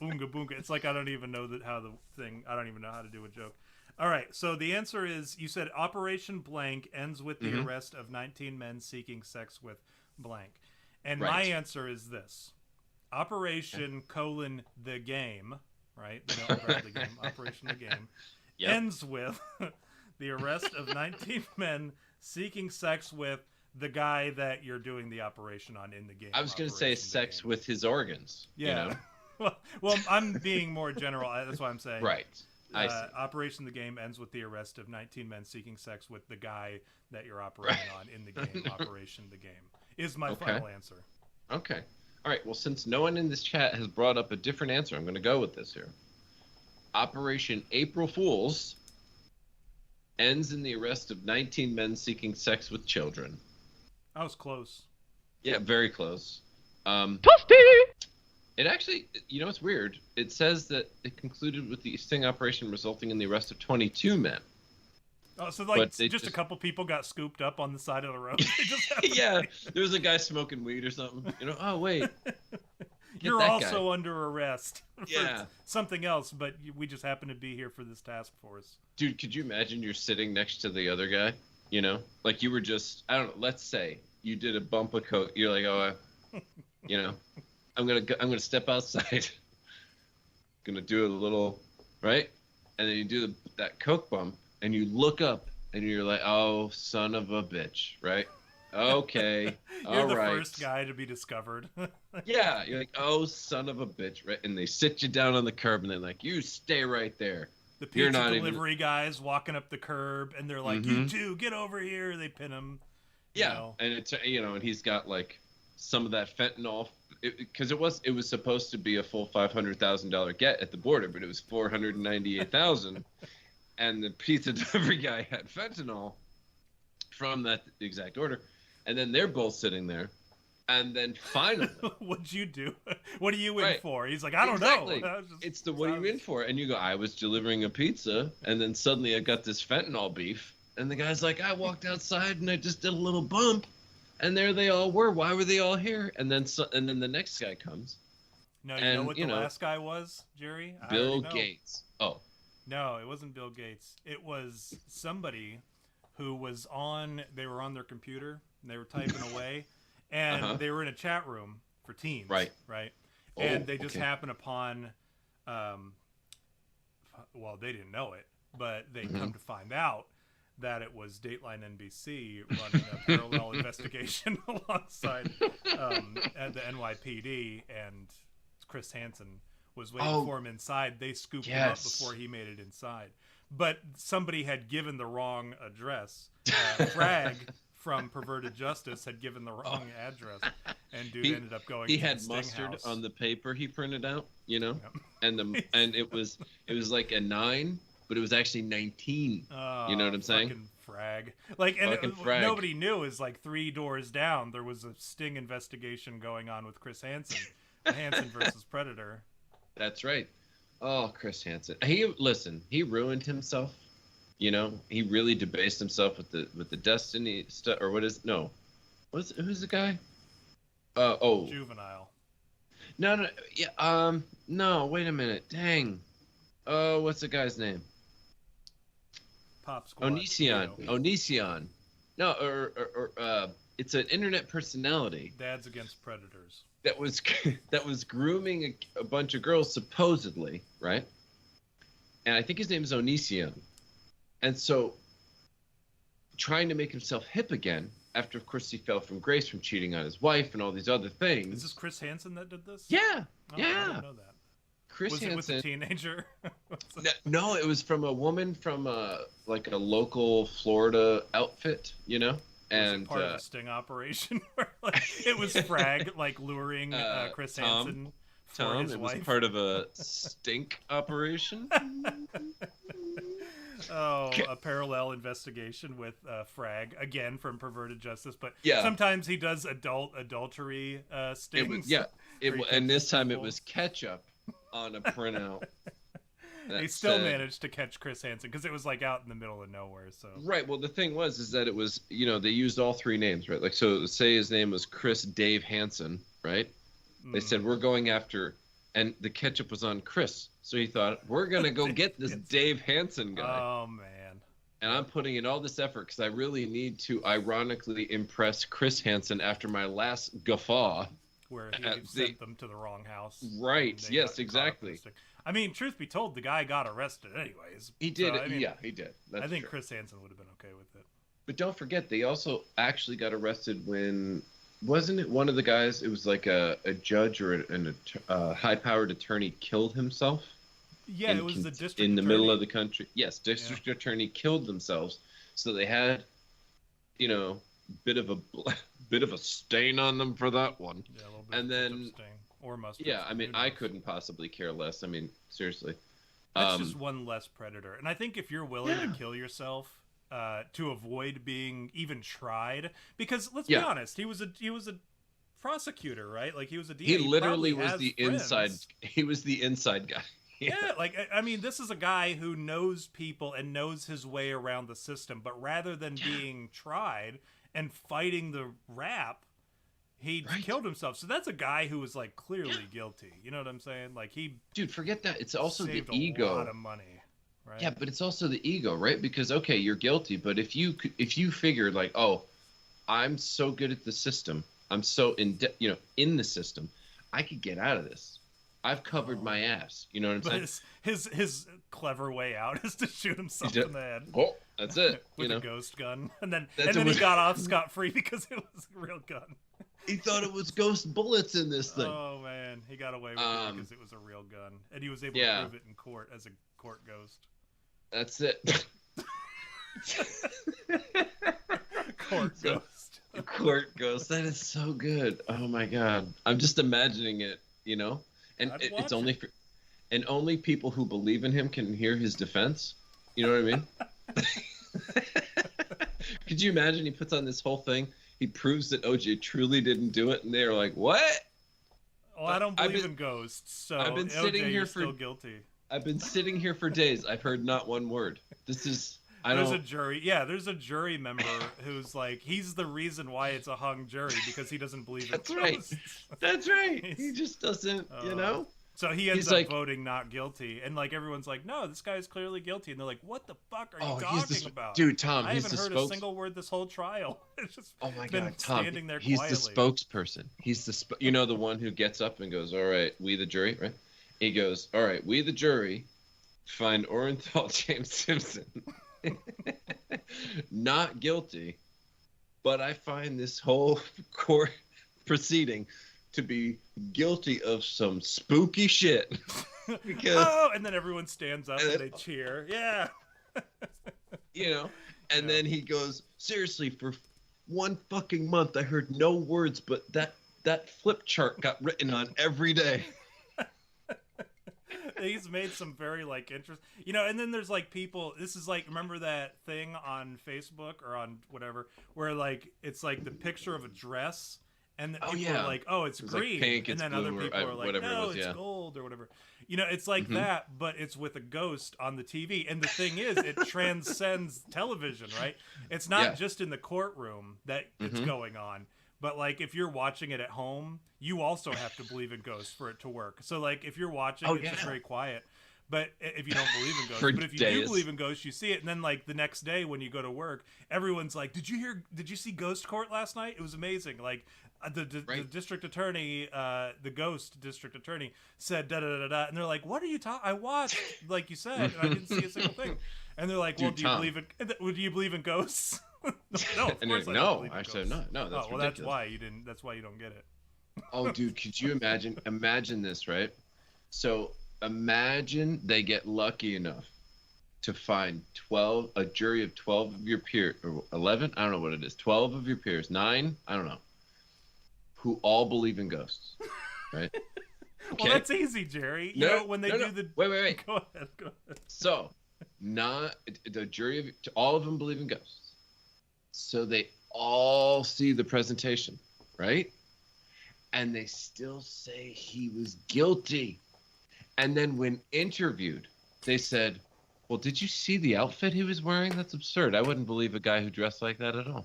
Oonga Boonga. It's like I don't even know I don't even know how to do a joke. All right. So the answer is you said Operation Blank ends with the arrest of 19 men seeking sex with blank, and my answer is this: Operation the game. Right? The Milton Bradley game, Operation the Game, ends with the arrest of 19 men seeking sex with the guy that you're doing the operation on in the game. I was going to say sex with his organs. Yeah. You know? well, I'm being more general. That's what I'm saying. Right. I see. Operation the Game ends with the arrest of 19 men seeking sex with the guy that you're operating on in the game. Operation the Game is my final answer. Okay. All right, well, since no one in this chat has brought up a different answer, I'm going to go with this here. Operation April Fools ends in the arrest of 19 men seeking sex with children. I was close. Yeah, very close. Toasty! It actually, it's weird. It says that it concluded with the sting operation resulting in the arrest of 22 men. Oh, so just a couple people got scooped up on the side of the road. Yeah, there was a guy smoking weed or something. Oh wait, you're also under arrest for something else, but we just happen to be here for this task force. Dude, could you imagine you're sitting next to the other guy? Like you were just, I don't know. Let's say you did a bump of coke. You're like, I'm gonna step outside. Gonna do a little, right? And then you do that coke bump. And you look up, and you're like, "Oh, son of a bitch!" Right? Okay, you're the first guy to be discovered. Yeah, you're like, "Oh, son of a bitch!" Right? And they sit you down on the curb, and they're like, "You stay right there." The pizza delivery guys walking up the curb, and they're like, "You two, get over here!" They pin him. Yeah, and it's and he's got like some of that fentanyl because it was supposed to be a full $500,000 get at the border, but it was $498,000. And the pizza delivery guy had fentanyl from that exact order. And then they're both sitting there. And then finally... What'd you do? What are you in for? He's like, I don't know. It's the what are you in for? And you go, I was delivering a pizza. And then suddenly I got this fentanyl beef. And the guy's like, I walked outside and I just did a little bump. And there they all were. Why were they all here? And then the next guy comes. No, you know what the last guy was, Jerry? Bill Gates. Oh. No, it wasn't Bill Gates. It was somebody who was they were on their computer, and they were typing away, and they were in a chat room for teens. Right. And they just happened upon, well, they didn't know it, but they come to find out that it was Dateline NBC running a parallel investigation alongside at the NYPD, and Chris Hansen was waiting for him inside. They scooped him up before he made it inside. But somebody had given the wrong address. Frag from Perverted Justice had given the wrong address, and dude ended up going. He had mustard on the paper he printed out, and it was like a 9, but it was actually 19. You know what I'm saying? Fucking Frag. Frag. Nobody knew is like 3 doors down. There was a sting investigation going on with Chris Hansen, Hansen versus Predator. That's right. Oh, Chris Hansen. He ruined himself. He really debased himself with the Destiny stuff, or who's the guy? Juvenile. No, yeah, no, wait a minute. Dang. Oh, what's the guy's name? Pop Squad. Onision. No, or it's an internet personality Dads Against Predators. that was that was grooming a bunch of girls supposedly, right? And I think his name is Onision. And so trying to make himself hip again after, of course, he fell from grace from cheating on his wife and all these other things. Is this Chris Hansen that did this? Yeah, Oh, I yeah. didn't know that. Chris Was Hansen. it with a teenager? No, it was from a woman from like a local Florida outfit, and part of a sting operation where like, it was Frag like luring Chris Hansen for his it wife. was part of a stink operation. Oh, a parallel investigation with Frag again from Perverted Justice, but Yeah. sometimes he does adultery stings. And this time it was ketchup on a printout. They still managed to catch Chris Hansen because it was like out in the middle of nowhere. So right. Well, the thing is that it was they used all three names, right? Like so, say his name was Chris Dave Hansen, right? They said we're going after, and the ketchup was on Chris, so he thought we're gonna go get this Dave Hansen guy. Oh man! And I'm putting in all this effort because I really need to ironically impress Chris Hansen after my last guffaw. Where he sent them to the wrong house. Right. Yes, exactly. I mean, truth be told, the guy got arrested anyways. He did. So, I mean, yeah, he did. That's I think true. Chris Hansen would have been okay with it. But don't forget, they also actually got arrested when, wasn't it one of the guys, it was like a judge or a high-powered attorney killed himself? Yeah, it was the district in the attorney. middle of the country. Yes, district attorney killed themselves. So they had, bit of a stain on them for that one. Yeah, a little bit And of then stain or mustard. yeah, I mean, Who knows? I couldn't possibly care less. I mean, seriously. That's just one less predator. And I think if you're willing to kill yourself to avoid being even tried, because let's be honest, he was a prosecutor, right? Like he was a DA. He literally was has the friends. inside. He was the inside guy. Yeah, like I mean, this is a guy who knows people and knows his way around the system. But rather than being tried and fighting the rap, he killed himself. So that's a guy who was like clearly guilty. You know what I'm saying? Like Dude, forget that. It's also the saved ego. a lot of money, right? Yeah, but it's also the ego, right? Because okay, you're guilty, but if you figured like, oh, I'm so good at the system, I'm so in the system, I could get out of this. I've covered my ass. You know what I'm saying? His clever way out is to shoot himself in the head. Oh, that's it. With a ghost gun, and then That's he got off scot-free because it was a real gun. He thought it was ghost bullets in this thing. Oh man, he got away with it because it was a real gun, and he was able to prove it in court as a court ghost. That's it. Court ghost. Court ghost. That is so good. Oh my god, I'm just imagining it. And it's only for, and only people who believe in him can hear his defense. You know what I mean? Could you imagine he puts on this whole thing? He proves that OJ truly didn't do it, and they're like, "What?" Well, I don't believe in ghosts, so I've been sitting OJ, here you're for still guilty. I've been sitting here for days. I've heard not one word. This is. There's a jury. Yeah, there's a jury member who's like, he's the reason why it's a hung jury because he doesn't believe in ghosts. That's right. He just doesn't, So he ends up voting not guilty, and like everyone's like, no, this guy's clearly guilty, and they're like, what the fuck are you talking about? Dude, Tom, I haven't heard a single word this whole trial. It's just oh my been god, Tom, standing there he's quietly. the spokesperson. He's the the one who gets up and goes, all right, we the jury, right? He goes, all right, we the jury find Orenthal James Simpson not guilty, but I find this whole court proceeding to be guilty of some spooky shit. Because and then everyone stands up and they cheer. Yeah. And then he goes, seriously, for one fucking month I heard no words, but that flip chart got written on every day. He's made some very like interest, and then there's like people. This is like, remember that thing on Facebook or on whatever, where like it's like the picture of a dress, and the people are like, oh, it's green, like pink, and then blue, other people are like, no, it's gold or whatever. It's like that, but it's with a ghost on the TV. And the thing is, it transcends television, right? It's not just in the courtroom that it's going on. But like if you're watching it at home, you also have to believe in ghosts for it to work. So like if you're watching, it's just very quiet. But if you don't believe in ghosts, For but if you days. do believe in ghosts, you see it, and then like the next day when you go to work, everyone's like, "Did you see Ghost Court last night? It was amazing." Like the district attorney, the ghost district attorney said da da da da, and they're like, "What are you talking? I watched, like you said, and I didn't see a single thing." And they're like, "Well, Dude, do you believe in ghosts?" No, of And course like, I don't believe in I said ghosts. no, that's well, ridiculous. that's why you don't get it. Oh, dude, could you imagine this, right? So imagine they get lucky enough to find a jury of 12 of your peers, or 11, I don't know what it is, 12 of your peers, 9, I don't know, who all believe in ghosts, right? Okay. Well, that's easy, Jerry. You know, when they do the... Wait. Go ahead. So, the jury of all of them believe in ghosts. So they all see the presentation, right? And they still say he was guilty. And then when interviewed, they said, "Well, did you see the outfit he was wearing? That's absurd. I wouldn't believe a guy who dressed like that at all."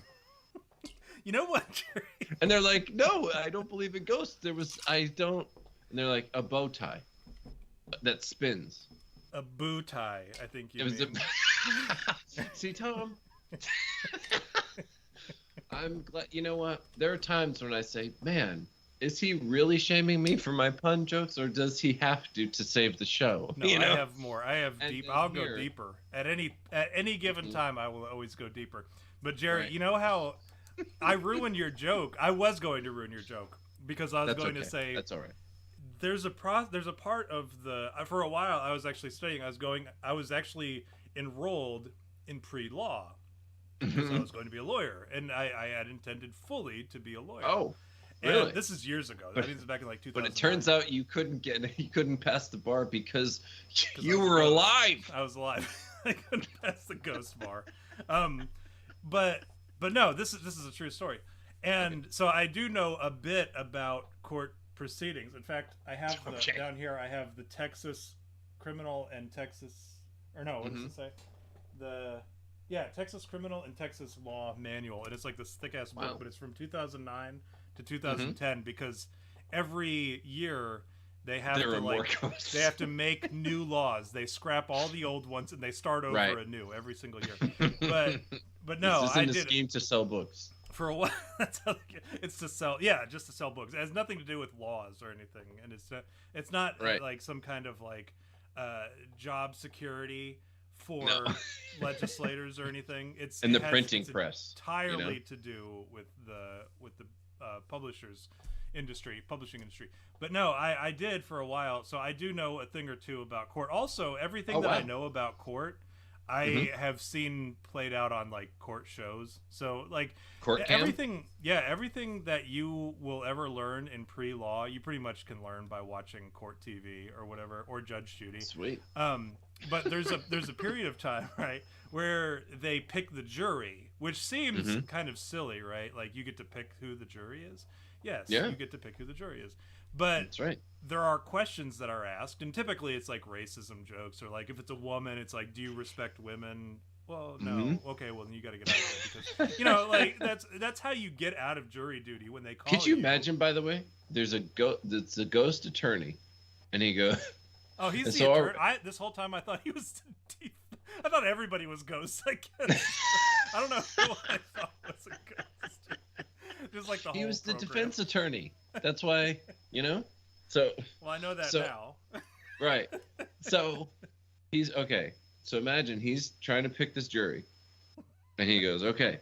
You know what, Jerry? And they're like, "No, I don't believe in ghosts. I don't." And they're like, "A bow tie that spins." A bow tie, I think you It was mean. See, Tom, I'm glad. You know what? There are times when I say, "Man, is he really shaming me for my pun jokes, or does he have to save the show?" No, you know? I have more. I have And deep. then I'll go here- deeper at any given time. I will always go deeper. But Jerry, Right. you know how I ruined your joke? I was going to ruin your joke because I was That's going okay. to say That's all right. there's a part of the for a while I was actually studying. I was actually enrolled in pre-law because I was going to be a lawyer, and I had intended fully to be a lawyer. Oh, and really? this is years ago. I think it's back in like 2000. But it turns out you couldn't pass the bar because I you was were a ghost. alive. I was alive. I couldn't pass the ghost bar. But no, this is a true story. And so I do know a bit about court proceedings. In fact, I have down here. I have the Texas criminal and Texas, or no, what does it say? Texas criminal and Texas law manual, and it's like this thick ass book, Wow. but it's from 2009 to 2010 because every year they have There to are more ghosts. they have to make new laws. They scrap all the old ones and they start over Right. anew every single year. But no, This I isn't a did scheme to sell books. for a while. That's how it's to sell. Yeah, just to sell books. It has nothing to do with laws or anything, and it's not Right. like some kind of like job security for No. legislators or anything. It's Printing press. entirely to do with the publishing industry. But no, I did for a while, so I do know a thing or two about court. Also, everything that I know about court, I have seen played out on like court shows. So like Court cam? everything that you will ever learn in pre-law, you pretty much can learn by watching court TV or whatever, or Judge Judy. Sweet. But there's a period of time, right, where they pick the jury, which seems kind of silly, right? Like you get to pick who the jury is. Yes, Yeah. you get to pick who the jury is. But That's right. there are questions that are asked, and typically it's like racism jokes, or like if it's a woman, it's like, do you respect women? Well, no. Okay, well then you got to get out of it because like that's how you get out of jury duty when they call. Could you imagine? By the way, there's a ghost attorney, and he goes. Oh, he's the so attorney. This whole time I thought he was. I thought everybody was ghosts. I guess. I don't know who I thought was a ghost. Just like the whole. He was the program. defense attorney. That's why, So. Well, I know that so- now. Right. So he's okay. So imagine he's trying to pick this jury, and he goes, "Okay,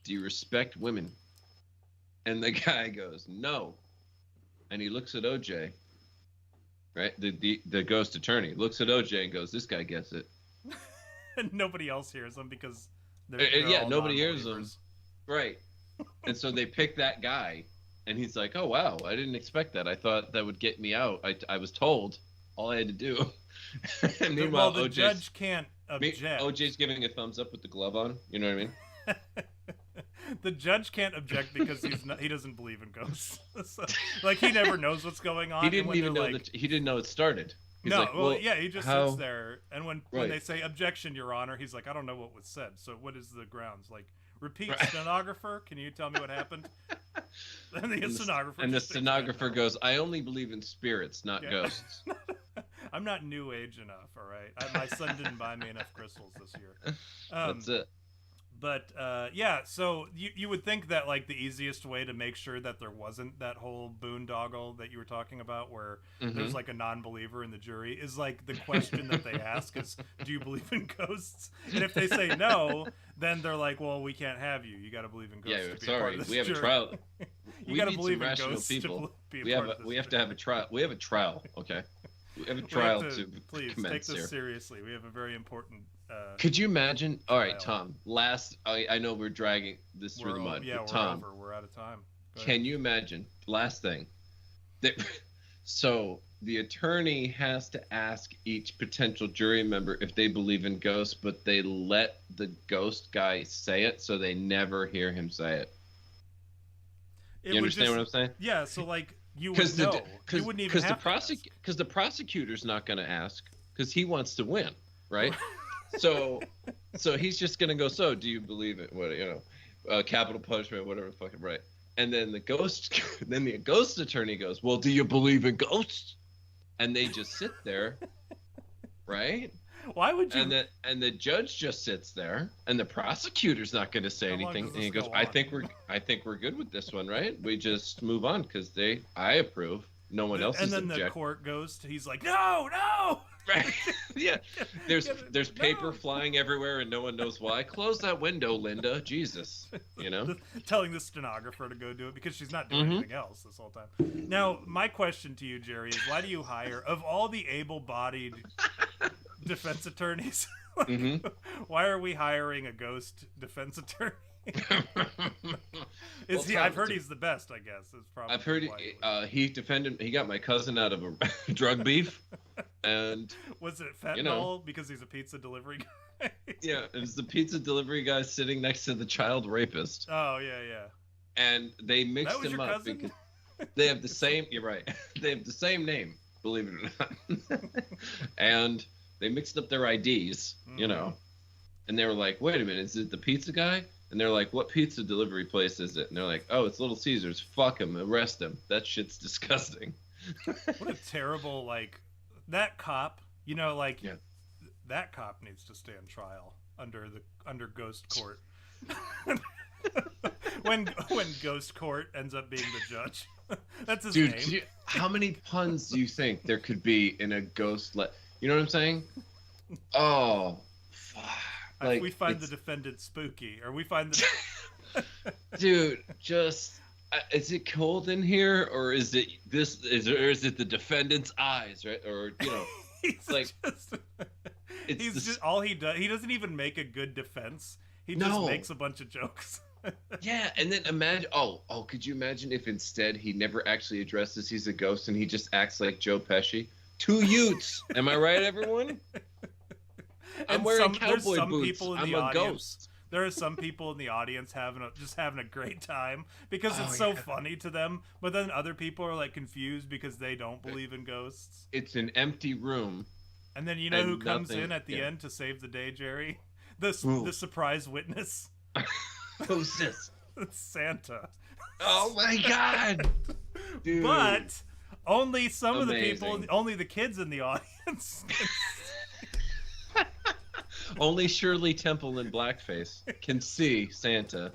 do you respect women?" And the guy goes, "No." And he looks at OJ. Right. The ghost attorney looks at OJ and goes, "This guy gets it." And nobody else hears them because they're Yeah, all nobody hears them. non-believers. Right. And so they pick that guy, and he's like, "Oh wow, I didn't expect that. I thought that would get me out. I was told all I had to do." And meanwhile, Well, the OJ's judge can't object. OJ's giving a thumbs up with the glove on. You know what I mean? The judge can't object because he doesn't believe in ghosts. So, like he never knows what's going on. He and didn't when even they're know like, that. He didn't know it started. He's no, like, well, yeah, he just how- sits there, and when Right. they say objection, Your Honor, he's like, I don't know what was said. So what is the grounds? Like, repeat, Right. stenographer. Can you tell me what happened? And the stenographer. And the just shakes his head, stenographer no. goes, "I only believe in spirits, not Yeah. ghosts." I'm not new age enough. All right, my son didn't buy me enough crystals this year. That's it. But yeah, so you would think that like the easiest way to make sure that there wasn't that whole boondoggle that you were talking about, where there's like a non-believer in the jury, is like the question that they ask is, "Do you believe in ghosts?" And if they say no, then they're like, "Well, we can't have you. You got to believe in ghosts." Yeah, to be sorry, part of this we have jury. a trial. You got to need believe some in rational ghosts people. to be a We part have of this we have to jury. have a trial. We have a trial. Okay, we have a We trial have to please commence take this here. seriously. We have a very important. Could you imagine? All right, trial. Tom. I know we're dragging this through the mud. Yeah, but we're Tom, over. We're out of time. Go ahead. can you imagine? Last thing. That, so the attorney has to ask each potential jury member if they believe in ghosts, but they let the ghost guy say it, so they never hear him say it. You understand what I'm saying? Yeah, so like you would know. You wouldn't even have to ask. Because the prosecutor's not going to ask because he wants to win, right? so he's just going to go, so do you believe it? What, capital punishment, whatever fucking right. And then the ghost attorney goes, well, do you believe in ghosts? And they just sit there, right? Why would you? And the judge just sits there, and the prosecutor's not going to say anything. And he goes, I think we're good with this one, right? We just move on because I approve. No one else is objecting. And then the court goes to, he's like, no. Right. Yeah. There's paper flying everywhere, and no one knows why. Close that window, Linda. Jesus. Telling the stenographer to go do it because she's not doing anything else this whole time. Now, my question to you, Jerry, is why do you hire, of all the able-bodied defense attorneys, why are we hiring a ghost defense attorney? I've heard he's the best, I guess. Is probably I've heard he got my cousin out of a drug beef. And was it fentanyl because he's a pizza delivery guy? Yeah, it was the pizza delivery guy sitting next to the child rapist. Oh yeah. And they mixed him up because they have the same. You're right. They have the same name, believe it or not. And they mixed up their IDs, and they were like, "Wait a minute, is it the pizza guy?" And they're like, "What pizza delivery place is it?" And they're like, "Oh, it's Little Caesars. Fuck him, arrest him. That shit's disgusting." What a terrible that cop. That cop needs to stand trial under Ghost Court. when Ghost Court ends up being the judge. That's his name. How many puns do you think there could be in a ghost? You know what I'm saying? Oh, fuck. If we find the defendant spooky, or we find the dude, just is it cold in here, or is it the defendant's eyes, right? Or all he does. He doesn't even make a good defense. He just makes a bunch of jokes. Yeah, and then imagine. Oh, could you imagine if instead he never actually addresses he's a ghost and he just acts like Joe Pesci? 2 Utes. Am I right, everyone? I'm wearing cowboy boots. I'm a ghost. There are some people in the audience having a great time because it's so funny to them. But then other people are confused because they don't believe in ghosts. It's an empty room. And then who comes in at the end to save the day, Jerry? The surprise witness. Who's this? It's Santa. Oh my God, dude! But only some of the people, only the kids in the audience. Only Shirley Temple in blackface can see Santa.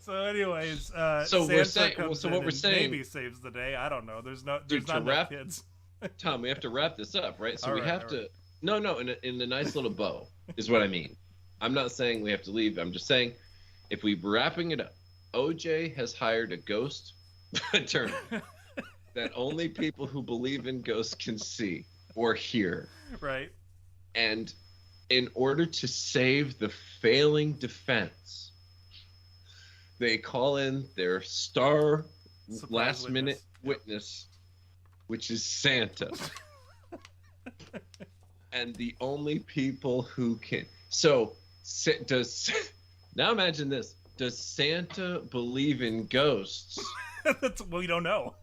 So, anyways, so Santa what we're saying, maybe saves the day. I don't know. There's not enough kids. Tom, we have to wrap this up, right? So all we right, have to. Right. No, in a nice little bow is what I mean. I'm not saying we have to leave. I'm just saying, if we're wrapping it up, OJ has hired a ghost attorney that only people who believe in ghosts can see or hear. Right. And in order to save the failing defense, they call in their star last-minute witness, which is Santa. And the only people who can... So, now imagine this. Does Santa believe in ghosts We don't know.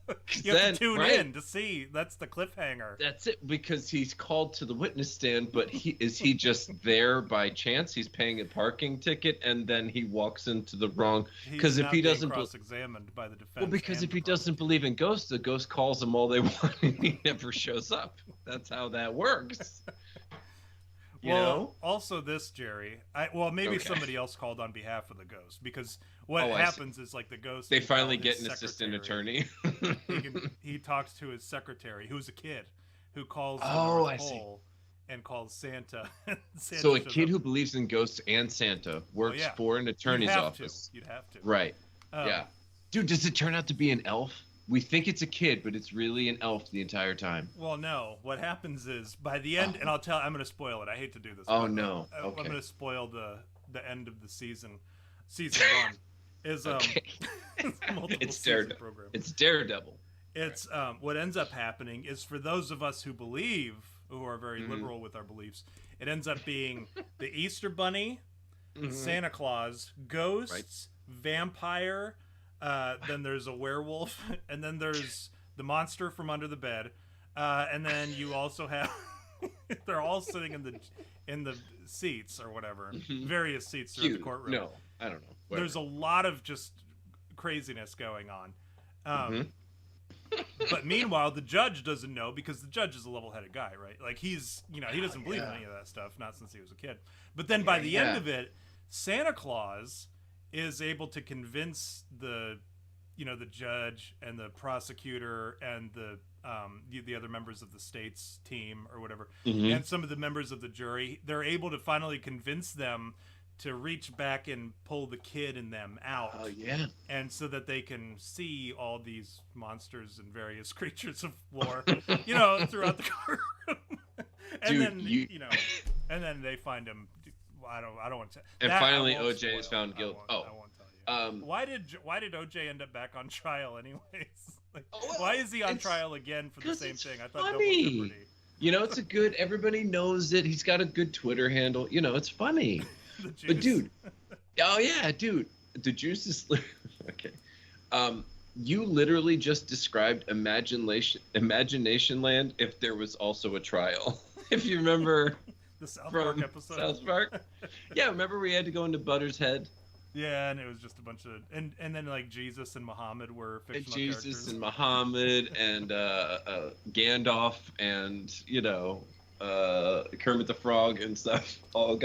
You have to tune in to see. That's the cliffhanger. That's it, because he's called to the witness stand, but is he just there by chance? He's paying a parking ticket, and then he walks into the wrong. Because if he doesn't cross-examined by the defense. Well, because if he doesn't believe in ghosts, the ghost calls him all they want, and he never shows up. That's how that works. You know? Also this, Jerry. Maybe somebody else called on behalf of the ghost, because what happens is like the ghost. They finally get an assistant attorney. he talks to his secretary, who's a kid, who calls and calls Santa. So a kid who believes in ghosts and Santa works for an attorney's office. You'd have to. Right. Yeah. Dude, does it turn out to be an elf? We think it's a kid, but it's really an elf the entire time. Well, no. What happens is by the end, and I'm going to spoil it. I hate to do this. Oh no. I'm going to spoil the end of the season. Season 1 is it's Daredevil. It's Daredevil. It's what ends up happening is, for those of us who believe, who are very liberal with our beliefs, it ends up being the Easter Bunny, Santa Claus, ghosts, vampire. Then there's a werewolf, and then there's the monster from under the bed, and then you also have they're all sitting in the seats or whatever, various seats throughout the courtroom. No, I don't know. Whatever. There's a lot of just craziness going on. But meanwhile, the judge doesn't know, because the judge is a level-headed guy, right? Like he doesn't believe in any of that stuff, not since he was a kid. But then by the end of it, Santa Claus is able to convince the judge and the prosecutor and the other members of the state's team or whatever, and some of the members of the jury. They're able to finally convince them to reach back and pull the kid in them out. Oh yeah. And so that they can see all these monsters and various creatures of war, throughout the courtroom. And Dude, and then they find him. I don't want to. And finally, OJ is found guilty. I won't tell you. Why did OJ end up back on trial anyways? Why is he on trial again for the same thing? I thought funny. It's a good. Everybody knows it. He's got a good Twitter handle. It's funny. But dude, the juice is okay. You literally just described Imagination Land if there was also a trial. If you remember. The South Park episode. South Park? Yeah, remember we had to go into Butter's head? Yeah, and it was just a bunch of... And then, like, Jesus and Muhammad were fictional characters. Jesus and Muhammad and Gandalf and, Kermit the Frog and stuff all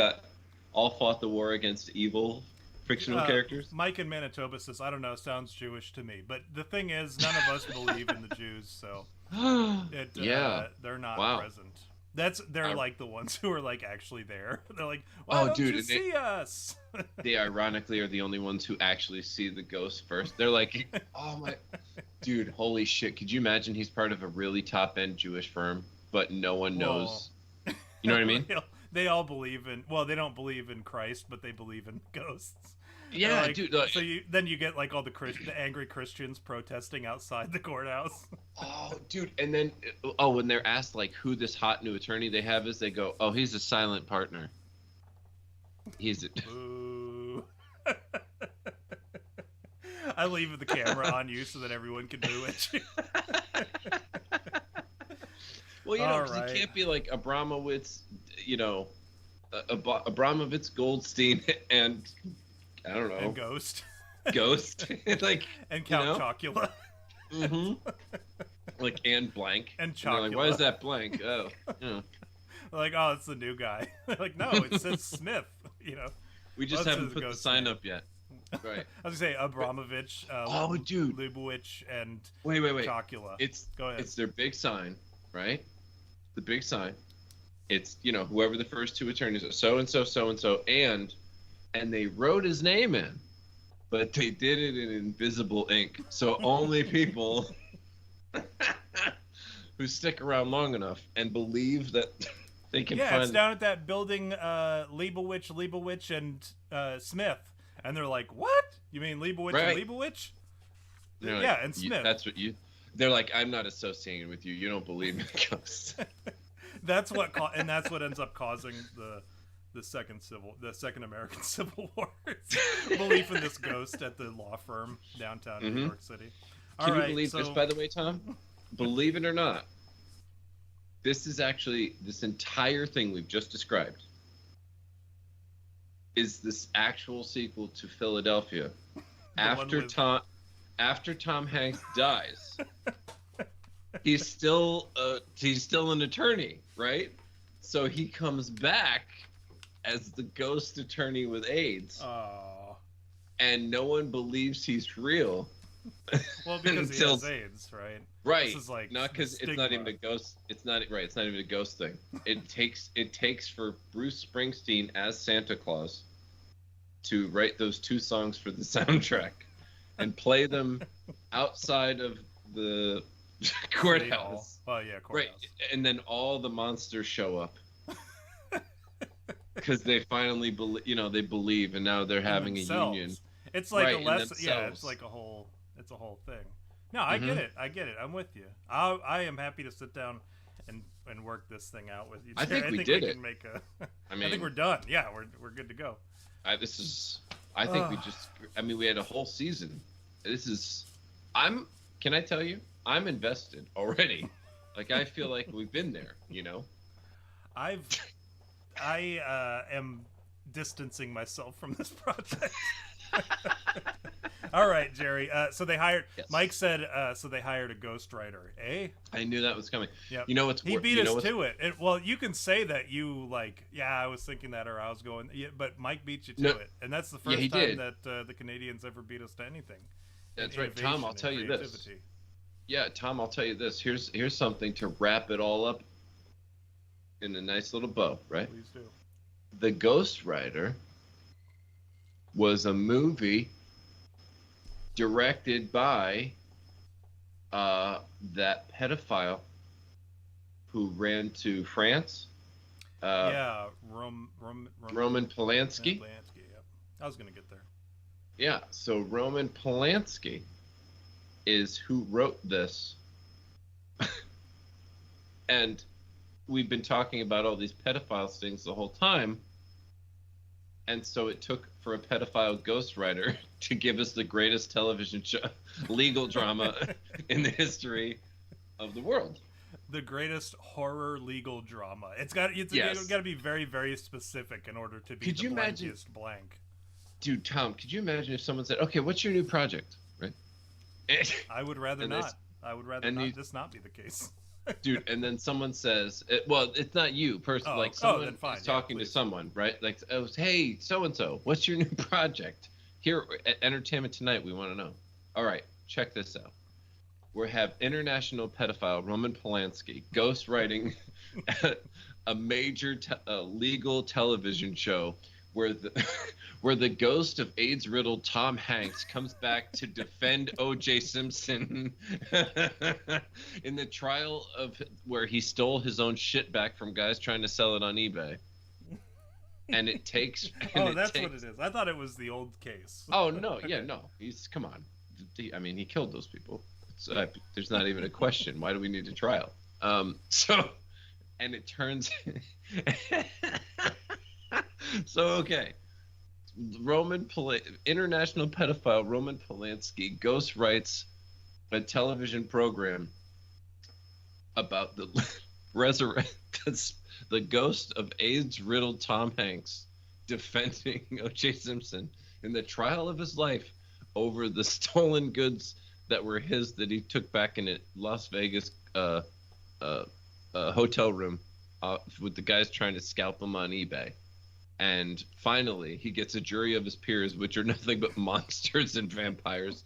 fought the war against evil fictional characters. Mike in Manitoba says, I don't know, sounds Jewish to me. But the thing is, none of us believe in the Jews, so... they're not present. They're like the ones who are like actually there. They're like, why don't you see us? They ironically are the only ones who actually see the ghost first. They're like, oh my, dude, holy shit! Could you imagine he's part of a really top end Jewish firm, but no one knows? You know what I mean? They all believe in. Well, they don't believe in Christ, but they believe in ghosts. Yeah, dude. So you get like all the angry Christians protesting outside the courthouse. Oh, dude. And then, when they're asked like who this hot new attorney they have is, they go, "Oh, he's a silent partner. He's a." Boo. I leave the camera on you so that everyone can boo at you. Well, because it can't be like Abramowitz, Abramovitz, Goldstein, and. I don't know. And Ghost. Like, and Count Chocula. Like, and blank. And Chocula. Like, why is that blank? Oh. Yeah. Like, oh, it's the new guy. Like, no, it says Smith, We just haven't put the sign up yet. Right. I was going to say Abramovich, dude. Lubowicz, and wait. Chocula. Go ahead. It's their big sign, right? The big sign. It's, whoever the first two attorneys are, so-and-so, so-and-so, and they wrote his name in, but they did it in invisible ink. So only people who stick around long enough and believe that they can find... Yeah, it's down at that building, Leibowitz, and Smith. And they're like, what? You mean Leibowitz and Leibowitz? Like, and Smith. That's what you... They're like, I'm not associating with you. You don't believe in ghosts. That's what ends up causing the second American Civil War. Belief in this ghost at the law firm downtown New York City. All Can you right, believe so... this, by the way, Tom? Believe it or not, this is actually, this entire thing we've just described is this actual sequel to Philadelphia. After Tom Hanks dies, he's still an attorney, right? So he comes back as the ghost attorney with AIDS. Oh. And no one believes he's real. Well, because he has AIDS, right? Right. This is like not because it's not even a ghost. It's not right. It's not even a ghost thing. It takes for Bruce Springsteen as Santa Claus to write those 2 songs for the soundtrack and play them outside of the courthouse. Oh yeah, courthouse. Right, and then all the monsters show up because they finally believe, and now they're having a union. It's like a lesson. Yeah, it's like a whole thing. No, I get it. I'm with you. I am happy to sit down and work this thing out with you. I think we can make a. I think we're done. Yeah, we're good to go. I think we had a whole season. Can I tell you? I'm invested already. Like, I feel like we've been there, you know? I am distancing myself from this project. All right, Jerry. So they hired. Yes. Mike said. So they hired a ghostwriter. Eh? I knew that was coming. Yeah. You know what's? He beat us to it. Well, you can say that you like. Yeah, I was thinking that, or I was going. Yeah, but Mike beat you to it, and that's the first time that the Canadians ever beat us to anything. That's right, Tom. I'll tell you this. Yeah, Tom. I'll tell you this. Here's something to wrap it all up in a nice little bow. Right. Please do. The Ghostwriter was a movie directed by that pedophile who ran to France. Roman Polanski. Yep. I was gonna get there. Yeah, so Roman Polanski is who wrote this. And we've been talking about all these pedophile things the whole time. And so it took for a pedophile ghostwriter to give us the greatest television show, legal drama in the history of the world. The greatest horror legal drama. It's got to be very, very specific in order to be the blankest blank. Dude, Tom, could you imagine if someone said, "Okay, what's your new project?" Right? I would rather not. I would rather this not be the case. Dude, and then someone says, well, it's not you personally. Like someone is talking to someone, right? Like, oh, hey, so-and-so, what's your new project? Here at Entertainment Tonight, we want to know. All right, check this out. We have international pedophile Roman Polanski ghostwriting a major legal television show where the ghost of AIDS-riddled Tom Hanks comes back to defend O.J. Simpson in the trial of where he stole his own shit back from guys trying to sell it on eBay. And it takes. What it is. I thought it was the old case. Oh no, yeah, no. Come on. I mean, he killed those people. So there's not even a question. Why do we need a trial? And it turns. So okay, international pedophile Roman Polanski ghost writes a television program about the the ghost of AIDS-riddled Tom Hanks defending O.J. Simpson in the trial of his life over the stolen goods that were his that he took back in a Las Vegas hotel room with the guys trying to scalp him on eBay. And finally, he gets a jury of his peers, which are nothing but monsters and vampires,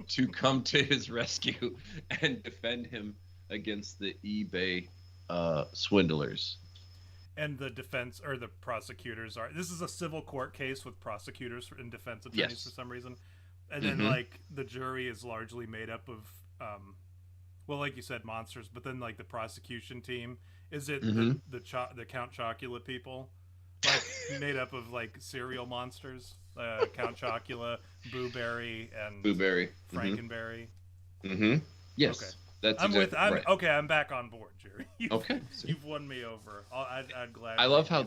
to come to his rescue and defend him against the eBay swindlers. And the defense or the prosecutors this is a civil court case with prosecutors and defense attorneys for some reason. And then like the jury is largely made up of, well, like you said, monsters. But then like the prosecution team, is it the Count Chocula people? Like made up of like serial monsters, Count Chocula, Boo Berry, and Frankenberry. Yes, okay. That's right. Okay, I'm back on board, Jerry. Okay, you've won me over. I'd glad. I love how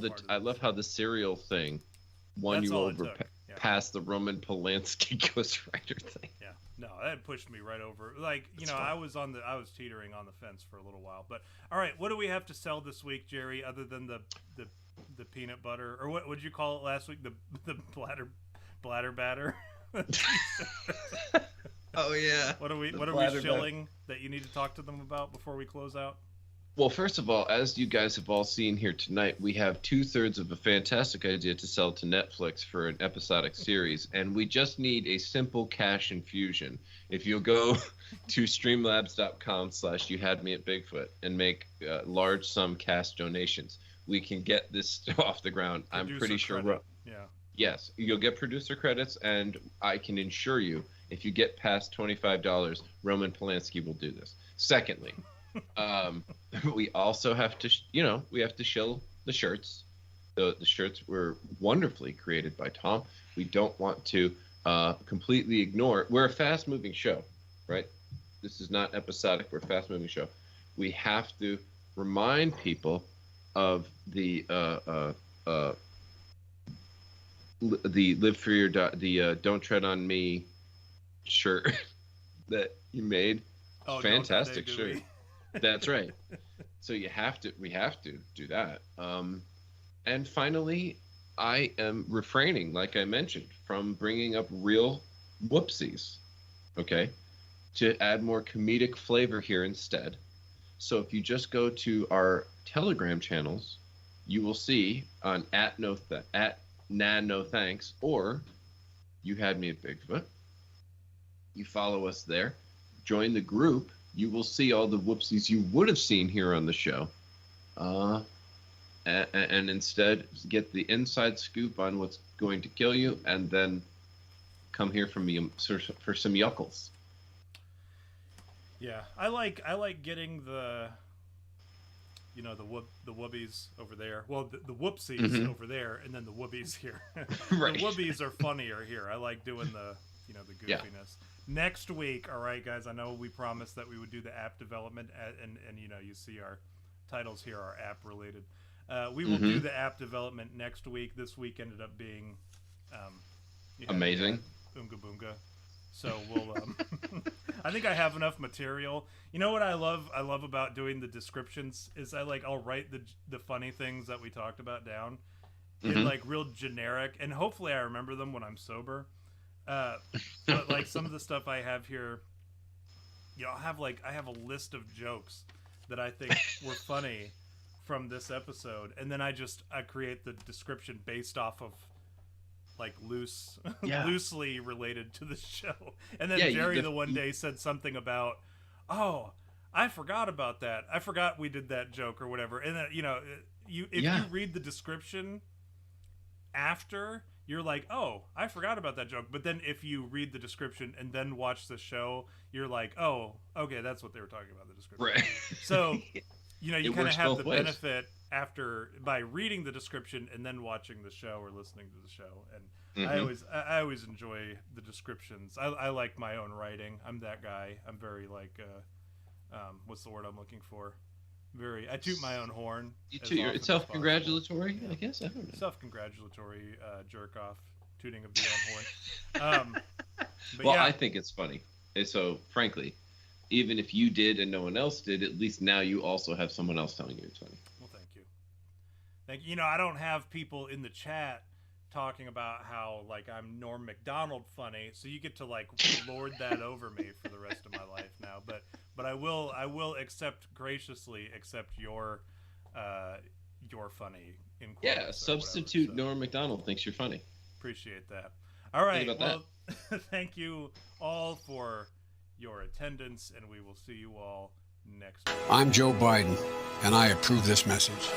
the cereal thing won you over. past the Roman Polanski ghostwriter thing. Yeah. No, that pushed me right over. Like, you know, I was teetering on the fence for a little while. But all right, what do we have to sell this week, Jerry, other than the peanut butter, or what would you call it last week? The bladder batter. Oh yeah. What are we shilling that you need to talk to them about before we close out? Well, first of all, as you guys have all seen here tonight, we have 2/3 of a fantastic idea to sell to Netflix for an episodic series, and we just need a simple cash infusion. If you'll go to streamlabs.com/YouHadMeAtBigfoot and make large sum cash donations, we can get this off the ground. Producer I'm pretty sure. credit. Yeah. Yes, you'll get producer credits, and I can assure you, if you get past $25, Roman Polanski will do this. Secondly, we also have to, we have to shill the shirts. The shirts were wonderfully created by Tom. We don't want to completely ignore. We're a fast-moving show, right? This is not episodic. We're a fast-moving show. We have to remind people of the live for your don't tread on me shirt that you made. Oh, fantastic shirt. That's right. So we have to do that. And finally, I am refraining, like I mentioned, from bringing up real whoopsies, okay, to add more comedic flavor here instead. So if you just go to our Telegram channels, you will see on at no thanks, or You Had Me at Bigfoot. You follow us there, join the group. You will see all the whoopsies you would have seen here on the show, and instead get the inside scoop on what's going to kill you, and then come here for some yuckles. Yeah, I like getting the whoopies over there. Well, the whoopsies over there, and then the whoopies here. Right. The whoopies are funnier here. I like doing the goofiness. Yeah. Next week, all right, guys. I know we promised that we would do the app development, and you see our titles here are app related. We will do the app development next week. This week ended up being amazing. Oonga Boonga. So we'll. I think I have enough material. You know what I love? I love about doing the descriptions is I'll write the funny things that we talked about down in like real generic, and hopefully I remember them when I'm sober. But like some of the stuff I have here, I have a list of jokes that I think were funny from this episode, and then I create the description based off of like loosely related to the show. And then Jerry the one day said something about, oh, I forgot about that. I forgot we did that joke or whatever. And then, you read the description after, you're like, oh, I forgot about that joke. But then if you read the description and then watch the show, you're like, oh, okay, that's what they were talking about, the description. Right. So, you kind of have the ways. benefit by reading the description and then watching the show or listening to the show. And I always enjoy the descriptions. I like my own writing. I'm that guy. I'm very like, what's the word I'm looking for? I toot my own horn. It's self-congratulatory, I guess. I don't know. Self-congratulatory jerk off, tooting of the own horn. I think it's funny. And so, frankly, even if you did and no one else did, at least now you also have someone else telling you it's funny. Well, thank you. I don't have people in the chat talking about how like I'm Norm Macdonald funny, so you get to like lord that over me for the rest of my life now. But I will graciously accept your funny in quotes. Yeah, substitute Norm Macdonald thinks you're funny. Appreciate that. All right, well, thank you all for your attendance, and we will see you all next week. I'm Joe Biden, and I approve this message.